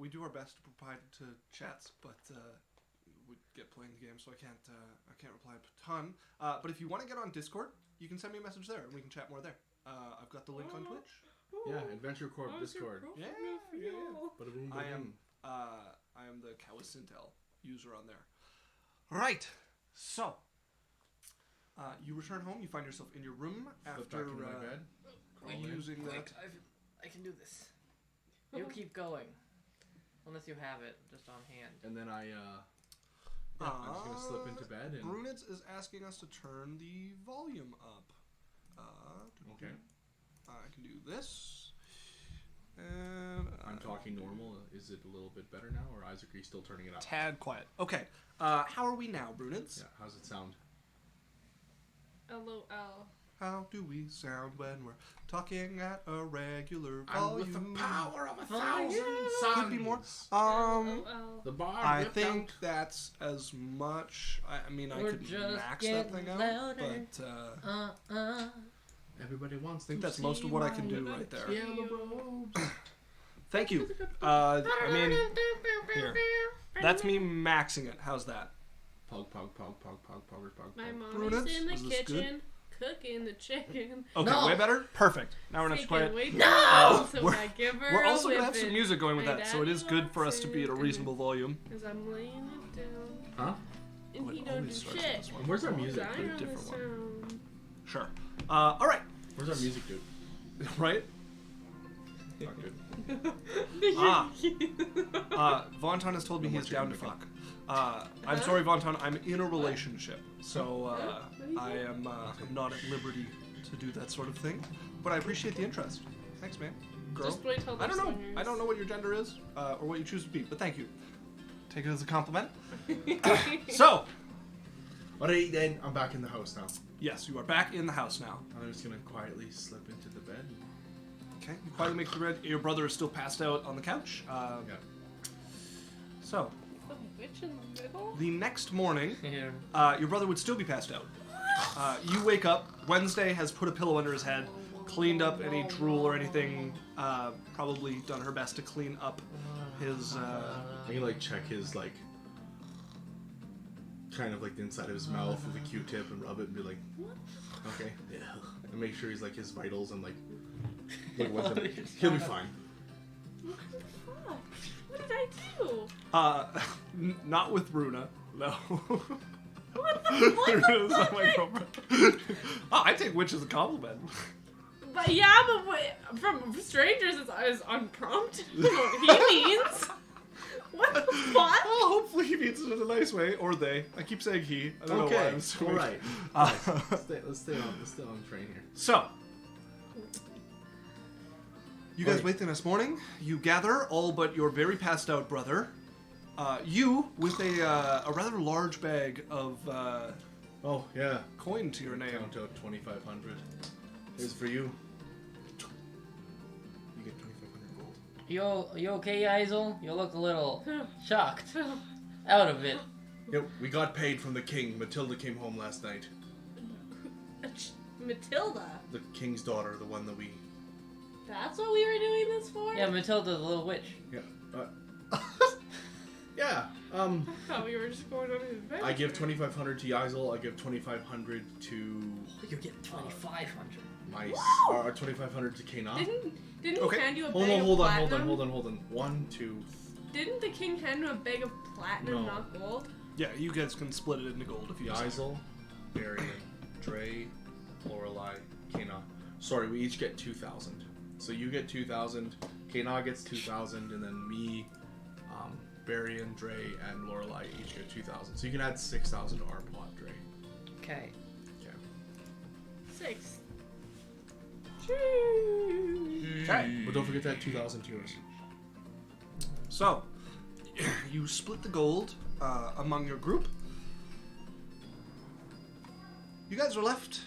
do our best to provide to chats, but we get playing the game, so I can't reply a ton. But if you want to get on Discord, you can send me a message there, and we can chat more there. I've got the link on Twitch.
Yeah, Adventure Corp
How's your
Discord.
profile
Yeah, yeah, yeah.
feel?
Ba-da-boom,
I am
ba-boom.
the Kawasintel user on there. Right. So you return home. You find yourself in your room
Flip
after
back into my bed. Crawl in.
using that.
Quick, I can do this. You keep going. Unless you have it just on hand.
And then I'm just gonna slip into bed and
Brunitz is asking us to turn the volume up.
okay.
I can do this. And
I'm talking normal. Is it a little bit better now, or Isaac, are you still turning it up?
tad quiet. Okay. How are we now, Brunitz?
Yeah. How's it sound?
LOL.
How do we sound when we're talking at a regular
I'm
volume?
with the power of 1,000
Could
suns.
be more.
LOL.
The bar.
I
ripped
think
out.
that's as much. I mean, I
We're
could
just
max that
getting
thing out,
louder.
but
Everybody wants
I think
to
that's most
see
of what I
my
can do right there.
yellow robes.
Thank you. I mean, here. That's me maxing it. How's that?
Pug, pug, pug, pug, pug, pug, pug,
My
pug.
mommy's
Brunet's?
in the
Is this good?
kitchen cooking the chicken.
Okay,
No.
way better. Perfect. Now we're not
Taking
quiet.
way too
No!
long, so
We're-
I give her
We're
a
also gonna have some
whipping.
music going with
My
that, so it is
daddy
good for us to be at a
walks in,
reasonable volume.
As I'm laying it down.
Huh?
And
Oh, it
he don't do
always starts with
shit.
this one.
Where's our music?
I
a
know the
different one.
sound.
Sure. All right.
Where's our music, dude?
Right.
Not good.
Vonton has told me
No more
he's down to
chicken
fuck. I'm sorry, Vonton. I'm in a relationship, so I am not at liberty to do that sort of thing. But I appreciate the interest. Thanks, man. Girl.
Just wait till
I don't know.
swingers.
I don't know what your gender is or what you choose to be, but thank you. Take it as a compliment. So,
Alright then, I'm back in the house now.
yes, you are back in the house now.
I'm just gonna quietly slip into the bed.
Okay, you finally make the red. Your brother is still passed out on the couch.
Yeah.
So,
The witch in the middle?
the next morning,
Yeah.
your brother would still be passed out. You wake up. Wednesday has put a pillow under his head, cleaned up any drool or anything. Probably done her best to clean up his.
I can like check his like, kind of like the inside of his mouth with a Q-tip and rub it and be like, okay, yeah, and make sure he's like his vitals and like, look what's in it. He'll be fine.
What the fuck? What did I do?
Not with Runa. No.
What the fuck?
Runa's not my girlfriend. Oh, I take witch as a compliment.
But yeah, but from strangers is unprompted. He means. What the fuck?
Well, hopefully he means it in a nice way, or they. I keep saying he. I don't know why
Okay,
I'm so
all right.
Uh,
Let's stay on train here.
So, you guys
Right.
wake the next morning. You gather all but your very passed out brother. You with a rather large bag of
Oh yeah.
coin to your name.
Count out 2,500. Here's for you. You get 2,500 gold.
You okay, Yaikzal? You look a little shocked. Out of it.
Yep, we got paid from the king. Matilda came home last night.
Matilda.
The king's daughter, the one that we.
That's what we were doing this for?
Yeah, Matilda, the little witch.
Yeah. Yeah.
I thought we were just going on an adventure.
I give 2,500 to Yaikzal. I give 2,500 to
You get 2,500.
my.
Wow.
2,500 to Kana.
Didn't
Okay.
he hand you a
Hold
bag
on,
of
hold on,
platinum?
hold on, hold on. 1, 2.
Didn't the king hand you a bag of platinum,
No.
not gold?
Yeah, you guys can split it into gold if you decide.
Yaikzal, Berrian, Drae, Lorelei, Kana. Sorry, we each get 2,000. So you get 2,000, Kana gets 2,000, and then me, Berrian, Drae, and Lorelei each get 2,000. So you can add 6,000 to our pot, Drae.
Okay.
Okay.
6.
Okay.
But don't forget that 2,000 to yours.
So, you split the gold among your group. You guys are left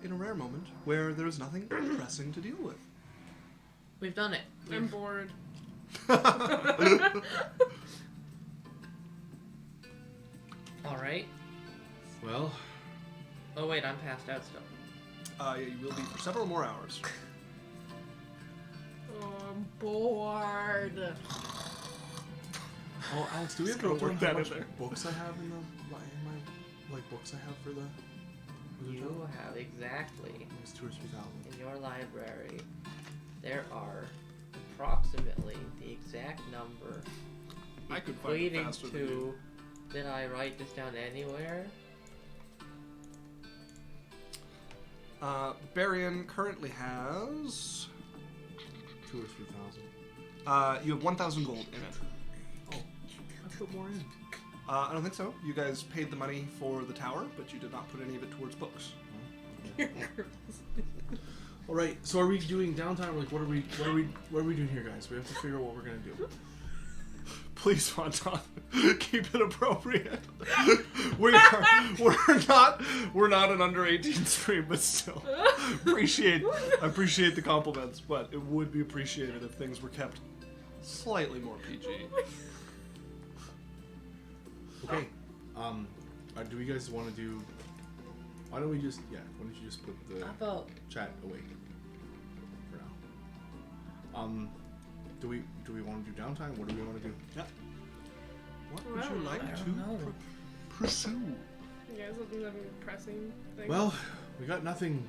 in a rare moment where there is nothing pressing to deal with.
We've done it.
I'm bored.
Alright.
Well,
Oh, wait, I'm passed out still.
Yeah, you will be for several more hours.
Oh, I'm bored.
oh, Alex, do we have
Just
to
gonna
work
work
how
that
much
in there.
books I have in my like books I have for the?
You have exactly
It's 2 or 3,000.
in your library, there are approximately the exact number
I could find it
equating
faster than you.
to. Did I write this down anywhere?
Berrian currently has.
2 or 3,000.
You have 1,000 gold in it.
Let's put more in.
I don't think so. You guys paid the money for the tower, but you did not put any of it towards books.
All right. So are we doing downtime? Like, what are we doing here, guys? We have to figure out what we're gonna do.
Please, Fonton, keep it appropriate. We're not an under 18 stream, but still appreciate the compliments. But it would be appreciated if things were kept slightly more PG.
Okay. Do you guys want to do? Why don't we just? Yeah. Why don't you just put the
How about
chat away for now? Do we want to do downtime? What do we want to do?
What
I
would
don't
you
know.
like
I
to
don't know.
pursue?
You guys have nothing pressing thing.
Well, we got nothing.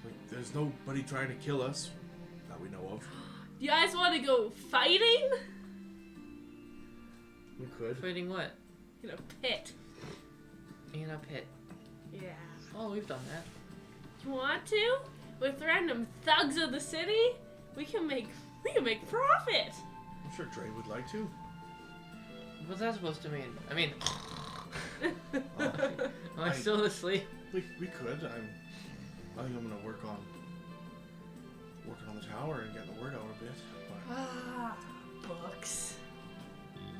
Like, there's nobody trying to kill us that we know of.
You guys want to go fighting?
We could.
fighting what?
In a pit.
In a pit.
Yeah.
Oh, we've done that.
You want to? With random thugs of the city? We can make profit.
I'm sure Drae would like to.
What's that supposed to mean? I mean,
Oh,
am I still asleep?
we could. I think I'm gonna working on the tower and getting the word out a bit. But
Ah, books.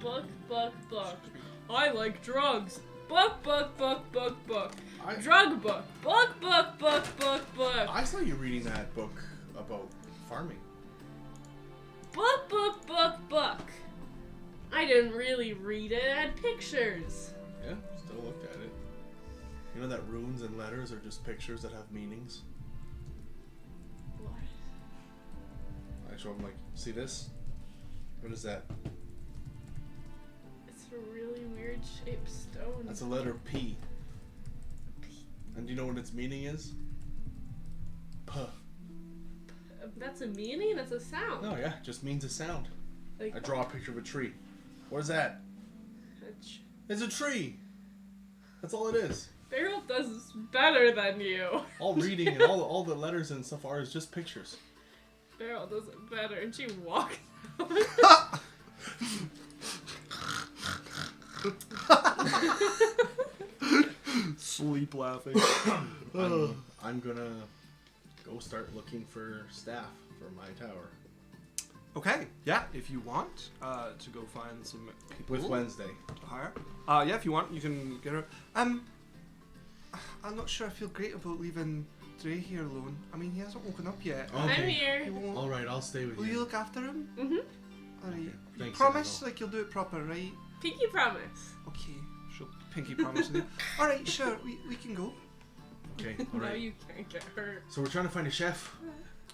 Book. I like drugs. Book.
I
Drug book. Book.
I saw you reading that book about farming.
book. I didn't really read it. It had pictures.
Yeah, still looked at it. You know that runes and letters are just pictures that have meanings?
What?
I show them like, see this? What is that?
It's a really weird shaped stone.
That's a letter P. And do you know what its meaning is? P.
That's a meaning? That's a sound.
No, yeah, just means a sound.
Like,
I draw a picture of a tree. What is that? It's a tree. That's all it is.
Beryl does this better than you.
All reading and all the letters and stuff are is just pictures.
Beryl does it better, and she walks out.
Sleep laughing.
I'm gonna go start looking for staff for my tower.
Okay, yeah, if you want to go find some people
With Wednesday.
to hire. Yeah, if you want, you can get her. I'm not sure I feel great about leaving Drae here alone. I mean, he hasn't woken up yet.
Okay.
I'm here.
He won't.
Alright, I'll stay with
Will
you.
you look after him?
Mm-hmm.
Alright.
Thanks,
Promise,
I will.
like you'll do it proper, right?
Pinky promise.
Okay. She'll pinky promise with you. Alright, sure, we can go.
Okay,
Now
alright.
you can't get hurt.
So we're trying to find a chef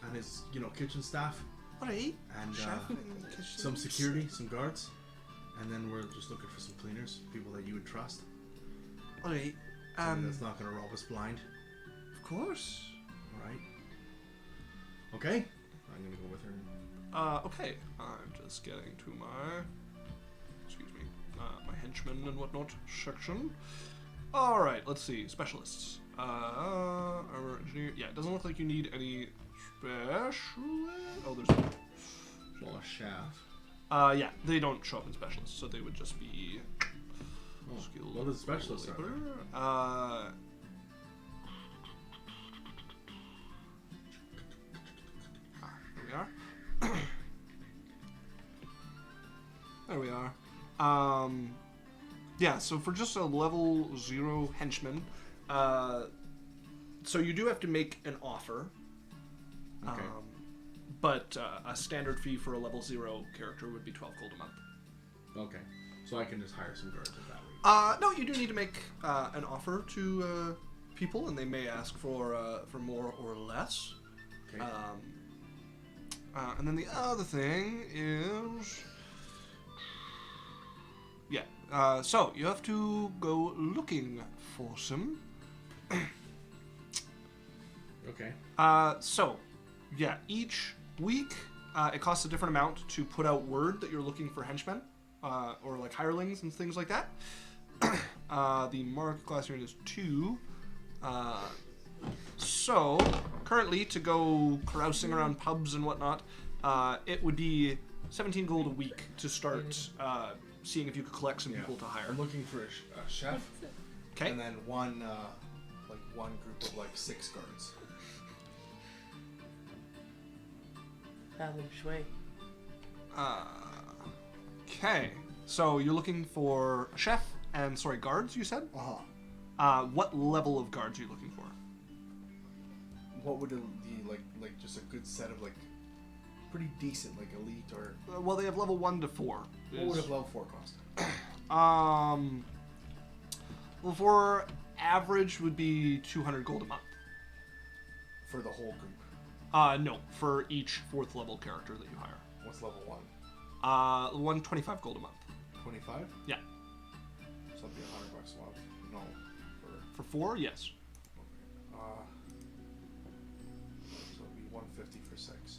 and his, kitchen staff
Alright.
and
Chef in the kitchen.
some security, some guards. And then we're just looking for some cleaners, people that you would trust.
Alright.
Somebody that's not gonna rob us blind.
Of course.
Alright. Okay. I'm gonna go with her.
Okay. I'm just getting to my, my henchmen and whatnot section. All right. Let's see. Specialists. Armor engineer. Yeah, it doesn't look like you need any specialists. Oh, there's.
Well, a shaft.
Yeah, they don't show up in specialists, so they would just be
Oh,
skilled.
what are the specialists are
labor.
there?
Here we are. There we are. Yeah, so for just a level 0 henchman, so you do have to make an offer.
Okay.
But a standard fee for a level 0 character would be 12 gold a month.
Okay. So I can just hire some guards at that rate.
No, you do need to make an offer to people, and they may ask for more or less.
Okay.
And then the other thing is, yeah. So you have to go looking for some.
Okay.
So, yeah, each week it costs a different amount to put out word that you're looking for henchmen, or like hirelings and things like that. The mark class unit is 2. So, currently, to go carousing around pubs and whatnot, it would be 17 gold a week to start seeing if you could collect some
Yeah.
people to hire.
I'm looking for a chef,
Okay.
and then one group of 6 guards.
Feng Shui.
Okay. So you're looking for a chef and guards. You said. What level of guards are you looking for?
What would it be like just a good set of pretty decent elite or
Well, they have level 1 to 4.
what would a level 4 cost?
Level 4 average would be 200 gold a month.
For the whole group.
No, for each 4th level character that you hire.
What's level 1?
125 gold a month.
25?
Yeah.
So that'd be $100 swap. No.
For 4, yes.
So it'd be 150 for 6.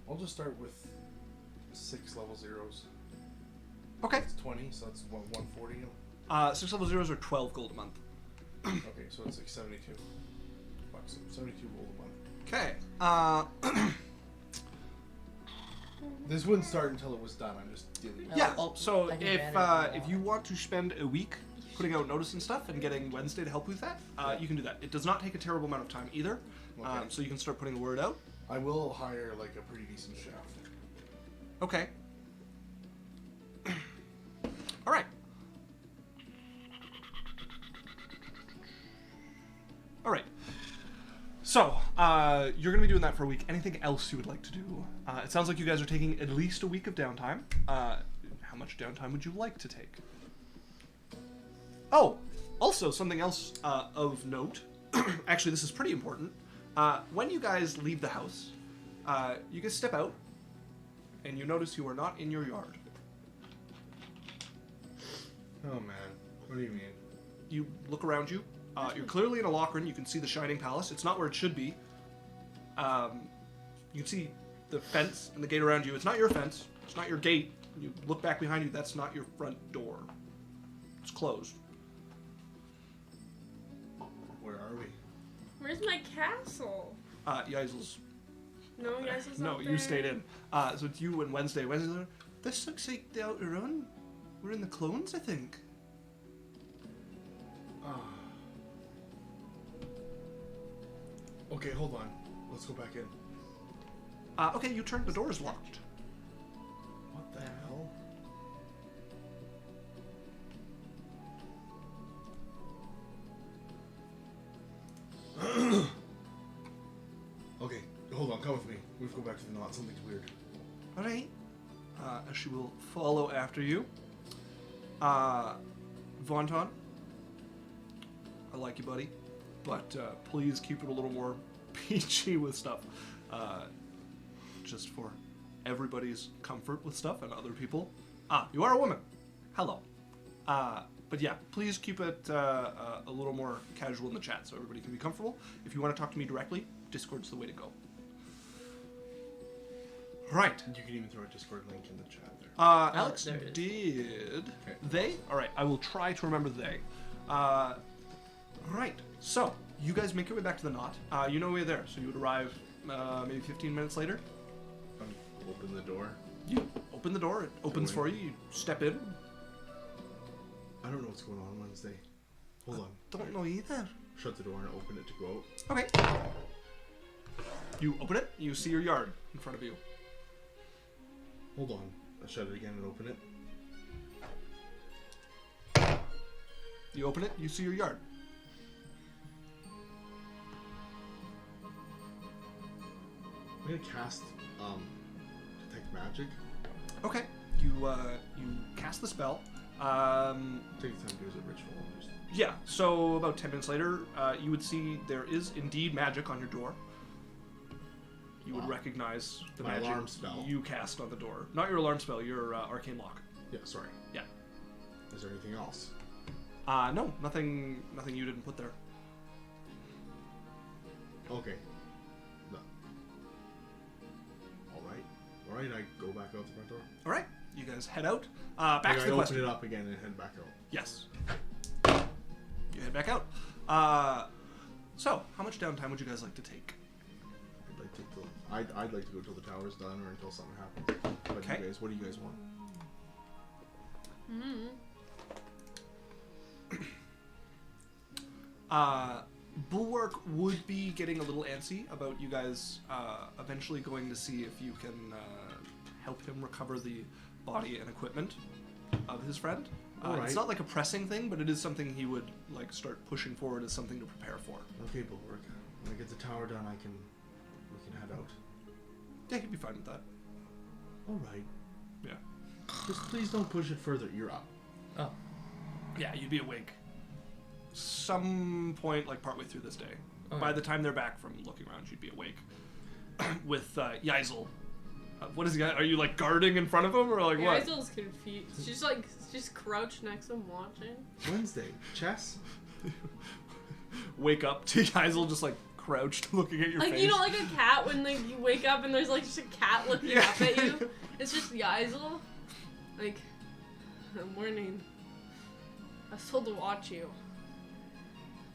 I'll just start with 6 level 0s.
Okay.
It's 20, so that's 140.
6 level 0s are 12 gold a month.
Okay, so it's 72 bucks. 72 gold a month.
Okay.
This wouldn't start until it was done. I'm just dealing with
Yeah.
Oh,
So
I can
if
manage
if you want to spend a week putting out notice and stuff and getting Wednesday to help with that, you can do that. It does not take a terrible amount of time either.
Okay.
So you can start putting the word out.
I will hire a pretty decent chef.
Okay. All right. All right. So So, you're going to be doing that for a week. Anything else you would like to do? It sounds like you guys are taking at least a week of downtime. How much downtime would you like to take? Oh, also something else of note. Actually, this is pretty important. When you guys leave the house, you guys step out, and you notice you are not in your yard.
Oh man, what do you mean?
You look around you. You're clearly in Alochrin. You can see the Shining Palace. It's not where it should be. You can see the fence and the gate around you. It's not your fence. It's not your gate. You look back behind you. That's not your front door. It's closed.
Where are we?
Where's my castle?
Yaikzal's.
No, Yaikzal's
No,
not
you
there.
stayed in. So it's you and Wednesday. Wednesday's like, this looks like the outer run. We're in the clones, I think.
Okay, hold on. Let's go back in.
Okay, you turn. The door's locked.
What the hell? Okay, hold on. Come with me. We have to go back to the knot. Something's weird.
All right. She will follow after you. Vonton, I like you, buddy, but please keep it a little more PG with stuff, just for everybody's comfort with stuff and other people. You are a woman. Hello. But yeah, please keep it a little more casual in the chat so everybody can be comfortable. If you want to talk to me directly, Discord's the way to go. Right.
You can even throw a Discord link in the chat there.
Alex
there it
did.
Okay.
They? Alright, I will try to remember they. Right, so, you guys make your way back to the knot. You know you're there, so you would arrive maybe 15 minutes later.
Open the door.
You open the door, it opens for you, you step in.
I don't know what's going on Wednesday. Hold on.
Don't know either.
Shut the door and open it to go out.
Okay. You open it, you see your yard in front of you.
Hold on. I'll shut it again and open it.
You open it, you see your yard.
I'm gonna cast detect magic.
Okay. You cast the spell.
Take the time to do as a ritual. Just...
Yeah, so about 10 minutes later, you would see there is indeed magic on your door. You would recognize the
My
magic
alarm spell.
you cast on the door. Not your alarm spell, your arcane lock.
Yeah, sorry.
Yeah.
Is there anything else?
No, nothing you didn't put there.
Okay. No. Alright. Alright, I go back out the front door.
All right, you guys head out. Back
Like,
to
I
the
open
question.
it up again and head back out.
Yes. You head back out. So, how much downtime would you guys like to take?
I'd like to go till the tower's done or until something happens. But
Okay.
you guys, what do you guys want?
Bulwark would be getting a little antsy about you guys eventually going to see if you can help him recover the body and equipment of his friend.
Alright.
It's not like a pressing thing, but it is something he would like start pushing forward as something to prepare for.
Okay, Bulwark. When I get the tower done, we can head out.
Yeah, he'd be fine with that.
Alright.
Yeah.
Just please don't push it further. You're up.
Oh,
Yeah, you'd be awake. Some point, like partway through this day.
Okay.
By the time they're back from looking around, you'd be awake. With Yaikzal. What is he? Are you like guarding in front of him, or like what?
Yaikzal's confused. She's crouched next to him watching.
Wednesday. Chess?
Wake up to Yaikzal just like crouched, looking at your
Like
face.
you know, like a cat when like you wake up and there's like just a cat looking
Yeah.
up at you. It's just Yaikzal. Like, morning. I was told to watch you.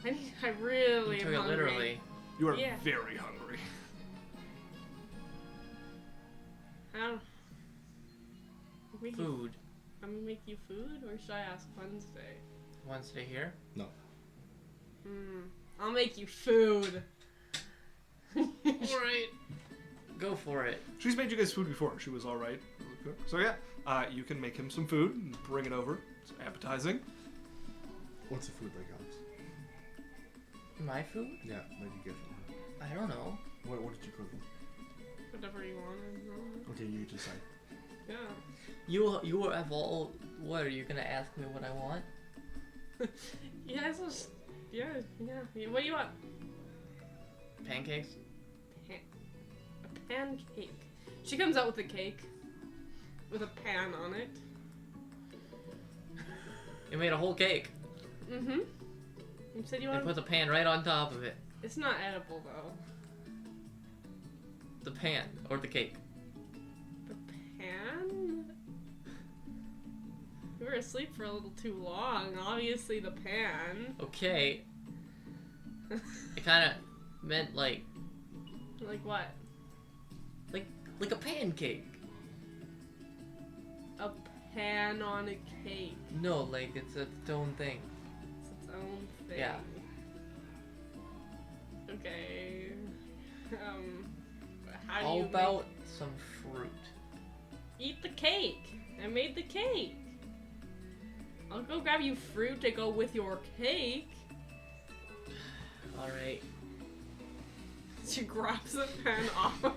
I really
you
am
took it
hungry.
literally.
You are
Yeah.
very hungry.
Food.
I'm gonna make you food, or should I ask Wednesday?
Wednesday here.
I'll make you food.
Alright. Go for it.
She's made you guys food before. She was all right. So yeah, you can make him some food and bring it over. It's appetizing.
What's the food like, Alex?
My food?
Yeah, like you get from her.
I don't know.
What did you cook?
Whatever you wanted.
Okay, you decide.
Yeah.
You have all. What are you gonna ask me what I want?
Yeah, it's just, yeah. What do you want?
Pancakes.
A pancake. She comes out with a cake. With a pan on it.
You made a whole cake.
Mm-hmm. You said you
And
want...
put the pan right on top of it.
It's not edible, though.
The pan or the cake.
The pan? You were asleep for a little too long. Obviously, the pan.
Okay. It kind of meant like
Like what?
like a pancake.
A pan on a cake.
No, like it's its own thing.
It's its own thing.
Yeah.
Okay. How do
How
you
about some fruit?
eat the cake? I made the cake. I'll go grab you fruit to go with your cake.
All right.
She grabs the pan off.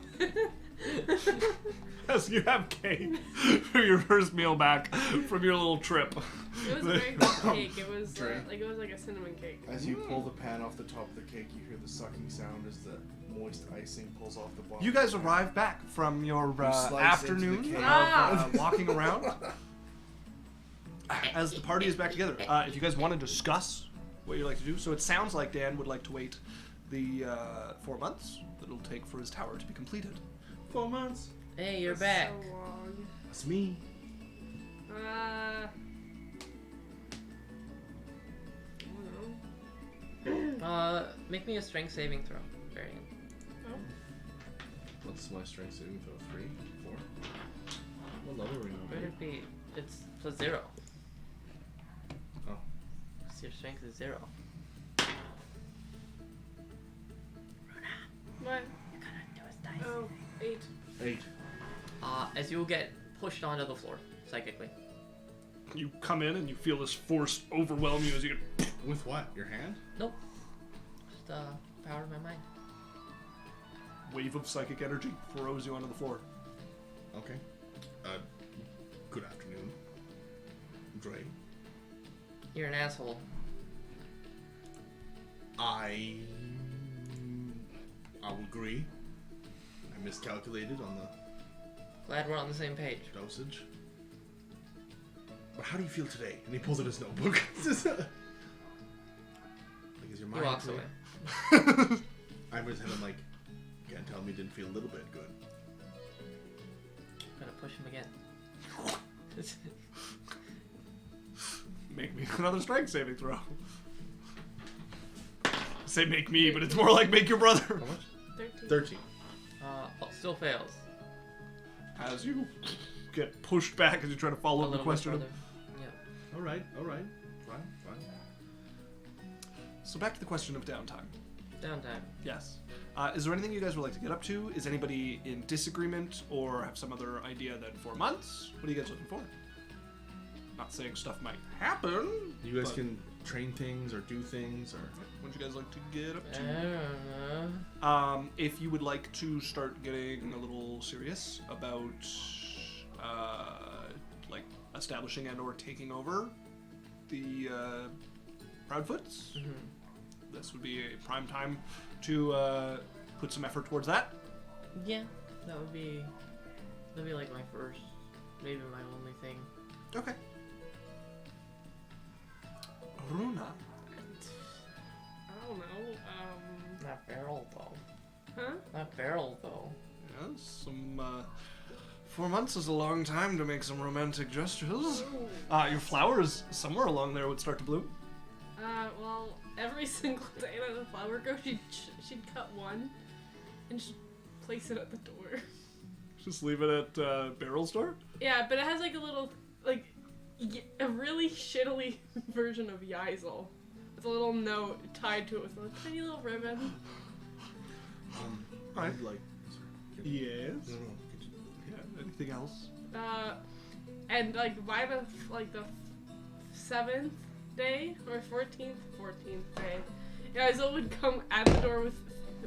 As you have cake for your first meal back from your little trip.
It was a very good cake. It was
Dre.
like a cinnamon cake.
As you pull the pan off the top of the cake, you hear the sucking sound as the moist icing pulls off the bottom.
You guys arrive back from your
slice
afternoon
into the
of
cake.
walking around. As the party is back together, if you guys want to discuss what you'd like to do, so it sounds like Dan would like to wait the 4 months that it'll take for his tower to be completed.
4 months.
Hey, you're
That's
back.
So long.
That's me.
I don't know.
Make me a strength saving throw, Berrian.
What's my strength saving throw? 3? 4? What level are you
Would
on?
it be? It's +0.
Oh.
So your strength is 0.
What?
You gotta do his dice.
Oh, 8.
8.
As you get pushed onto the floor psychically.
You come in and you feel this force overwhelm you as you get
With what? Your hand?
Nope. Just power of my mind.
wave of psychic energy throws you onto the floor.
Okay. Good afternoon. Drae.
You're an asshole.
I'll agree. I miscalculated on the
Glad we're on the same page.
dosage. But how do you feel today? And he pulls out his notebook. Like, is your
He
mind
walks
clear?
away.
I was him like, can't tell me didn't feel a little bit good.
Gonna push him again.
Make me another strength saving throw. Say make me, but it's more like make your brother.
How much?
13.
13.
Still fails.
As you get pushed back as you try to follow
A
up the
little bit
question.
further. Yeah.
Alright. Fine.
So back to the question of downtime.
Downtime.
Yes. Is there anything you guys would like to get up to? Is anybody in disagreement or have some other idea than 4 months? What are you guys looking for? Not saying stuff might happen.
You guys
but
can train things or do things or...
What would you guys like to get up
I
to?
don't know.
If you would like to start getting a little serious about like establishing and or taking over the Proudfoots, this would be a prime time to put some effort towards that.
Yeah, that'd be like my first, maybe my only thing.
Okay. Runa.
I don't know.
Not barrel though.
Huh?
Not barrel though.
Yes, some 4 months is a long time to make some romantic gestures. Your flowers somewhere along there would start to bloom.
Well, every single day that the flower grows, she'd cut one and just place it at the door.
Just leave it at Barrel's door.
Yeah, but it has like a little, like, a really shittily version of Yaikzal. With a little note tied to it with a tiny little ribbon.
Right.
I'd like...
Yes.
No.
Yeah. Anything else?
And like by the 7th day or 14th day, Yaikzal would come at the door with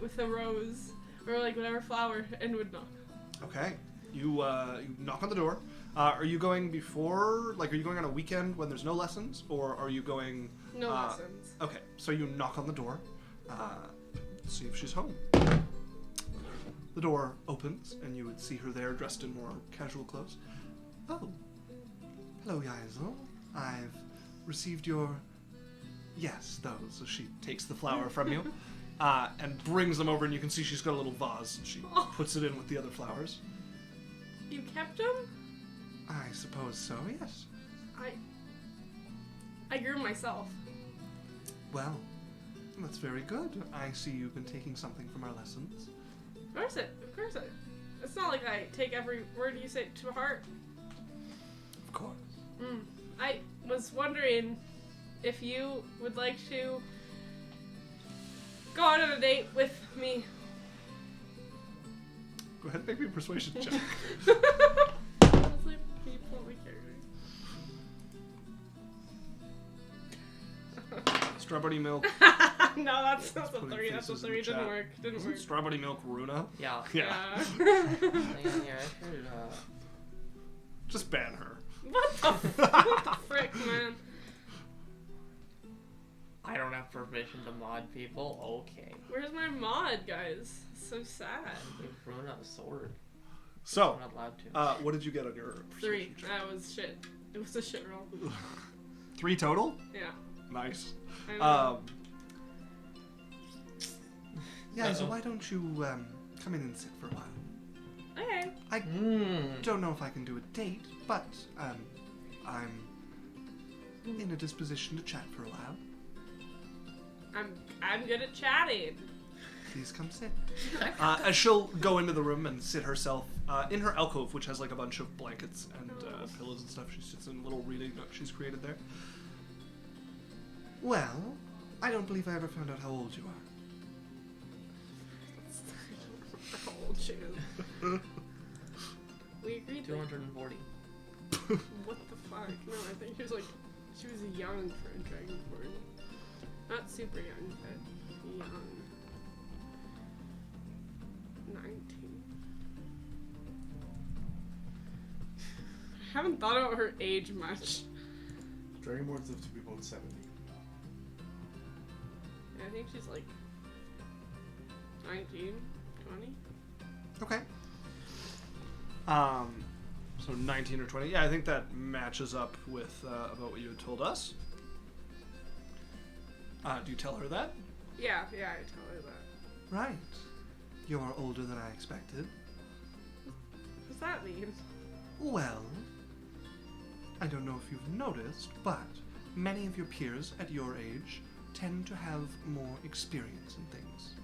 with a rose or like whatever flower and would knock.
Okay. You knock on the door. Are you going before? Like, are you going on a weekend when there's no lessons, or are you going?
No lessons.
Okay. So you knock on the door. See if she's home. The door opens, and you would see her there, dressed in more casual clothes. Oh, hello, Yaikzal. I've received your... Yes, those. So she takes the flower from you, and brings them over, and you can see she's got a little vase, and she puts it in with the other flowers.
You kept them?
I suppose so, yes.
I grew 'em myself.
Well, that's very good. I see you've been taking something from our lessons.
Of course it. It's not like I take every word you say to heart.
Of course.
I was wondering if you would like to go on a date with me.
Go ahead and make me a persuasion check.
It's like people we
Strawberry milk.
No, that's a
putting
3. That's a
faces in
3.
the
Didn't
chat.
work. Didn't
Is
work.
it strawberry milk Runa?
Yeah.
Yeah.
Hang on here. I should,
Just ban her.
What the frick, man?
I don't have permission to mod people. Okay.
Where's my mod, guys? So sad.
We've run out of sword.
So,
I'm not allowed to.
what did you get on your
3.
persuasion check?
That was shit. It was a shit roll.
3 total?
Yeah.
Nice.
I know.
Yeah, so
Uh-oh.
why don't you come in and sit for a while?
Okay.
I don't know if I can do a date, but I'm in a disposition to chat for a while.
I'm good at chatting.
Please come sit. As she'll go into the room and sit herself in her alcove, which has like a bunch of blankets and pillows and stuff. She sits in a little reading nook she's created there. Well, I don't believe I ever found out how old you are.
How old she is. We agreed.
240.
What the fuck? No, I think she was young for a dragonborn. Not super young, but young. 19. I haven't thought about her age much.
Dragonborns live to be about 70.
I think she's like 19, 20.
Okay. So 19 or 20. Yeah, I think that matches up with about what you had told us. Do you tell her that?
Yeah, I tell her that.
Right. You're older than I expected.
What's that mean?
Well, I don't know if you've noticed, but many of your peers at your age tend to have more experience in things.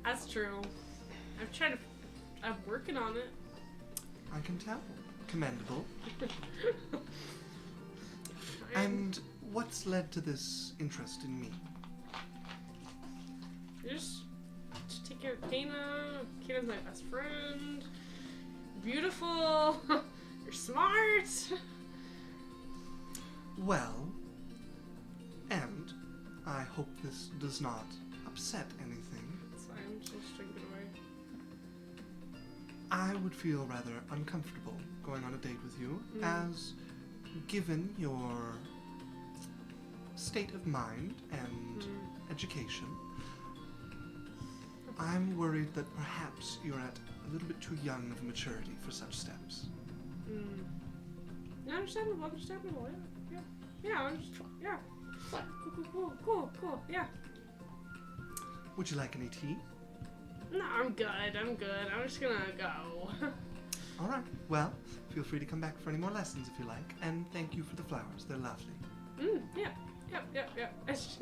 That's true. I'm working on it.
I can tell. Commendable. And what's led to this interest in me?
You just take care of Kana. Kana's my best friend. Beautiful. You're smart.
Well, and I hope this does not upset anything.
It's fine. Just drink it away.
I would feel rather uncomfortable going on a date with you, as given your state of mind and education, I'm worried that perhaps you're at a little bit too young of a maturity for such steps.
Yeah, understandable, yeah. Yeah. Cool, yeah.
Would you like any tea?
No, I'm good. I'm just gonna go.
All right. Well, feel free to come back for any more lessons if you like, and thank you for the flowers. They're lovely.
Yeah. Yep. It's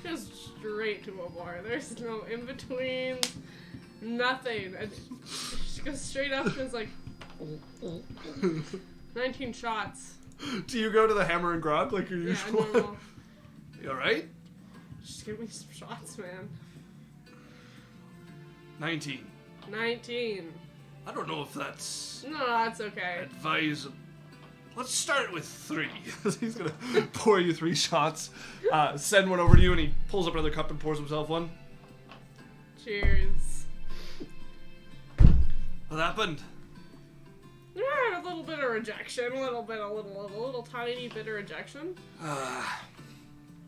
just straight to a bar. There's no in between, nothing. She goes straight up and is like, 19 shots.
Do you go to the hammer and grog like your
Yeah,
usual?
normal.
You all right?
Just give me some shots, man.
19.
19.
I don't know if that's
No, that's okay.
advisable. Let's start with 3. He's gonna pour you 3 shots, send one over to you, and he pulls up another cup and pours himself one.
Cheers.
What happened?
Yeah, a little bit of rejection. A little tiny bit of rejection.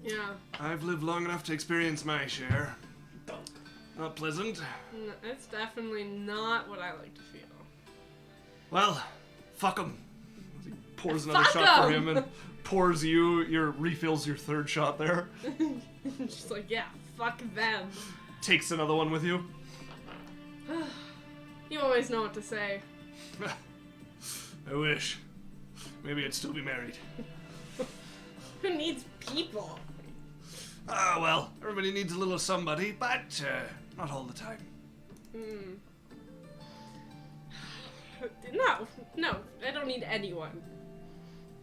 Yeah.
I've lived long enough to experience my share. Not pleasant.
It's definitely not what I like to feel.
Well, fuck him. He pours another
Fuck
shot for
'em!
him and pours refills your third shot there.
Just like, yeah, fuck them.
Takes another one with you.
You always know what to say.
I wish. Maybe I'd still be married.
Who needs people?
Ah, well, everybody needs a little somebody, but not all the time.
No, I don't need anyone.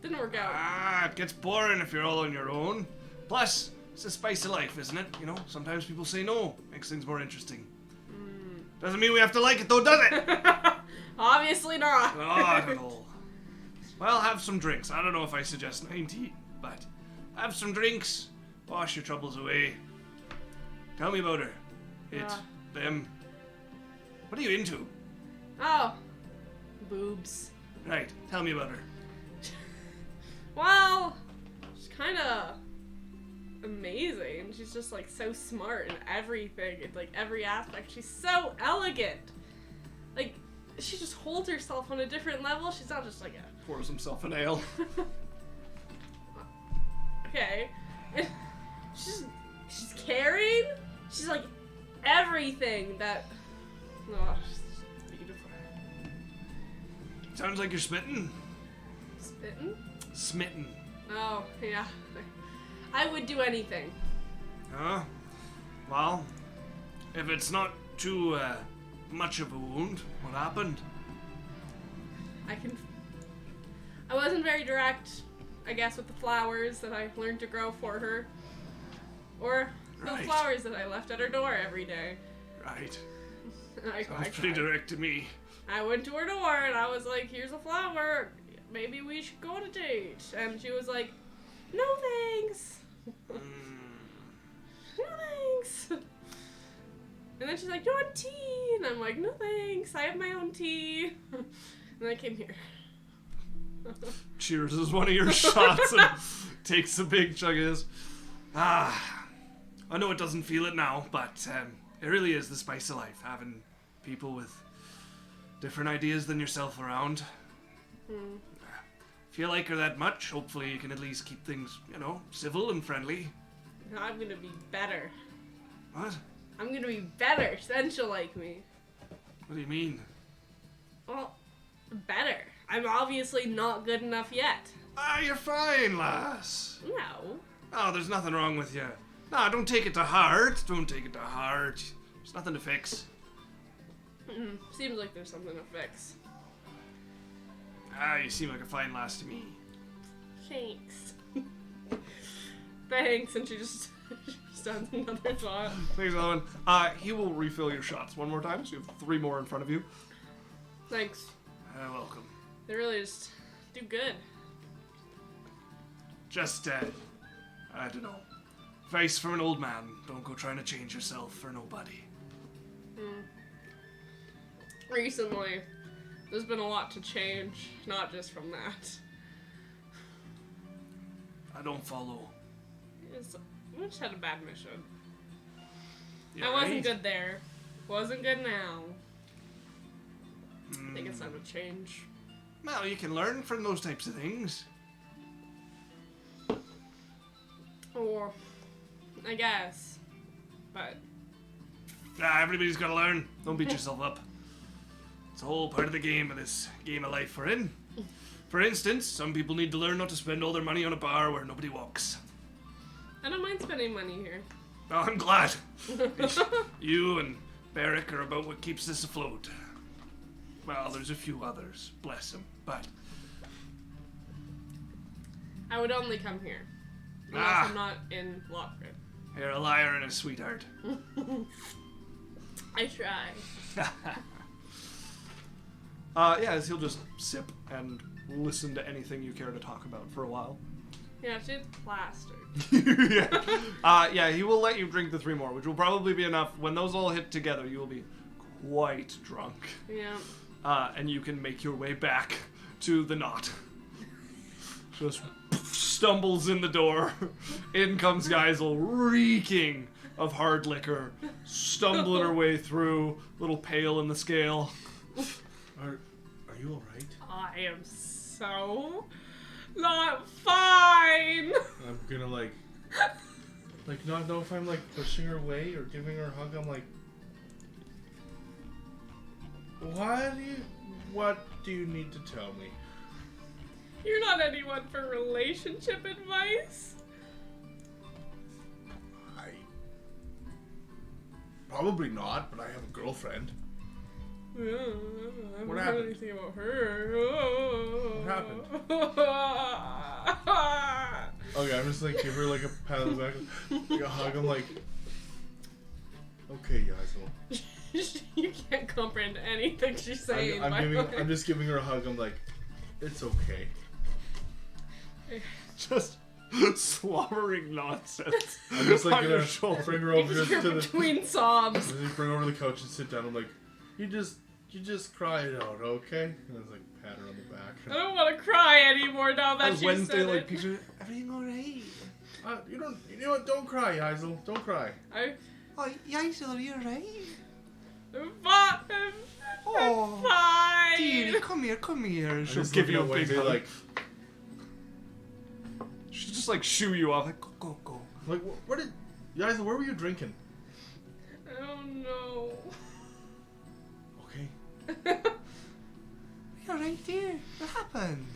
Didn't work out.
Ah, it gets boring if you're all on your own. Plus, it's the spice of life, isn't it? You know, sometimes people say no. Makes things more interesting. Doesn't mean we have to like it, though, does it?
Obviously not.
Not at all. Well, have some drinks. I don't know if I suggest 90, but have some drinks. Wash your troubles away. Tell me about her. It, them. What are you into?
Oh. Boobs.
Right, tell me about her.
Well, she's kind of amazing. She's just like so smart in everything, in like every aspect. She's so elegant. Like, she just holds herself on a different level. She's not just like a...
Pours himself an ale.
Okay. And she's caring. She's like everything that... Oh, she's beautiful.
Sounds like you're smitten.
Spitting?
Smitten.
Oh, yeah. I would do anything.
Huh? Well, if it's not too much of a wound, what happened?
I wasn't very direct, I guess, with the flowers that I learned to grow for her. Or the
Right.
flowers that I left at her door every day.
Right.
I
Sounds pretty direct to me.
I went to her door and I was like, here's a flower. Maybe we should go on a date. And she was like, no thanks. No thanks. And then she's like, you want tea? And I'm like, no thanks. I have my own tea. And I came here.
Cheers as one of your shots and takes a big chug of his. Ah, I know it doesn't feel it now, but it really is the spice of life, having people with different ideas than yourself around. If you like her that much, hopefully you can at least keep things, civil and friendly.
I'm gonna be better.
What?
I'm gonna be better, then she'll like me.
What do you mean?
Well, better. I'm obviously not good enough yet.
Ah, you're fine, lass.
No.
Oh, there's nothing wrong with you. Nah, don't take it to heart. Don't take it to heart. There's nothing to fix.
Seems like there's something to fix.
Ah, you seem like a fine lass to me.
Thanks. Thanks, and she just does another shot.
Thanks, Owen. He will refill your shots one more time, so you have 3 more in front of you.
Thanks.
Welcome.
They really just do good.
Just, I don't know. Advice from an old man. Don't go trying to change yourself for nobody.
Recently, there's been a lot to change, not just from that.
I don't follow.
I just had a bad mission.
You
I wasn't
right?
good there. Wasn't good now. I think it's time to change.
Well, you can learn from those types of things.
Or, I guess. But,
Everybody's got to learn. Don't beat yourself up. It's a whole part of the game of this game of life we're in. For instance, some people need to learn not to spend all their money on a bar where nobody walks.
I don't mind spending money here.
Oh, I'm glad. You and Barrick are about what keeps this afloat. Well, there's a few others, bless them, but...
I would only come here. Unless I'm not in Alochrin.
You're a liar and a sweetheart.
I try.
Yes, he'll just sip and listen to anything you care to talk about for a while.
Yeah, she's plastered.
Yeah, he will let you drink the 3 more, which will probably be enough. When those all hit together, you will be quite drunk.
Yeah.
And you can make your way back to the knot. Just stumbles in the door. In comes Yaikzal, reeking of hard liquor, stumbling her way through, little pale in the scale.
Are you alright?
I am so not fine.
I'm gonna like not know if I'm like pushing her away or giving her a hug. I'm like, what do you need to tell me?
You're not anyone for relationship advice.
Probably not, but I have a girlfriend.
I haven't
What
heard
happened?
anything about her.
What happened? Okay, I'm just like give her like a pat on the back, like a hug. I'm like, okay, Yaikzal.
You can't comprehend anything she's saying. by the way.
I'm just giving her a hug. I'm like, it's okay.
Just slobbering nonsense.
I'm just like
on your
gonna
shoulder.
bring her over
You're
to the
between sobs.
bring her over to the couch and sit down. I'm like, you just cry it out, okay? And I was like, pat her on the back.
I don't want to cry anymore now that
As
she
Wednesday
said
like
it.
picture everything alright.
You know what? Don't cry, Yaikzal. Don't cry.
Oh, Yaikzal, are you alright?
I'm
Oh,
fine.
dear, come here.
I'm
She'll
just
give you a
looking at
big
Wednesday,
hug. She'll just like shoo you off, like go.
like what did Yaikzal? Where were you drinking?
I don't know.
Okay.
You're right there. What happened?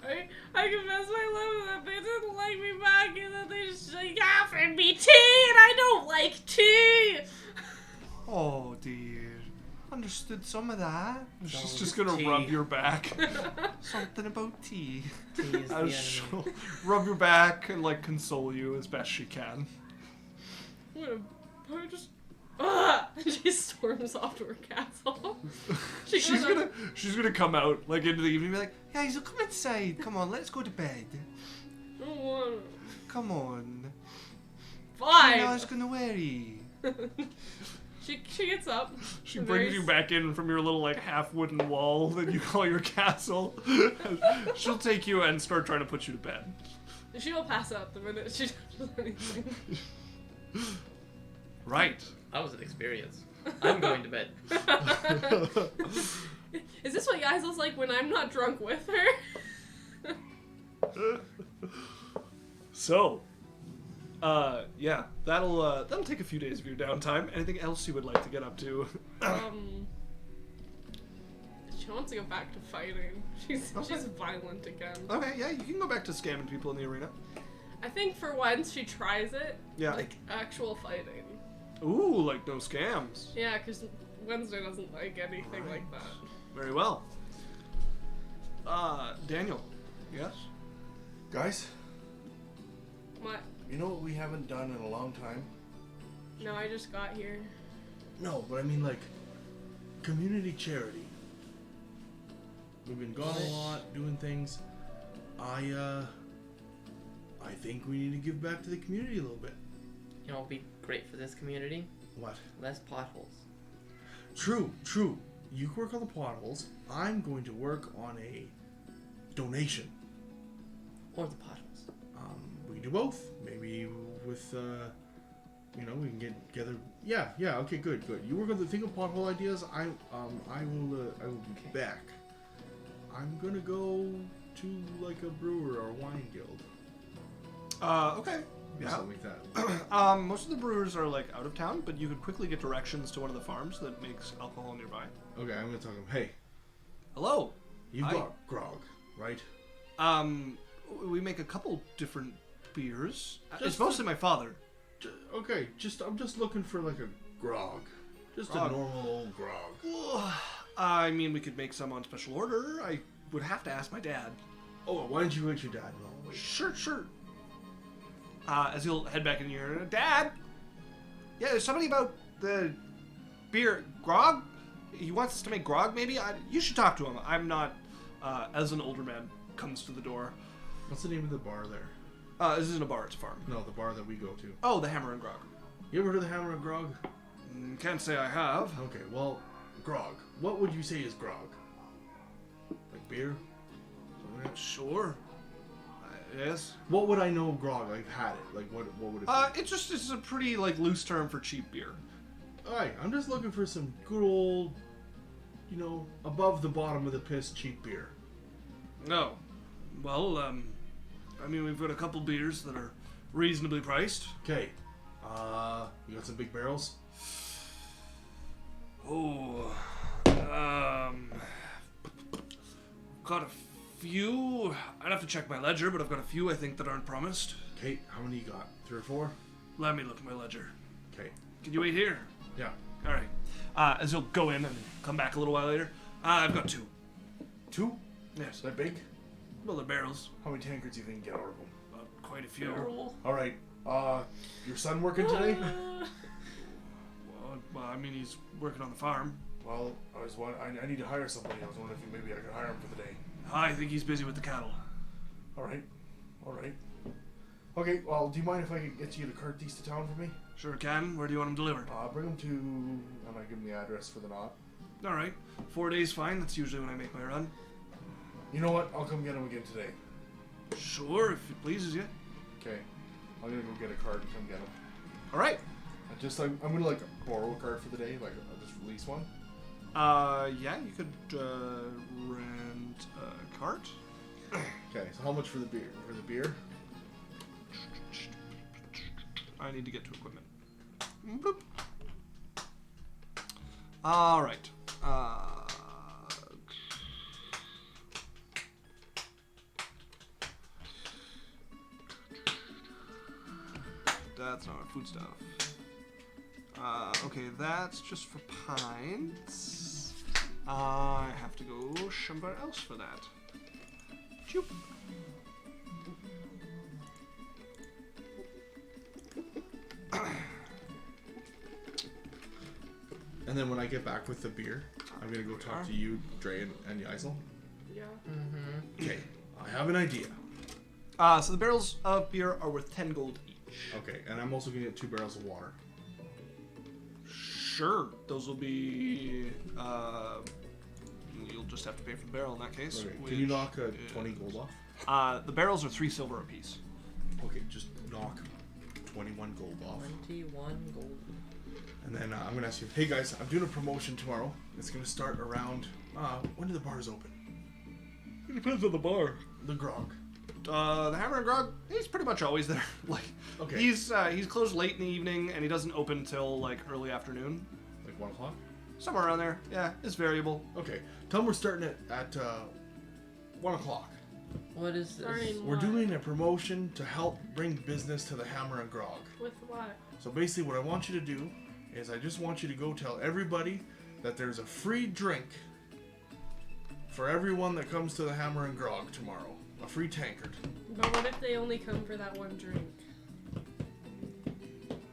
I confess my love that they didn't like me back and that they just like offered me tea and I don't like tea.
Oh dear. Understood some of that. She's
Don't
just gonna
tea.
rub your back. Something about tea.
Tea is the
As
enemy.
she'll rub your back and like console you as best she can.
I just she storms off to her castle.
She's gonna come out like into the evening and be like, "Yeah, so come inside. Come on, let's go to bed.
I don't want
Come on.
to.
I
Fine.
was gonna worry."
She gets up.
She
Very
brings you back in from your little like half wooden wall that you call your castle. She'll take you and start trying to put you to bed.
She will pass out the minute she does anything.
Right.
That was an experience. I'm going to bed.
Is this what Yaikzal's like when I'm not drunk with her?
So, yeah, that'll take a few days of your downtime. Anything else you would like to get up to?
She wants to go back to fighting. She's violent again.
Okay, yeah, you can go back to scamming people in the arena.
I think for once she tries it.
Yeah.
Like actual fighting.
Ooh, like no scams.
Yeah, because Wednesday doesn't like anything like that.
Very well. Daniel. Yes?
Guys,
What?
you know what we haven't done in a long time?
No, I just got here.
No, but I mean like community charity. We've been gone a lot, doing things. I think we need to give back to the community a little bit.
You know, it'll be great for this community.
What?
Less potholes.
True. You can work on the potholes. I'm going to work on a donation.
Or the potholes.
We can do both. Maybe with we can get together. Yeah. Okay, good. You work on the think of pothole ideas. I will be back. I'm gonna go to like a brewer or a wine guild.
Okay.
Or
Yeah.
something like that.
Most of the brewers are like out of town, but you could quickly get directions to one of the farms that makes alcohol nearby.
Okay, I'm gonna talk to him. Hey,
Hello.
you've
Hi.
got grog, right?
We make a couple different beers.
Just
It's mostly my father.
Okay, I'm just looking for like a grog. Just
Grog.
a normal old grog.
I mean, we could make some on special order. I would have to ask my dad.
Oh, why don't you let your dad know? Wait.
Sure. As he'll head back in here, Dad. Yeah, there's somebody about the beer grog. He wants us to make grog. Maybe you should talk to him. I'm not. As an older man comes to the door.
What's the name of the bar there?
This isn't a bar, it's a farm.
No, the bar that we go to.
Oh, the Hammer and Grog.
You ever heard of the Hammer and Grog?
Can't say I have.
Okay, well, grog. What would you say is grog? Like beer? Something like that?
Sure. Yes.
What would I know grog? I've had it. Like, what would it be?
It's a pretty, like, loose term for cheap beer.
Alright, I'm just looking for some good old, you know, above the bottom of the piss cheap beer.
No. Well, I mean, we've got a couple beers that are reasonably priced.
Okay. You got some big barrels?
Oh, got a few. I'd have to check my ledger, but I've got a few I think that aren't promised.
Okay, how many you got? 3 or 4?
Let me look at my ledger.
Okay.
Can you wait here?
Yeah.
All right. As you'll go in and come back a little while later. I've got 2.
2?
Yes.
Is that big?
Well, they're barrels.
How many tankards do you think you get out of them?
Quite a few.
Alright, your son working today?
Well, I mean, he's working on the farm.
Well, I need to hire somebody. I was wondering if maybe I could hire him for the day.
I think he's busy with the cattle.
Alright. Okay, well, do you mind if I could get you to cart these to town for me?
Sure can. Where do you want him delivered?
Bring them to... and I give him the address for the knot.
All right. 4 days fine. That's usually when I make my run.
You know what? I'll come get him again today.
Sure, if it pleases you.
Okay. I'm gonna go get a cart and come get him.
All right.
I'm gonna like borrow a cart for the day, like I'll just release one.
Yeah, you could rent a cart.
Okay, so how much for the beer?
I need to get to equipment. Boop. All right. That's not our food stuff. Okay, that's just for pints. I have to go somewhere else for that. Choop.
And then when I get back with the beer, I'm gonna go talk to you, Drae, and Yaikzal.
Yeah.
Mm-hmm.
Okay, I have an idea.
So the barrels of beer are worth 10 gold each.
Okay, and I'm also gonna get 2 barrels of water.
Sure, those will be. You'll just have to pay for the barrel in that case.
Okay. Can you knock 20 gold off?
The barrels are 3 silver apiece.
Okay, just knock 21 gold off.
21 gold.
And then I'm gonna ask you, hey guys, I'm doing a promotion tomorrow. It's gonna start around. When do the bars open?
It depends on the bar.
The grog.
The Hammer and Grog, he's pretty much always there. Like,
Okay.
he's closed late in the evening and he doesn't open until like early afternoon,
Like 1 o'clock?
somewhere around there. Yeah, it's variable.
Okay. Tell them we're starting at 1 o'clock.
What is this?
Starting
We're
what?
doing a promotion to help bring business to the Hammer and Grog.
With what?
So basically what I want you to do is I just want you to go tell everybody that there's a free drink for everyone that comes to the Hammer and Grog tomorrow. A free tankard.
But what if they only come for that one drink?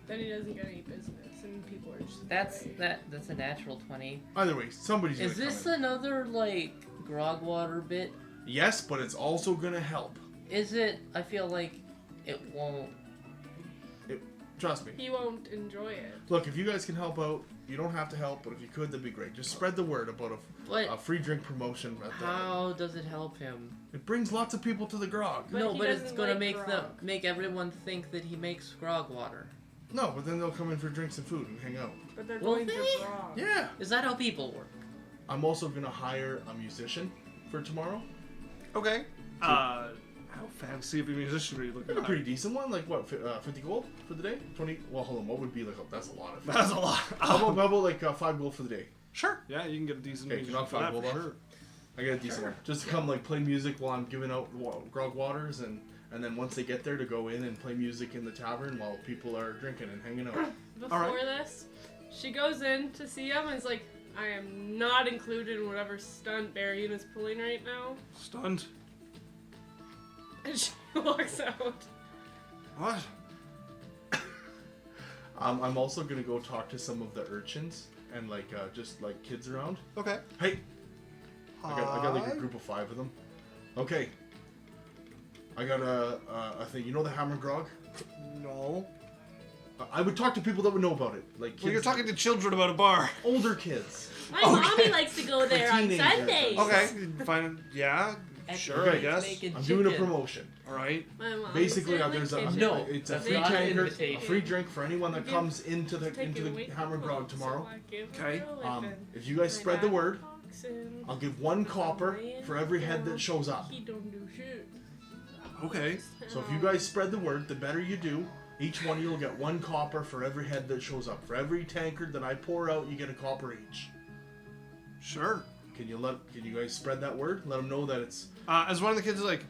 Then he doesn't get any business, and people are just.
That's
away.
that's a natural 20.
Either way, somebody's
Is
gonna
this
come in.
another like grog water bit?
Yes, but it's also gonna help.
Is it? I feel like it won't.
Trust me.
He won't enjoy it.
Look, if you guys can help out, you don't have to help, but if you could, that'd be great. Just spread the word about
But
a free drink promotion. At the,
how does it help him?
it brings lots of people to the grog.
But
no,
he
but it's
doesn't
gonna
like grog.
make everyone think that he makes grog water.
No, but then they'll come in for drinks and food and hang out.
But they're
Will
going
they?
for grog.
Yeah.
Is that how people work?
I'm also gonna hire a musician for tomorrow.
Okay. How fancy of a musician are you looking
Like a
at?
pretty decent one, like what, 50 gold for the day? 20? Well, hold on, what would be like? That's a lot of.
That's a lot.
How about like 5 gold for the day?
Sure. Yeah, you can get a decent
Okay, can you
musician
knock
for
5
that
gold
for
off?
sure.
I get a decent one. Just to come like play music while I'm giving out grog waters, and then once they get there to go in and play music in the tavern while people are drinking and hanging out.
Before
Alright.
this, she goes in to see him and is like, I am not included in whatever stunt Berrian is pulling right now.
Stunned.
And she walks out.
What?
I'm also gonna go talk to some of the urchins and like just like kids around.
Okay.
Hey, I got like
Hi.
a group of 5 of them. Okay. I got a thing. You know the hammer and grog?
No.
I would talk to people that would know about it, like kids,
Well, you're talking to children about a bar.
older kids.
My mommy likes to go there on
teenagers.
Sundays.
Okay, fine. Yeah, sure, I guess.
Making
I'm doing a
chicken.
promotion.
All right.
My mom
Basically,
is in
there's
the
a
kitchen.
No,
it's a
that's
free
not an
tankard, a
invitation.
free drink for anyone that
Give-
comes into the
Taking away
hammer and grog
the
tomorrow.
so I give
Okay.
her a living.
If you guys
My
spread the
dad
word,
talks and
I'll give 1 copper for every head that shows up.
He don't do shit.
Okay.
So if you guys spread the word, the better you do. Each one of you will get 1 copper for every head that shows up. For every tankard that I pour out, you get a copper each.
Sure.
Can you guys spread that word? Let them know that it's
As one of the kids is like,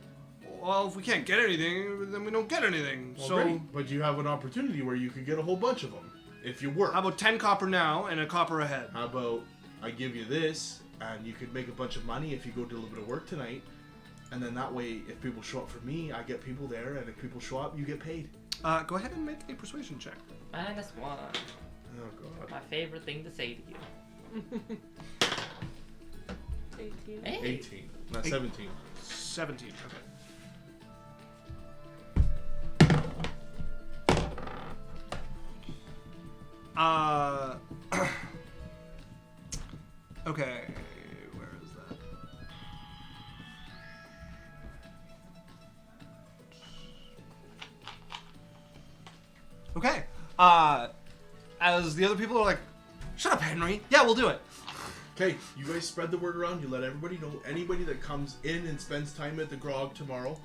well, if we can't get anything, then we don't get anything.
well,
So,
great. But you have an opportunity where you could get a whole bunch of them if you work.
how about 10 copper now and a copper ahead?
How about I give you this, and you could make a bunch of money if you go do a little bit of work tonight, and then that way, if people show up for me, I get people there, and if people show up, you get paid.
Go ahead and make a persuasion check.
-1.
Oh god.
My favorite thing to say to you.
18.
Hey.
18, not
Eight.
17.
17. Okay. Okay, where is that? Okay. As the other people are like, shut up, Henry. Yeah, we'll do it.
Okay, you guys spread the word around. You let everybody know. Anybody that comes in and spends time at the grog tomorrow,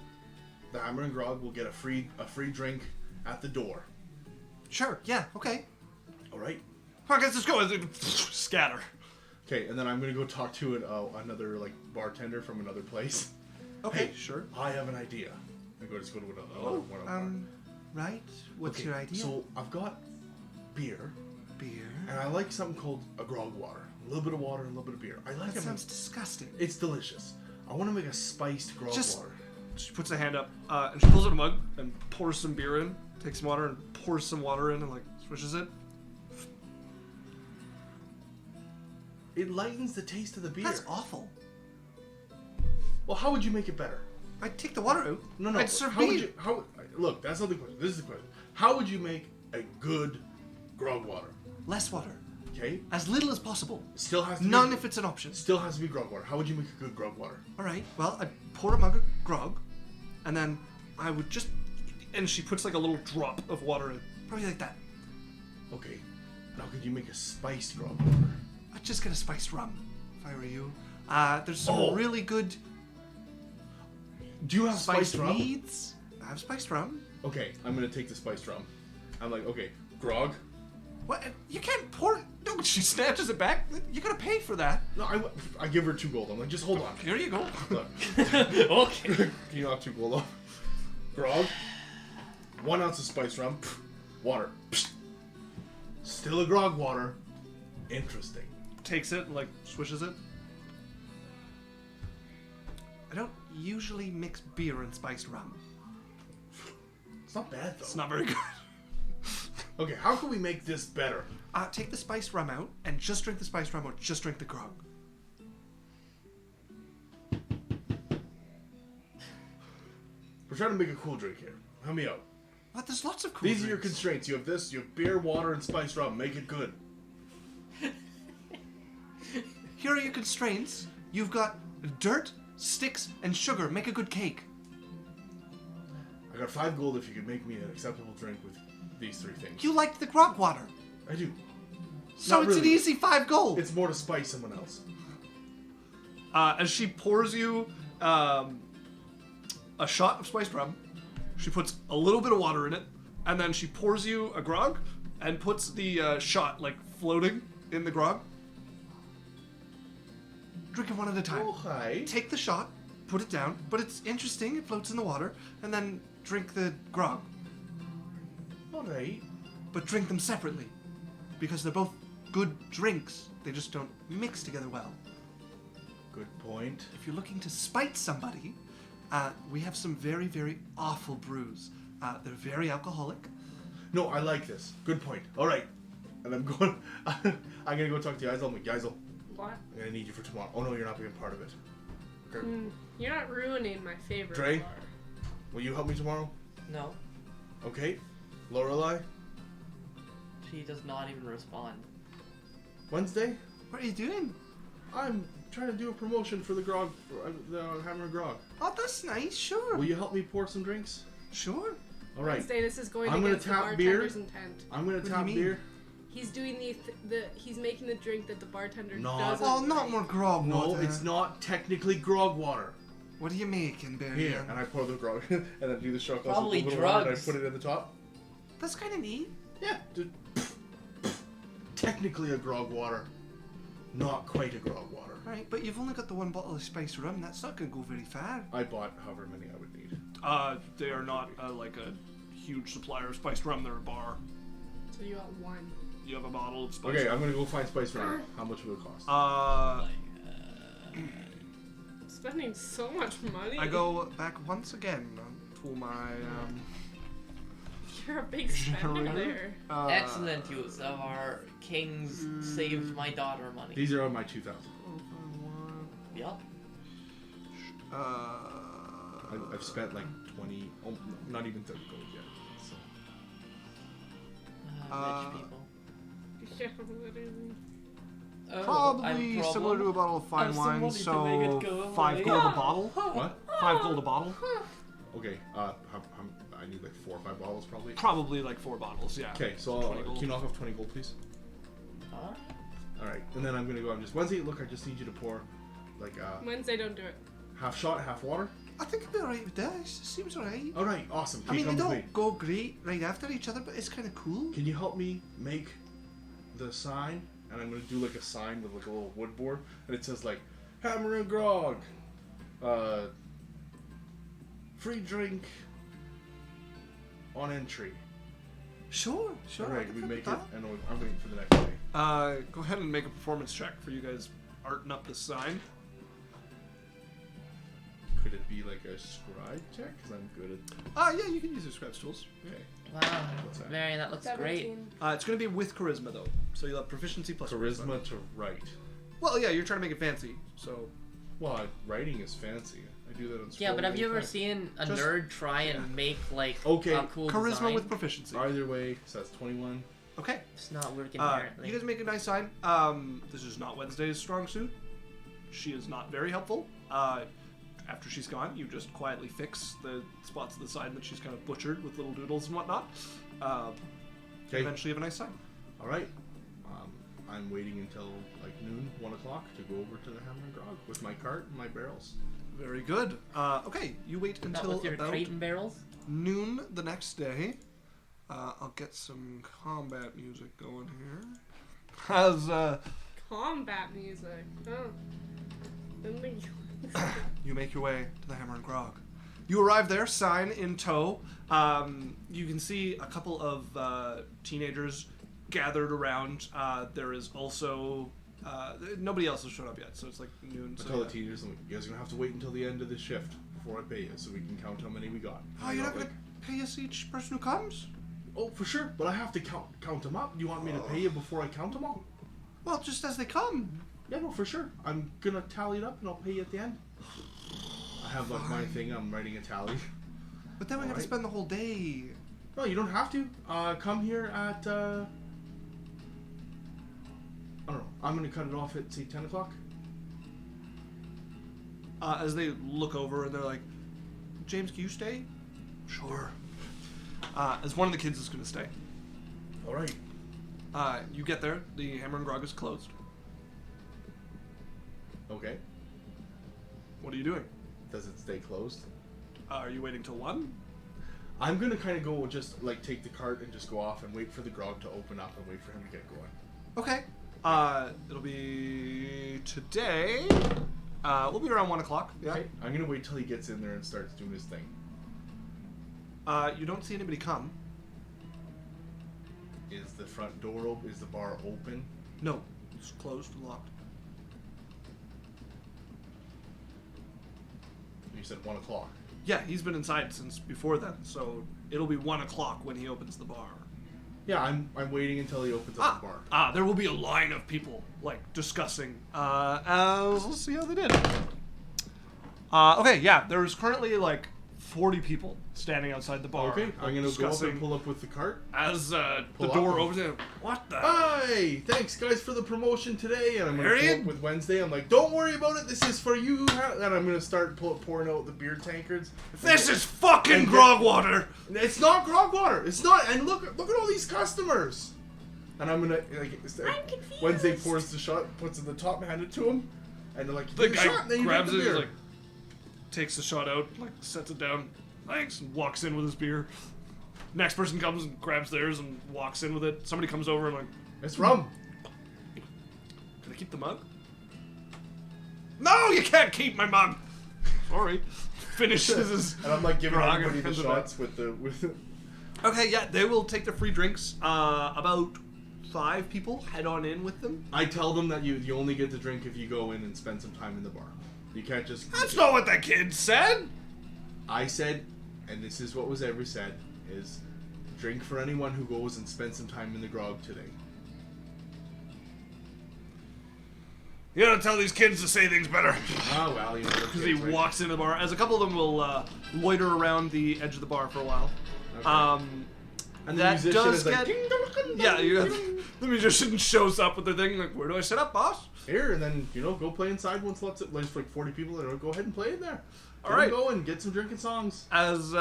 the hammer and grog will get a free drink at the door.
Sure. Yeah. Okay.
All right.
Come on, guys, let's go. Scatter.
Okay, and then I'm gonna go talk to another like bartender from another place.
Okay.
Hey,
sure.
I have an idea. I'm going to go to another one. of mine.
Right. What's
Okay,
your idea?
So I've got beer,
beer.
and I like something called a grog water. A little bit of water and a little bit of beer. I like
That
it.
sounds disgusting.
It's delicious. I want to make a spiced grog
Just-
water.
She puts a hand up and she pulls out a mug and pours some beer in, takes some water and pours some water in and like swishes it.
It lightens the taste of the beer.
That's awful.
Well, how would you make it better?
I'd take the water out.
No.
I'd serve
how would
beer.
you? How? Look, that's not the question. This is the question. How would you make a good grog water?
Less water.
Okay.
As little as possible.
Still has to
None
be,
if it's an option.
Still has to be grog water. How would you make a good grog water?
Alright, well, I'd pour a mug of grog and then I would just. And she puts like a little drop of water in. Probably like that.
Okay. Now, could you make a spiced grog water?
I'd just get a spiced rum if I were you. There's some
Oh.
really good
Do you have
spiced
spiced rum?
meads. I have spiced rum.
Okay, I'm gonna take the spiced rum. I'm like, okay, grog.
What? You can't pour. No, she snatches it back. You gotta pay for that.
No, I give her 2 gold. I'm like, just hold on.
Here you go.
Look,
Okay.
can you knock 2 gold off? Grog. 1 ounce of spiced rum. Water. Still a grog water. Interesting.
Takes it and like swishes it. I don't usually mix beer and spiced rum.
It's not bad though.
It's not very good.
Okay, how can we make this better?
Take the spiced rum out and just drink the spiced rum or just drink the grog.
We're trying to make a cool drink here. Help me out.
What? There's lots of cool
These are your
drinks.
constraints. You have this, you have beer, water, and spiced rum. Make it good.
Here are your constraints. You've got dirt, sticks, and sugar. Make a good cake.
I got 5 gold if you could make me an acceptable drink with these 3 things.
You liked the grog water.
I do.
So
Not
it's an
really.
easy 5 gold.
It's more to spice someone else.
As she pours you a shot of spiced rum, she puts a little bit of water in it, and then she pours you a grog and puts the shot like floating in the grog. Drink it one at a time.
Oh, hi.
Take the shot, put it down, but it's interesting, it floats in the water, and then drink the grog.
Alright.
But drink them separately, because they're both good drinks. They just don't mix together well.
Good point.
If you're looking to spite somebody, we have some very, very awful brews. They're very alcoholic.
No, I like this. Good point. Alright. And I'm going... I'm gonna go talk to Yaikzal. I'm like, Yaikzal,
What?
I'm gonna need you for tomorrow. Oh no, you're not being part of it. Okay.
You're not ruining my favorite
Drae?
bar.
Will you help me tomorrow?
No,
Okay. Lorelei?
she does not even respond.
Wednesday?
What are you doing?
I'm trying to do a promotion for the grog, for, the Hammer and Grog.
Oh, that's nice. Sure.
Will you help me pour some drinks?
Sure.
All right.
Wednesday, this is going
I'm gonna
against the
tap beer.
bartender's intent.
I'm gonna
do you
tap
mean?
beer.
He's doing he's making the drink that the bartender
Not-
doesn't.
Oh, not
like.
more grog
No,
water.
it's not technically grog water.
What are you making, Berrian?
Here, and I pour the grog, and then do the shot glass
Probably
with a little water, and I
drugs.
put it in the top.
That's kind of neat.
Yeah, technically a grog water, not quite a grog water.
Right, but you've only got the one bottle of spiced rum. That's not going to go very far.
I bought however many I would need.
They are not like a huge supplier of spiced rum. They're a bar.
So you got one.
You have a bottle of spiced
Okay,
rum.
I'm gonna go find spice rum. How much will it cost?
Spending so much money.
I go back once again to my
You're a big spender
generator.
there.
Excellent use of our king's saved my daughter money.
These are on my 2,000.
Yup.
I've spent like 20, oh, not even 30 gold yet. So.
Rich people.
Yeah, literally.
Oh,
Probably
I'm
similar to a bottle of fine
Have some
wine,
money to
so
make it go
5
away.
gold a bottle.
What?
5 gold a bottle.
Okay. I need like 4 or 5 bottles probably.
Probably like 4 bottles. Yeah.
Okay, so
20 gold.
can you knock off 20 gold, please?
Alright.
All right, and then I'm gonna go. I'm just Wednesday. Look, I just need you to pour like
Wednesday, don't do it.
half shot, half water.
I think I'll be alright with this. It seems alright.
All right, awesome.
I mean, they
come with me.
don't go great right after each other, but it's kind of cool.
Can you help me make the sign? And I'm gonna do like a sign with like a little wood board, and it says like Hammer and Grog, free drink on entry.
Sure, sure.
All
I
right,
can
we
help
make
with
it,
that.
and I'm waiting for the next day.
Go ahead and make a performance check for you guys arting up this sign.
Could it be like a scribe check? Because I'm good at.
Yeah, you can use your scribe's tools.
Okay.
Wow.
What's that?
Marion, that looks great.
It's going to be with charisma though, so you'll have proficiency plus
Charisma to write.
Well, yeah, you're trying to make it fancy, so
Well, writing is fancy. I do that on.
Yeah, but have you ever
Scroll
seen a
Just-
nerd try and make like
Okay,
a cool
charisma
design?
with proficiency.
Either way, so that's 21.
Okay.
It's not working
You
apparently.
guys make a nice sign. This is not Wednesday's strong suit. She is not very helpful. After she's gone, you just quietly fix the spots of the sign that she's kind of butchered with little doodles and whatnot.
Okay.
Eventually, you have a nice sign.
All right. I'm waiting until like noon, 1 o'clock to go over to the Hammer and Grog with my cart and my barrels.
Very good. Okay, you wait
Not
until
with your
about
crate and barrels?
noon the next day. I'll get some combat music going here. As
Combat music. Oh. Didn't think
you make your way to the Hammer and Grog. You arrive there, sign in tow. You can see a couple of teenagers gathered around. There is also nobody else has shown up yet, so it's like noon.
I
So
tell
yeah.
the teenagers, I'm like, you guys are gonna have to wait until the end of the shift before I pay you, so we can count how many we got.
Oh,
And
you're
I
not
got,
gonna pay us each person who comes?
oh, for sure, but I have to count them up. Do you want me to pay you before I count them all?
Well, just as they come.
Yeah, no, for sure. I'm gonna tally it up and I'll pay you at the end. I have like my thing. I'm writing a tally.
But then we have to
Alright.
spend the whole day.
No, you don't have to. Come here at. I don't know. I'm gonna cut it off at say 10 o'clock.
As they look over and they're like, James, can you stay? Sure. As one of the kids is going to stay.
All right.
You get there, the Hammer and Grog is closed.
Okay.
What are you doing?
Does it stay closed?
Are you waiting till 1?
I'm gonna kind of go just like take the cart and just go off and wait for the grog to open up and wait for him to get going.
Okay. It'll be today. We'll be around 1 o'clock. Yeah.
Okay. I'm gonna wait till he gets in there and starts doing his thing.
You don't see anybody come.
Is the front door open? Is the bar open?
No. It's closed and locked.
You said 1 o'clock.
Yeah, he's been inside since before then, so it'll be 1 o'clock when he opens the bar.
Yeah, I'm waiting until he opens up the bar.
There will be a line of people, like, discussing. Let's see how they did. Okay, yeah, there's currently, like, 40 people standing outside the bar.
Okay, I'm gonna go up
discussing
and pull up with the cart.
as the
Pull
door
up.
opens. And, what the?
Hi! Thanks, guys, for the promotion today. And I'm gonna pull
Berrian?
up with Wednesday. I'm like, don't worry about it. This is for you. And I'm gonna start pouring out the beer tankards.
This is fucking
and-
grog water.
It's not grog water. It's not. And look at all these customers. And I'm gonna like.
I'm confused.
Wednesday pours the shot, puts it in the top, hand it to him, and they're like,
The
"Take a
guy
shot," and then you
grabs
drink
it,
the
he's
beer.
like, takes the shot out, like sets it down, thanks, and walks in with his beer. Next person comes and grabs theirs and walks in with it. Somebody comes over and like,
It's rum.
can I keep the mug? No, you can't keep my mug. Sorry. Finishes his.
And I'm like giving
grog
everybody
and
the
hands it
shots with the
Okay, yeah, they will take the free drinks. About 5 people head on in with them.
I tell them that you only get to drink if you go in and spend some time in the bar. You can't just.
That's not what the kid said.
I said, and this is what was ever said, is drink for anyone who goes and spends some time in the grog today.
You gotta tell these kids to say things better.
Oh well, you know.
Because he walks into the bar, as a couple of them will loiter around the edge of the bar for a while.
Okay. And the
that
musician
does
is like,
get-
"Ding, dong, dong,
Yeah, you got,
ding."
the musician shows up with their thing, like, where do I set up, boss?
Here, and then go play inside once there's like 40 people, and go ahead and play in there.
All right.
Go and get some drinking songs.
As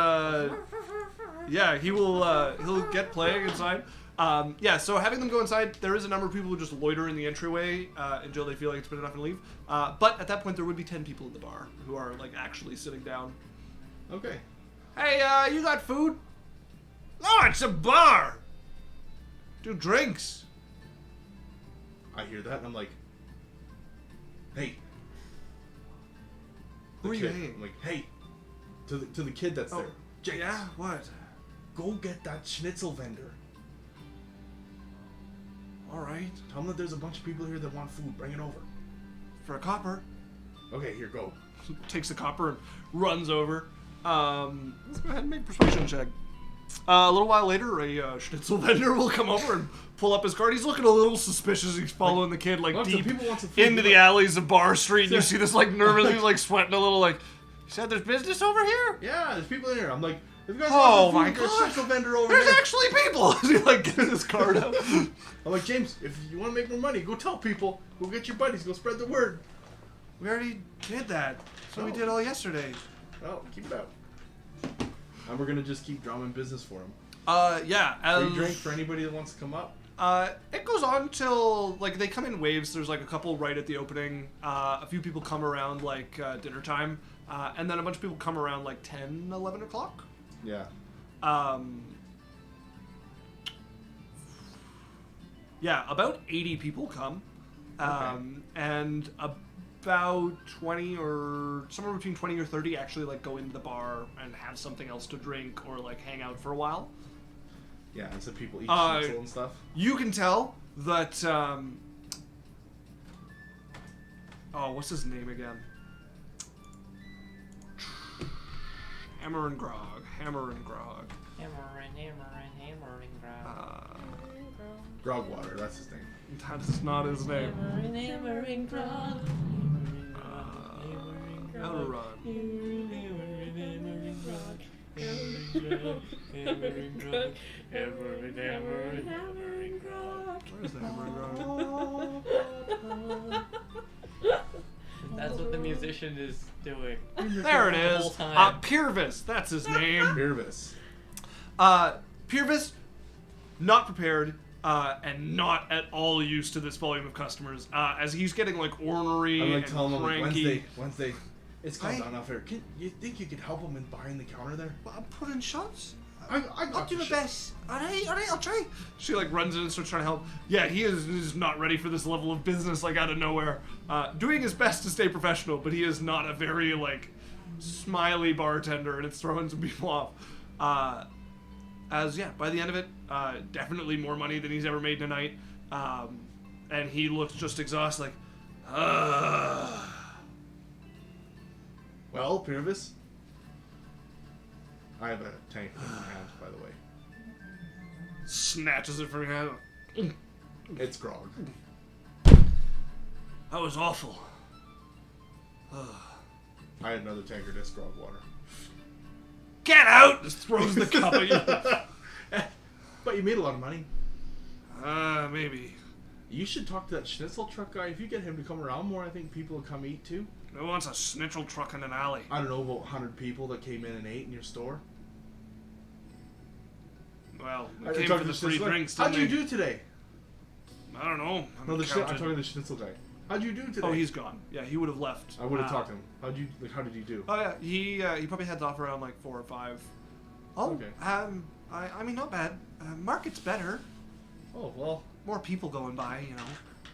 yeah, he'll get playing inside. Yeah, so having them go inside, there is a number of people who just loiter in the entryway until they feel like it's been enough and leave. But at that point, there would be 10 people in the bar who are like actually sitting down.
Okay.
Hey, you got food? No, it's a bar. Do drinks.
I hear that, and I'm like, hey.
Who
The
are you
kid.
heying?
I'm like, hey. To the kid that's there. James,
Yeah, what?
go get that schnitzel vendor.
All right,
Tell him that there's a bunch of people here that want food. Bring it over.
for a copper.
Okay, here, go.
Takes the copper and runs over. Let's go ahead and make a persuasion check. A little while later, a schnitzel vendor will come over and pull up his card. He's looking a little suspicious. He's following the kid like
Lots of
deep
people want some food.
into the alleys of Bar Street. And you see this like nervous. He's like sweating a little. Like, you said there's business over here.
Yeah, there's people in here. I'm like, if you guys
Oh
want
my
some food, there's a
God.
schnitzel vendor over
There's
there.
actually people. He like gets his card out.
I'm like, James, if you want to make more money, go tell people. Go get your buddies. Go spread the word.
We already did that. So we
Oh.
did all yesterday.
Oh, keep it out. And we're gonna just keep drumming business for him.
Yeah. As,
Free drink for anybody that wants to come up.
It goes on till like they come in waves. There's like a couple right at the opening. A few people come around like dinner time, and then a bunch of people come around like 10, 11 o'clock.
Yeah.
Yeah, about 80 people come, and about 20 or somewhere between 20 or 30 actually like go into the bar and have something else to drink or like hang out for a while.
Yeah, and some people eat
Uh,
schnitzel and stuff.
You can tell that. Oh, what's his name again? Hammer and Grog.
Hammering, hammering,
Grog water, that's his name.
That is not his name.
hammering, grog.
Alochrin. Where's the Hammer and Grog?
That's what the musician is doing.
There it
The whole
is.
time.
Purvis. That's his name.
Irvis.
Purvis, not prepared, and not at all used to this volume of customers. As he's getting like ornery
I'm like
and
telling him, like,
cranky.
Wednesday, it's gone
Right?
down off here. You think you could help him in behind the counter there?
Well, I'm putting shots.
I
I'll
got
do
the
my
shit.
best. Alright, I'll try. She like runs in and starts trying to help. Yeah, he is not ready for this level of business like out of nowhere. Doing his best to stay professional, but he is not a very like smiley bartender, and it's throwing some people off. As yeah, by the end of it, definitely more money than he's ever made in a night. And he looks just exhausted, like,
Well, Purvis, I have a tank in my hand, by the way.
snatches it from your hand.
It's grog.
That was awful.
I had another tankard. It's grog water.
Get out!
Just throws the cup at you.
But you made a lot of money.
Maybe.
You should talk to that schnitzel truck guy. If you get him to come around more, I think people will come eat too.
Who wants a schnitzel truck in an alley?
I don't know, about 100 people that came in and ate in your store.
Well,
I
we came
talked
for
to
the free
schnitzel guy.
drinks,
How'd
didn't
you
we?
do today?
I don't know.
No, I'm
counted.
talking to the schnitzel guy. How'd you do today?
Oh, he's gone. Yeah, he would have left.
I would have talked to him. How did you do?
Oh yeah, he probably heads off around like 4 or 5. Oh,
Okay.
I mean not bad. Market's better.
Oh, well.
More people going by, you know.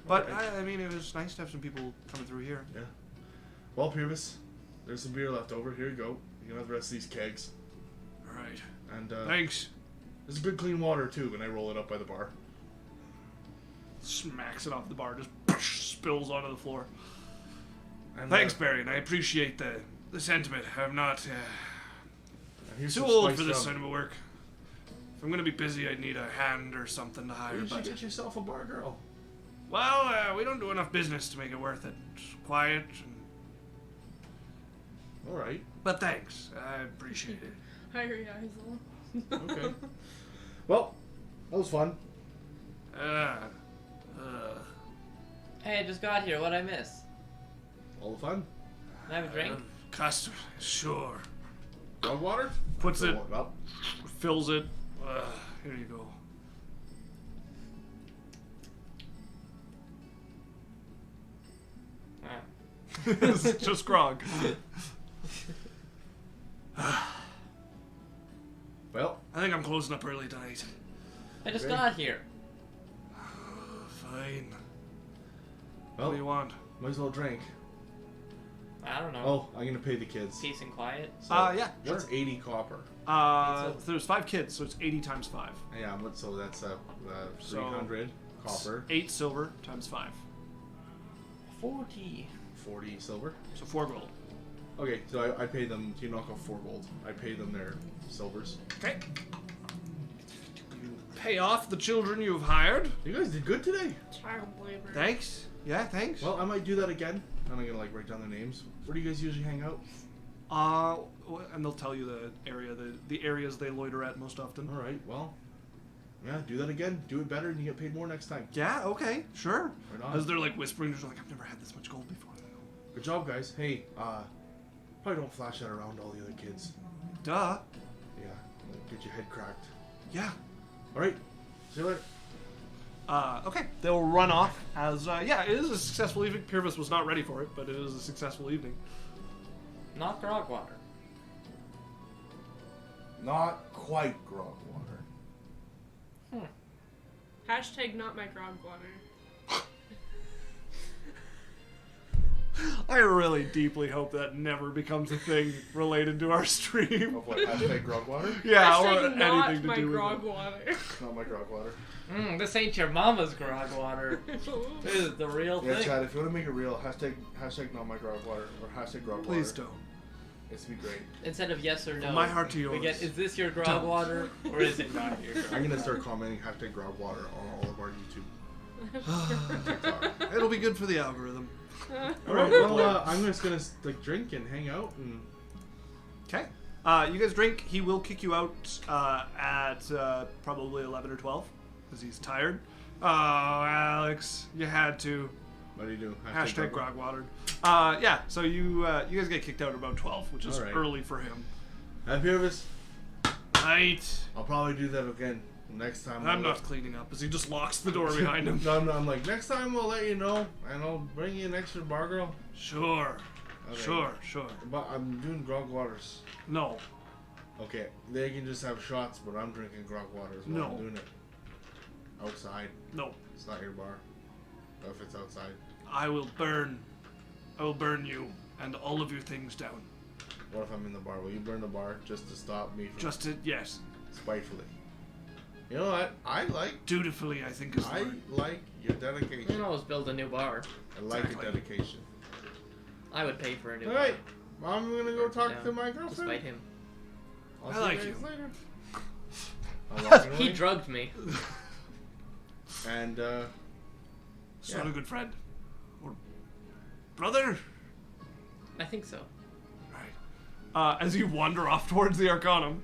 But
Okay.
I mean, it was nice to have some people coming through here.
Yeah. Well, Purvis, there's some beer left over. Here you go. You can have the rest of these kegs.
All right.
And
Thanks.
there's good clean water too when I roll it up by the bar.
Smacks it off the bar, just spills onto the floor.
And,
Thanks, Berrian. I appreciate the sentiment. I'm not
and here's
too
some
old
spiced
for this
rum.
kind of work. If I'm gonna be busy, I'd need a hand or something to hire.
You should
But
get yourself a bar girl.
well, we don't do enough business to make it worth it. It's quiet,
All right.
but thanks. I appreciate it.
Hire Yaikzal.
Okay. Well, that was fun.
Hey, I just got here. What'd I miss?
All the fun.
Can I have a drink?
Customer, sure.
Dog water?
Puts it,
Fill up.
fills it. Here you go. It's just grog.
Well,
I think I'm closing up early tonight.
I just
Okay.
got here.
Fine.
well,
What do you want?
might as well drink.
I don't know.
Oh, I'm gonna pay the kids.
Peace and quiet.
So,
Yeah,
what's 80 copper?
There's 5 kids, so it's 80 times 5.
Yeah, so that's
So,
300 copper,
8 silver times 5.
40.
40 silver.
So 4 gold.
Okay, so I pay them. You knock off 4 gold. I pay them their silvers.
Okay. You pay off the children you've hired.
You guys did good today.
Child labor.
Thanks. Yeah, thanks.
Well, I might do that again. I'm gonna like write down their names. Where do you guys usually hang out?
And they'll tell you the area, the areas they loiter at most often.
All right. Well, yeah, do that again. Do it better, and you get paid more next time.
Yeah. Okay. Sure.
Right on.
As they're like whispering, they're like, I've never had this much gold before.
Good job, guys. Hey, probably don't flash that around all the other kids.
Duh.
Yeah, get your head cracked.
Yeah.
All right. See you later.
Okay. They'll run off as yeah, it is a successful evening. Purvis was not ready for it, but it is a successful evening.
Not grog water.
Not quite grog water.
Hashtag not my grog water.
I really deeply hope that never becomes a thing related to our stream.
Of what? Hashtag grog water?
Yeah, or
Hashtag not
anything to
my
do with
grog
it.
water.
Not my grog water.
This ain't your mama's grog water. This is the real
Yeah,
thing.
Chad, if you want to make it real, hashtag not my grog water or hashtag grog water.
Please don't.
It's be great.
Instead of yes or no,
From my heart to yours.
we get, is this your grog
Don't.
water or is it not your grog
I'm gonna start commenting hashtag grog water on all of our YouTube.
It'll be good for the algorithm.
All right. Well, I'm just gonna like drink and hang out and.
Okay. You guys drink. He will kick you out at probably 11 or 12 because he's tired. Oh, Alex, you had to.
What do you do?
Hashtag grog watered. Yeah. So you guys get kicked out at about 12, which is
Alright.
early for him.
I'm Purvis.
Right.
I'll probably do that again next time.
I'm not cleaning up as he just locks the door behind him.
No, I'm like next time we'll let you know, and I'll bring you an extra bar girl.
Sure.
Okay.
Sure.
But I'm doing grog waters.
No.
Okay, they can just have shots, but I'm drinking grog waters while
No.
I'm doing it. Outside.
No.
It's not your bar. If it's outside.
I will burn you and all of your things down.
What if I'm in the bar? Will you burn the bar just to stop me from
Just to, yes.
spitefully? You know what? I like
Dutifully, I think is the word.
your
You
dedication.
can always build a new bar.
I like
Exactly.
your dedication.
I would pay for a new
All
bar.
right, I'm gonna go talk
Yeah.
to my girlfriend.
Despite him.
I'll
I
see
like
guys
you.
later. I'm walking
He
away.
drugged me.
And
So
Yeah.
a good friend. Or brother?
I think so.
Right. as you wander off towards the Arcanum.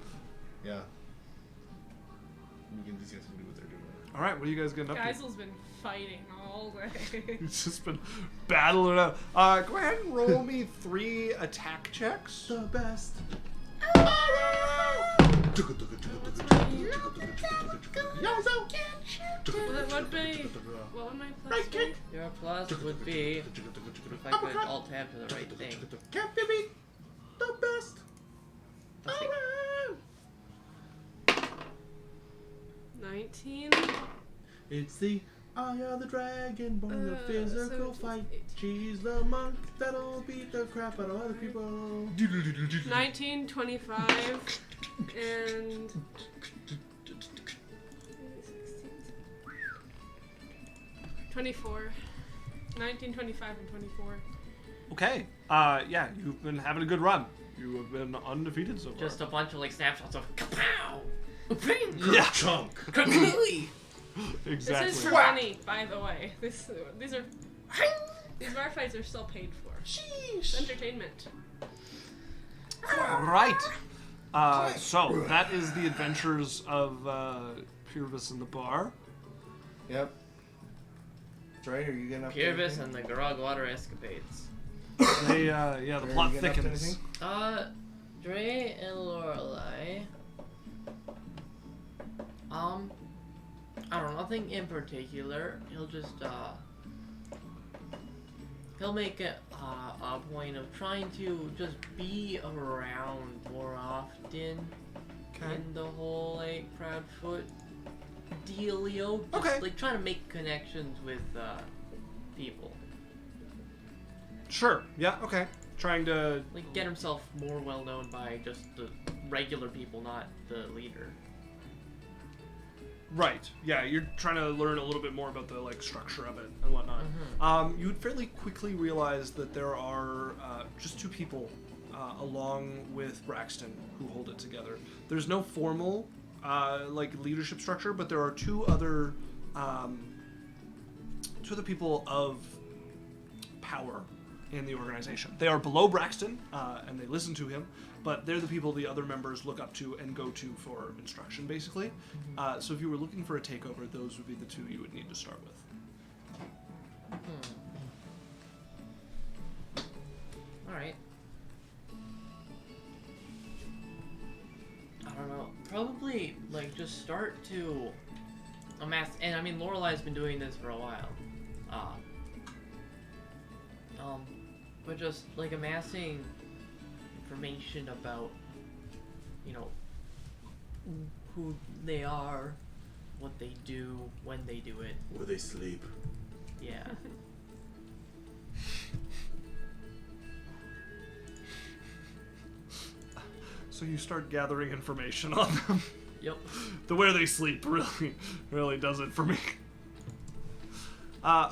Yeah. These guys can do what they're doing.
All right, what are you guys getting up to?
Geisel's been fighting all day.
He's just been battling it out. Go ahead and roll me 3 attack checks.
The best.
What would my plus be?
Your plus would be if I could alt tab to the right thing.
Can't be beat. The best.
Let's see.
19.
It's the Eye of the Dragon, born a physical
so
fight.
18.
She's the monk that'll beat the crap out of other people.
19, 25, and 24. 19, 25, and 24.
Okay. Yeah, you've been having a good run. You have been undefeated so far.
Just a bunch of like snapshots of kapow! Bing!
Yeah.
Chunk.
Completely!
Exactly.
This is for money, by the way. These bar fights are still paid for. Sheesh. Entertainment.
Right. So that is the adventures of Purvis and the bar.
Yep. Dre, are you getting up to
Purvis
anything?
and the Grog Water escapades.
They, yeah, the
Dre, are
plot
you getting up to
thickens.
anything?
Drae and Lorelei. I don't know, nothing in particular. He'll just, he'll make a point of trying to just be around more often in the whole, like, Proudfoot dealio. Just,
Okay.
like, trying to make connections with, people.
Sure. Yeah. Okay. Trying to.
Like, get himself more well known by just the regular people, not the leader.
Right. Yeah. You're trying to learn a little bit more about the like structure of it and whatnot.
Mm-hmm.
You would fairly quickly realize that there are just 2 people along with Braxton who hold it together. There's no formal like leadership structure, but there are 2 other people of power in the organization. They are below Braxton, and they listen to him, but they're the people the other members look up to and go to for instruction, basically. So if you were looking for a takeover, those would be the 2 you would need to start with.
Alright. I don't know. Probably, like, just start to amass. And I mean, Lorelei's been doing this for a while. But just, like, amassing information about, you know, who they are, what they do, when they do it.
Where they sleep.
Yeah.
So you start gathering information on them.
Yep.
The where they sleep really does it for me.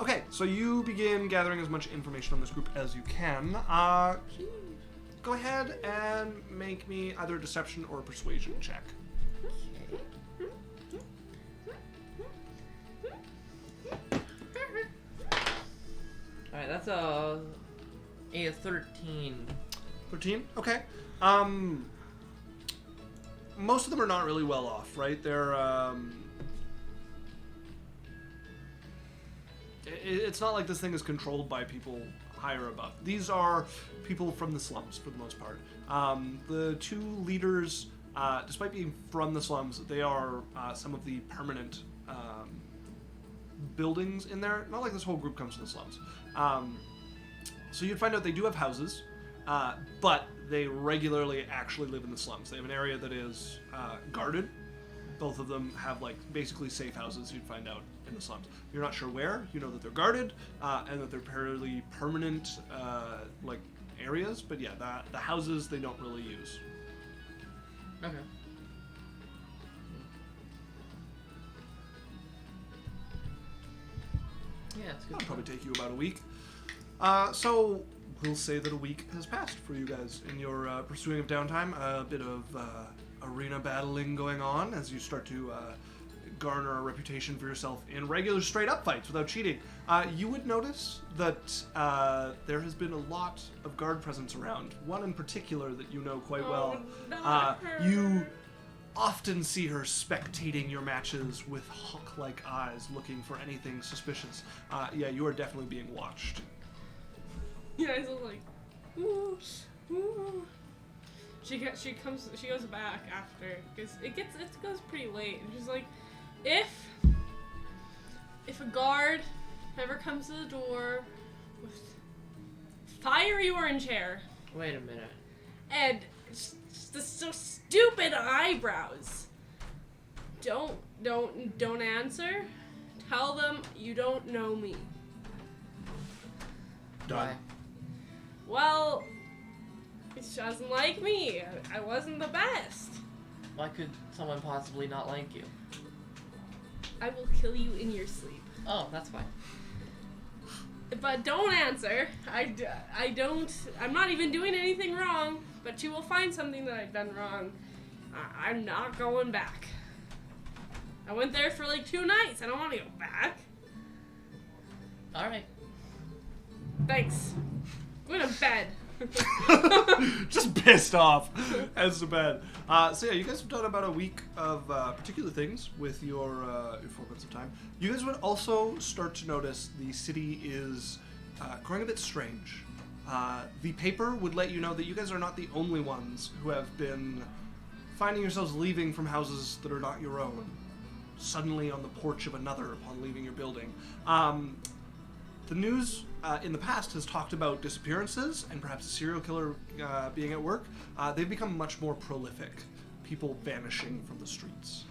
Okay, so you begin gathering as much information on this group as you can. Go ahead and make me either a deception or a persuasion check.
Alright, that's a 13.
13? Okay. Most of them are not really well off, right? They're, it's not like this thing is controlled by people higher above. These are people from the slums, for the most part. The 2 leaders, despite being from the slums, they are some of the permanent buildings in there. Not like this whole group comes from the slums. So you'd find out they do have houses, but they regularly actually live in the slums. They have an area that is guarded. Both of them have like basically safe houses you'd find out in the slums. You're not sure where. You know that they're guarded and that they're fairly permanent like areas. But yeah, the houses they don't really use.
Okay. Yeah, it's good.
It'll probably take you about a week. So we'll say that a week has passed for you guys in your pursuing of downtime. A bit of arena battling going on as you start to garner a reputation for yourself in regular straight-up fights without cheating. You would notice that there has been a lot of guard presence around. One in particular that you know quite well.
Not her.
You often see her spectating your matches with hawk-like eyes, looking for anything suspicious. Yeah, you are definitely being watched.
You guys are like, ooh, ooh. She goes back after because it goes pretty late, and she's like, if a guard ever comes to the door with fiery orange hair
Wait a minute.
and so stupid eyebrows, don't answer. Tell them you don't know me.
Done.
Why?
Well, she doesn't like me. I wasn't the best.
Why could someone possibly not like you?
I will kill you in your sleep.
Oh, that's fine.
But don't answer. I'm not even doing anything wrong, but you will find something that I've done wrong. I'm not going back. I went there for like 2 nights. I don't want to go back.
All right.
Thanks. Go to bed.
Just pissed off as to bed. So yeah, you guys have done about a week of particular things with your 4 months of time. You guys would also start to notice the city is growing a bit strange. The paper would let you know that you guys are not the only ones who have been finding yourselves leaving from houses that are not your own, suddenly on the porch of another upon leaving your building. The news in the past has talked about disappearances and perhaps a serial killer being at work. They've become much more prolific, people vanishing from the streets.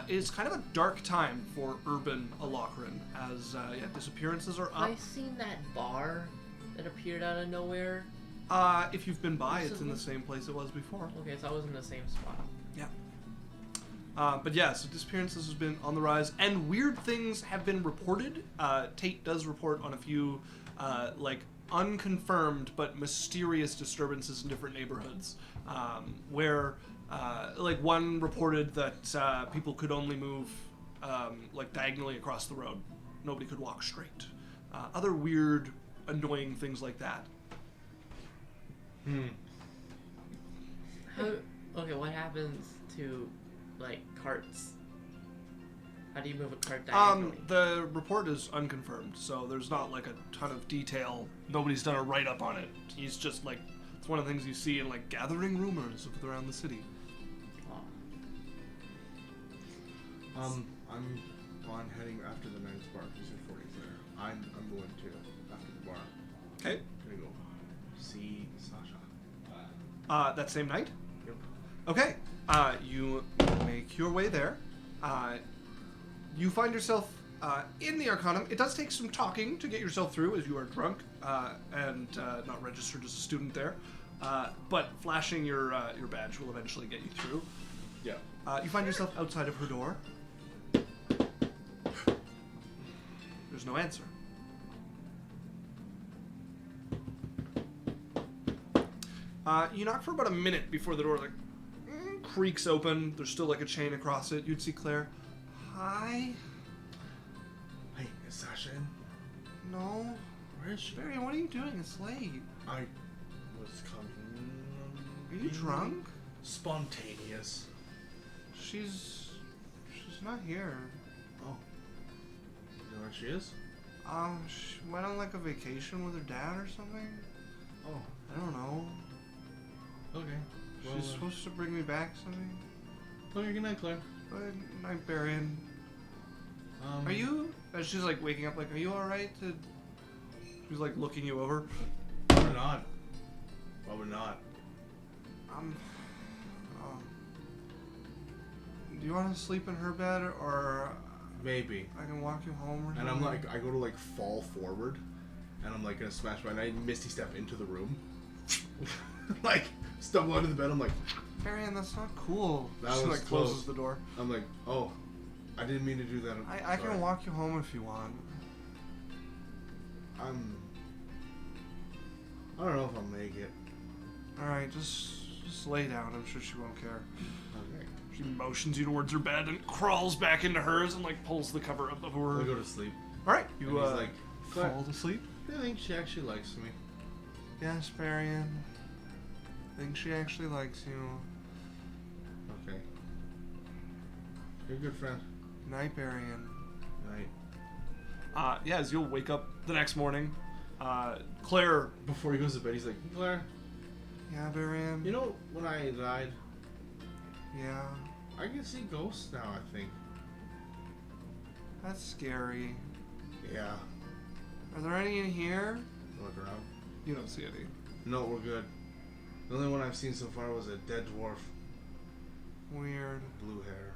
It's kind of a dark time for urban Alochrin, as disappearances are
Have
up.
I seen that bar that appeared out of nowhere?
If you've been by, it's in the same place it was before.
Okay, so I was in the same spot.
But yeah, so disappearances has been on the rise, and weird things have been reported. Tate does report on a few, unconfirmed but mysterious disturbances in different neighborhoods, where, one reported that people could only move, diagonally across the road. Nobody could walk straight. Other weird, annoying things like that.
Okay, what happens to carts? How do you move a cart diagonally?
The report is unconfirmed, so there's not a ton of detail. Nobody's done a write-up on it. He's just it's one of the things you see in gathering rumors of around the city.
I'm on heading after the men's bar. You said 40's there. I'm going to after the bar.
Okay.
Gonna go see Sasha.
That same night?
Yep.
Okay. You make your way there. You find yourself in the Arcanum. It does take some talking to get yourself through, as you are drunk and not registered as a student there. But flashing your badge will eventually get you through.
Yeah.
You find yourself outside of her door. There's no answer. You knock for about a minute before the door creaks open. There's still a chain across it. You'd see Claire. Hi.
Hey, is Sasha in?
No.
Where is she?
Berrian, what are you doing? It's late.
I was coming.
Are you drunk?
Spontaneous.
She's not here.
Oh. You know where she is?
She went on a vacation with her dad or something.
Oh.
I don't know.
Okay.
She's supposed to bring me back something.
Okay, good night, Claire.
Good night, Berrian. Are you? She's waking up. Are you all right? She's looking you over.
Probably not. Probably not.
Do you want to sleep in her bed, or
Maybe.
I can walk you home? Or
And
something?
I go to fall forward, and I'm gonna smash my, and I misty step into the room. Stumble under the bed. I'm like,
Berrian, that's not cool.
That
she
was
closes
close.
the door.
I'm like, oh, I didn't mean to do that.
I can walk you home if you want.
I don't know if I'll make it.
All right, just lay down. I'm sure she won't care.
Okay.
She motions you towards her bed and crawls back into hers and like pulls the cover up over
I
her.
go to sleep.
All right,
And
you
he's like,
fall to sleep.
I think she actually likes me.
Yes, Berrian. I think she actually likes you.
Okay. You're a good friend.
Night, Berrian.
Night.
Yeah, as you'll wake up the next morning, Claire.
Before he goes to bed, he's like, Claire,
Yeah, Berrian.
you know when I died,
Yeah,
I can see ghosts now, I think.
that's scary.
Yeah.
Are there any in here?
Look around.
You don't see any.
No, we're good. The only one I've seen so far was a dead dwarf.
Weird.
Blue hair.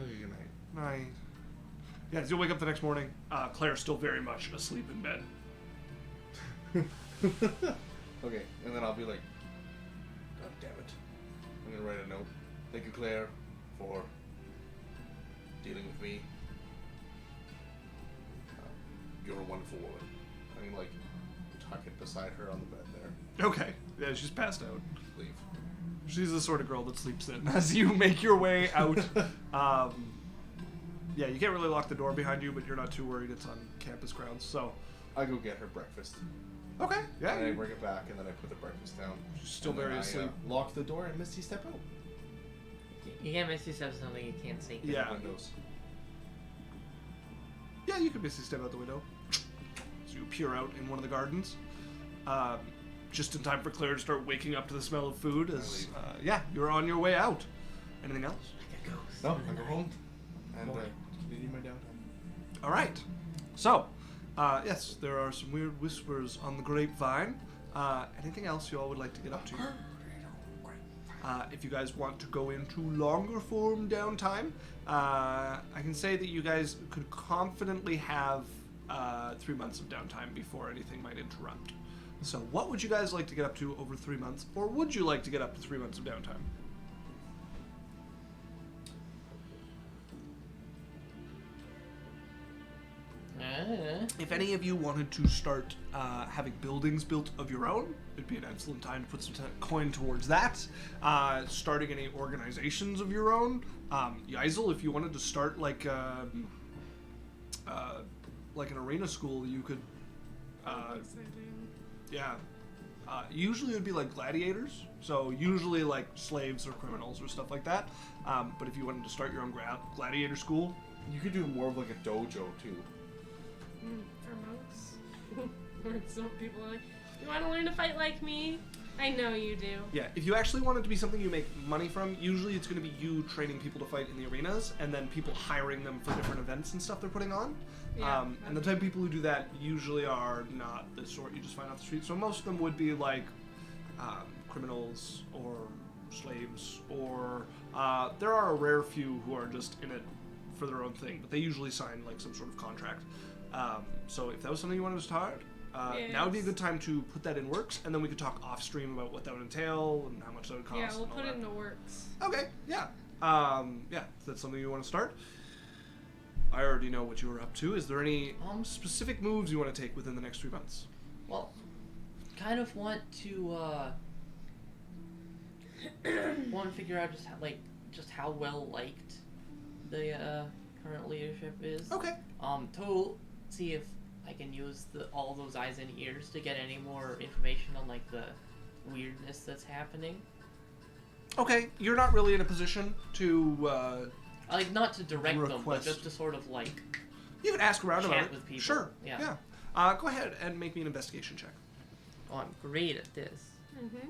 Okay, good night.
Night. Yeah, as you'll wake up the next morning, Claire's still very much asleep in bed.
Okay, and then I'll be like, God damn it. I'm gonna write a note. Thank you, Claire, for dealing with me. You're a wonderful woman. I mean, like, tuck it beside her on the bed there.
Okay. Yeah, she's passed out.
Leave.
She's the sort of girl that sleeps in. As you make your way out, yeah, you can't really lock the door behind you, but you're not too worried. It's on campus grounds, so.
I go get her breakfast.
Okay. Yeah.
And I bring it back, and then I put the breakfast down.
She's still
And then
very
I,
asleep.
Lock the door and Misty step out.
You can't miss yourself something you can't see.
Yeah.
Windows.
Yeah, you can basically step out the window. So you peer out in one of the gardens. Just in time for Claire to start waking up to the smell of food. As yeah, you're on your way out. Anything else?
Like a ghost.
No,
in the
I go
night.
home and
Boy.
continue my downtime.
All right. So, yes, there are some weird whispers on the grapevine. Anything else you all would like to get up to? If you guys want to go into longer form downtime, I can say that you guys could confidently have 3 months of downtime before anything might interrupt. So what would you guys like to get up to over 3 months, or would you like to get up to 3 months of downtime? If any of you wanted to start having buildings built of your own, it'd be an excellent time to put some coin towards that. Starting any organizations of your own. Yaikzal, if you wanted to start like an arena school, you could. Yeah. Usually it would be like gladiators. So usually like slaves or criminals or stuff like that. But if you wanted to start your own gladiator school,
You could do more of like a dojo too.
For monks. Or some people are like, you want to learn to fight like me? I know you do.
yeah, if you actually want it to be something you make money from, usually it's going to be you training people to fight in the arenas and then people hiring them for different events and stuff they're putting on.
Yeah.
And the type of people who do that usually are not the sort you just find off the street. So most of them would be like criminals or slaves, or there are a rare few who are just in it for their own thing, but they usually sign like some sort of contract. So if that was something you wanted to start, now would be a good time to put that in works, and then we could talk off stream about what that would entail and how much that would cost.
Yeah, we'll
and all
put it
that.
into works.
Okay, yeah. Yeah, if that's something you want to start. I already know what you were up to. Is there any specific moves you want to take within the next 3 months?
Well, kind of want to figure out just how well liked the current leadership is.
Okay.
To see if I can use all those eyes and ears to get any more information on like the weirdness that's happening.
Okay, you're not really in a position to.
Like not to direct them, but
Request.
just to sort of like
You can ask around
Chat
about it.
with people.
Sure.
Yeah.
Go ahead and make me an investigation check.
oh, I'm great at this.
Mm-hmm.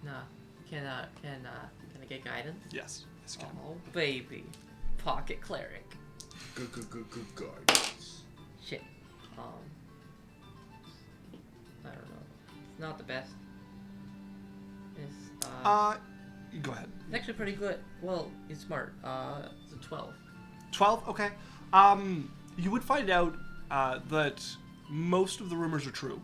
Nah, can I get guidance?
Yes. Yes, you can.
Oh baby, pocket cleric.
Good guidance.
Shit. I don't know. It's not the best. It's
Go ahead.
it's actually pretty good. Well, he's smart. It's a 12.
12. Okay. You would find out that most of the rumors are true,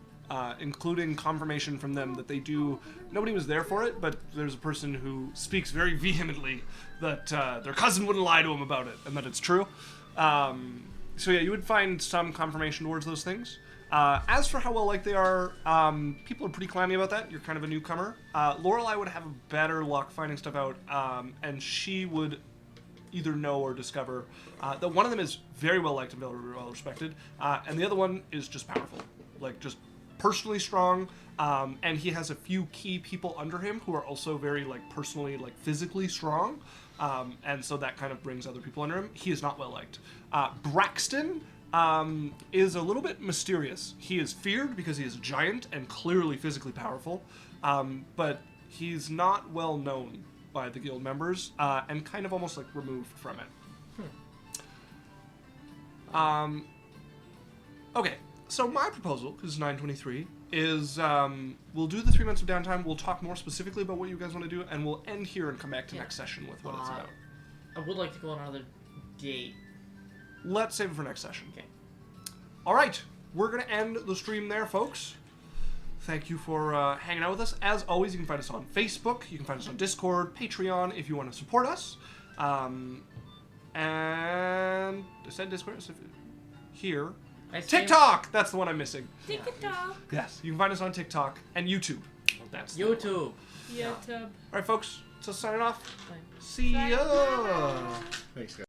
including confirmation from them that they do. Nobody was there for it, but there's a person who speaks very vehemently that their cousin wouldn't lie to him about it, and that it's true. So yeah, you would find some confirmation towards those things. As for how well liked they are, people are pretty clammy about that. You're kind of a newcomer. Lorelei would have better luck finding stuff out, and she would either know or discover that one of them is very well liked and very well respected, and the other one is just powerful, like just personally strong. And he has a few key people under him who are also very like personally, like physically strong, and so that kind of brings other people under him. He is not well liked. Braxton is a little bit mysterious. He is feared because he is a giant and clearly physically powerful, but he's not well known by the guild members, and kind of almost like removed from it. Okay, so my proposal, because it's 9:23, is we'll do the 3 months of downtime. We'll talk more specifically about what you guys want to do, and we'll end here and come back to next session with what it's about.
I would like to go on another date.
Let's save it for next session.
Okay.
All right, we're going to end the stream there, folks. Thank you for hanging out with us. As always, you can find us on Facebook. You can find us on Discord, Patreon, if you want to support us. And I said Discord here. TikTok! That's the one I'm missing.
TikTok.
Yes, you can find us on TikTok and YouTube. That's the one.
YouTube.
YouTube.
All right, folks. So signing off.
Bye.
See ya.
Thanks, guys.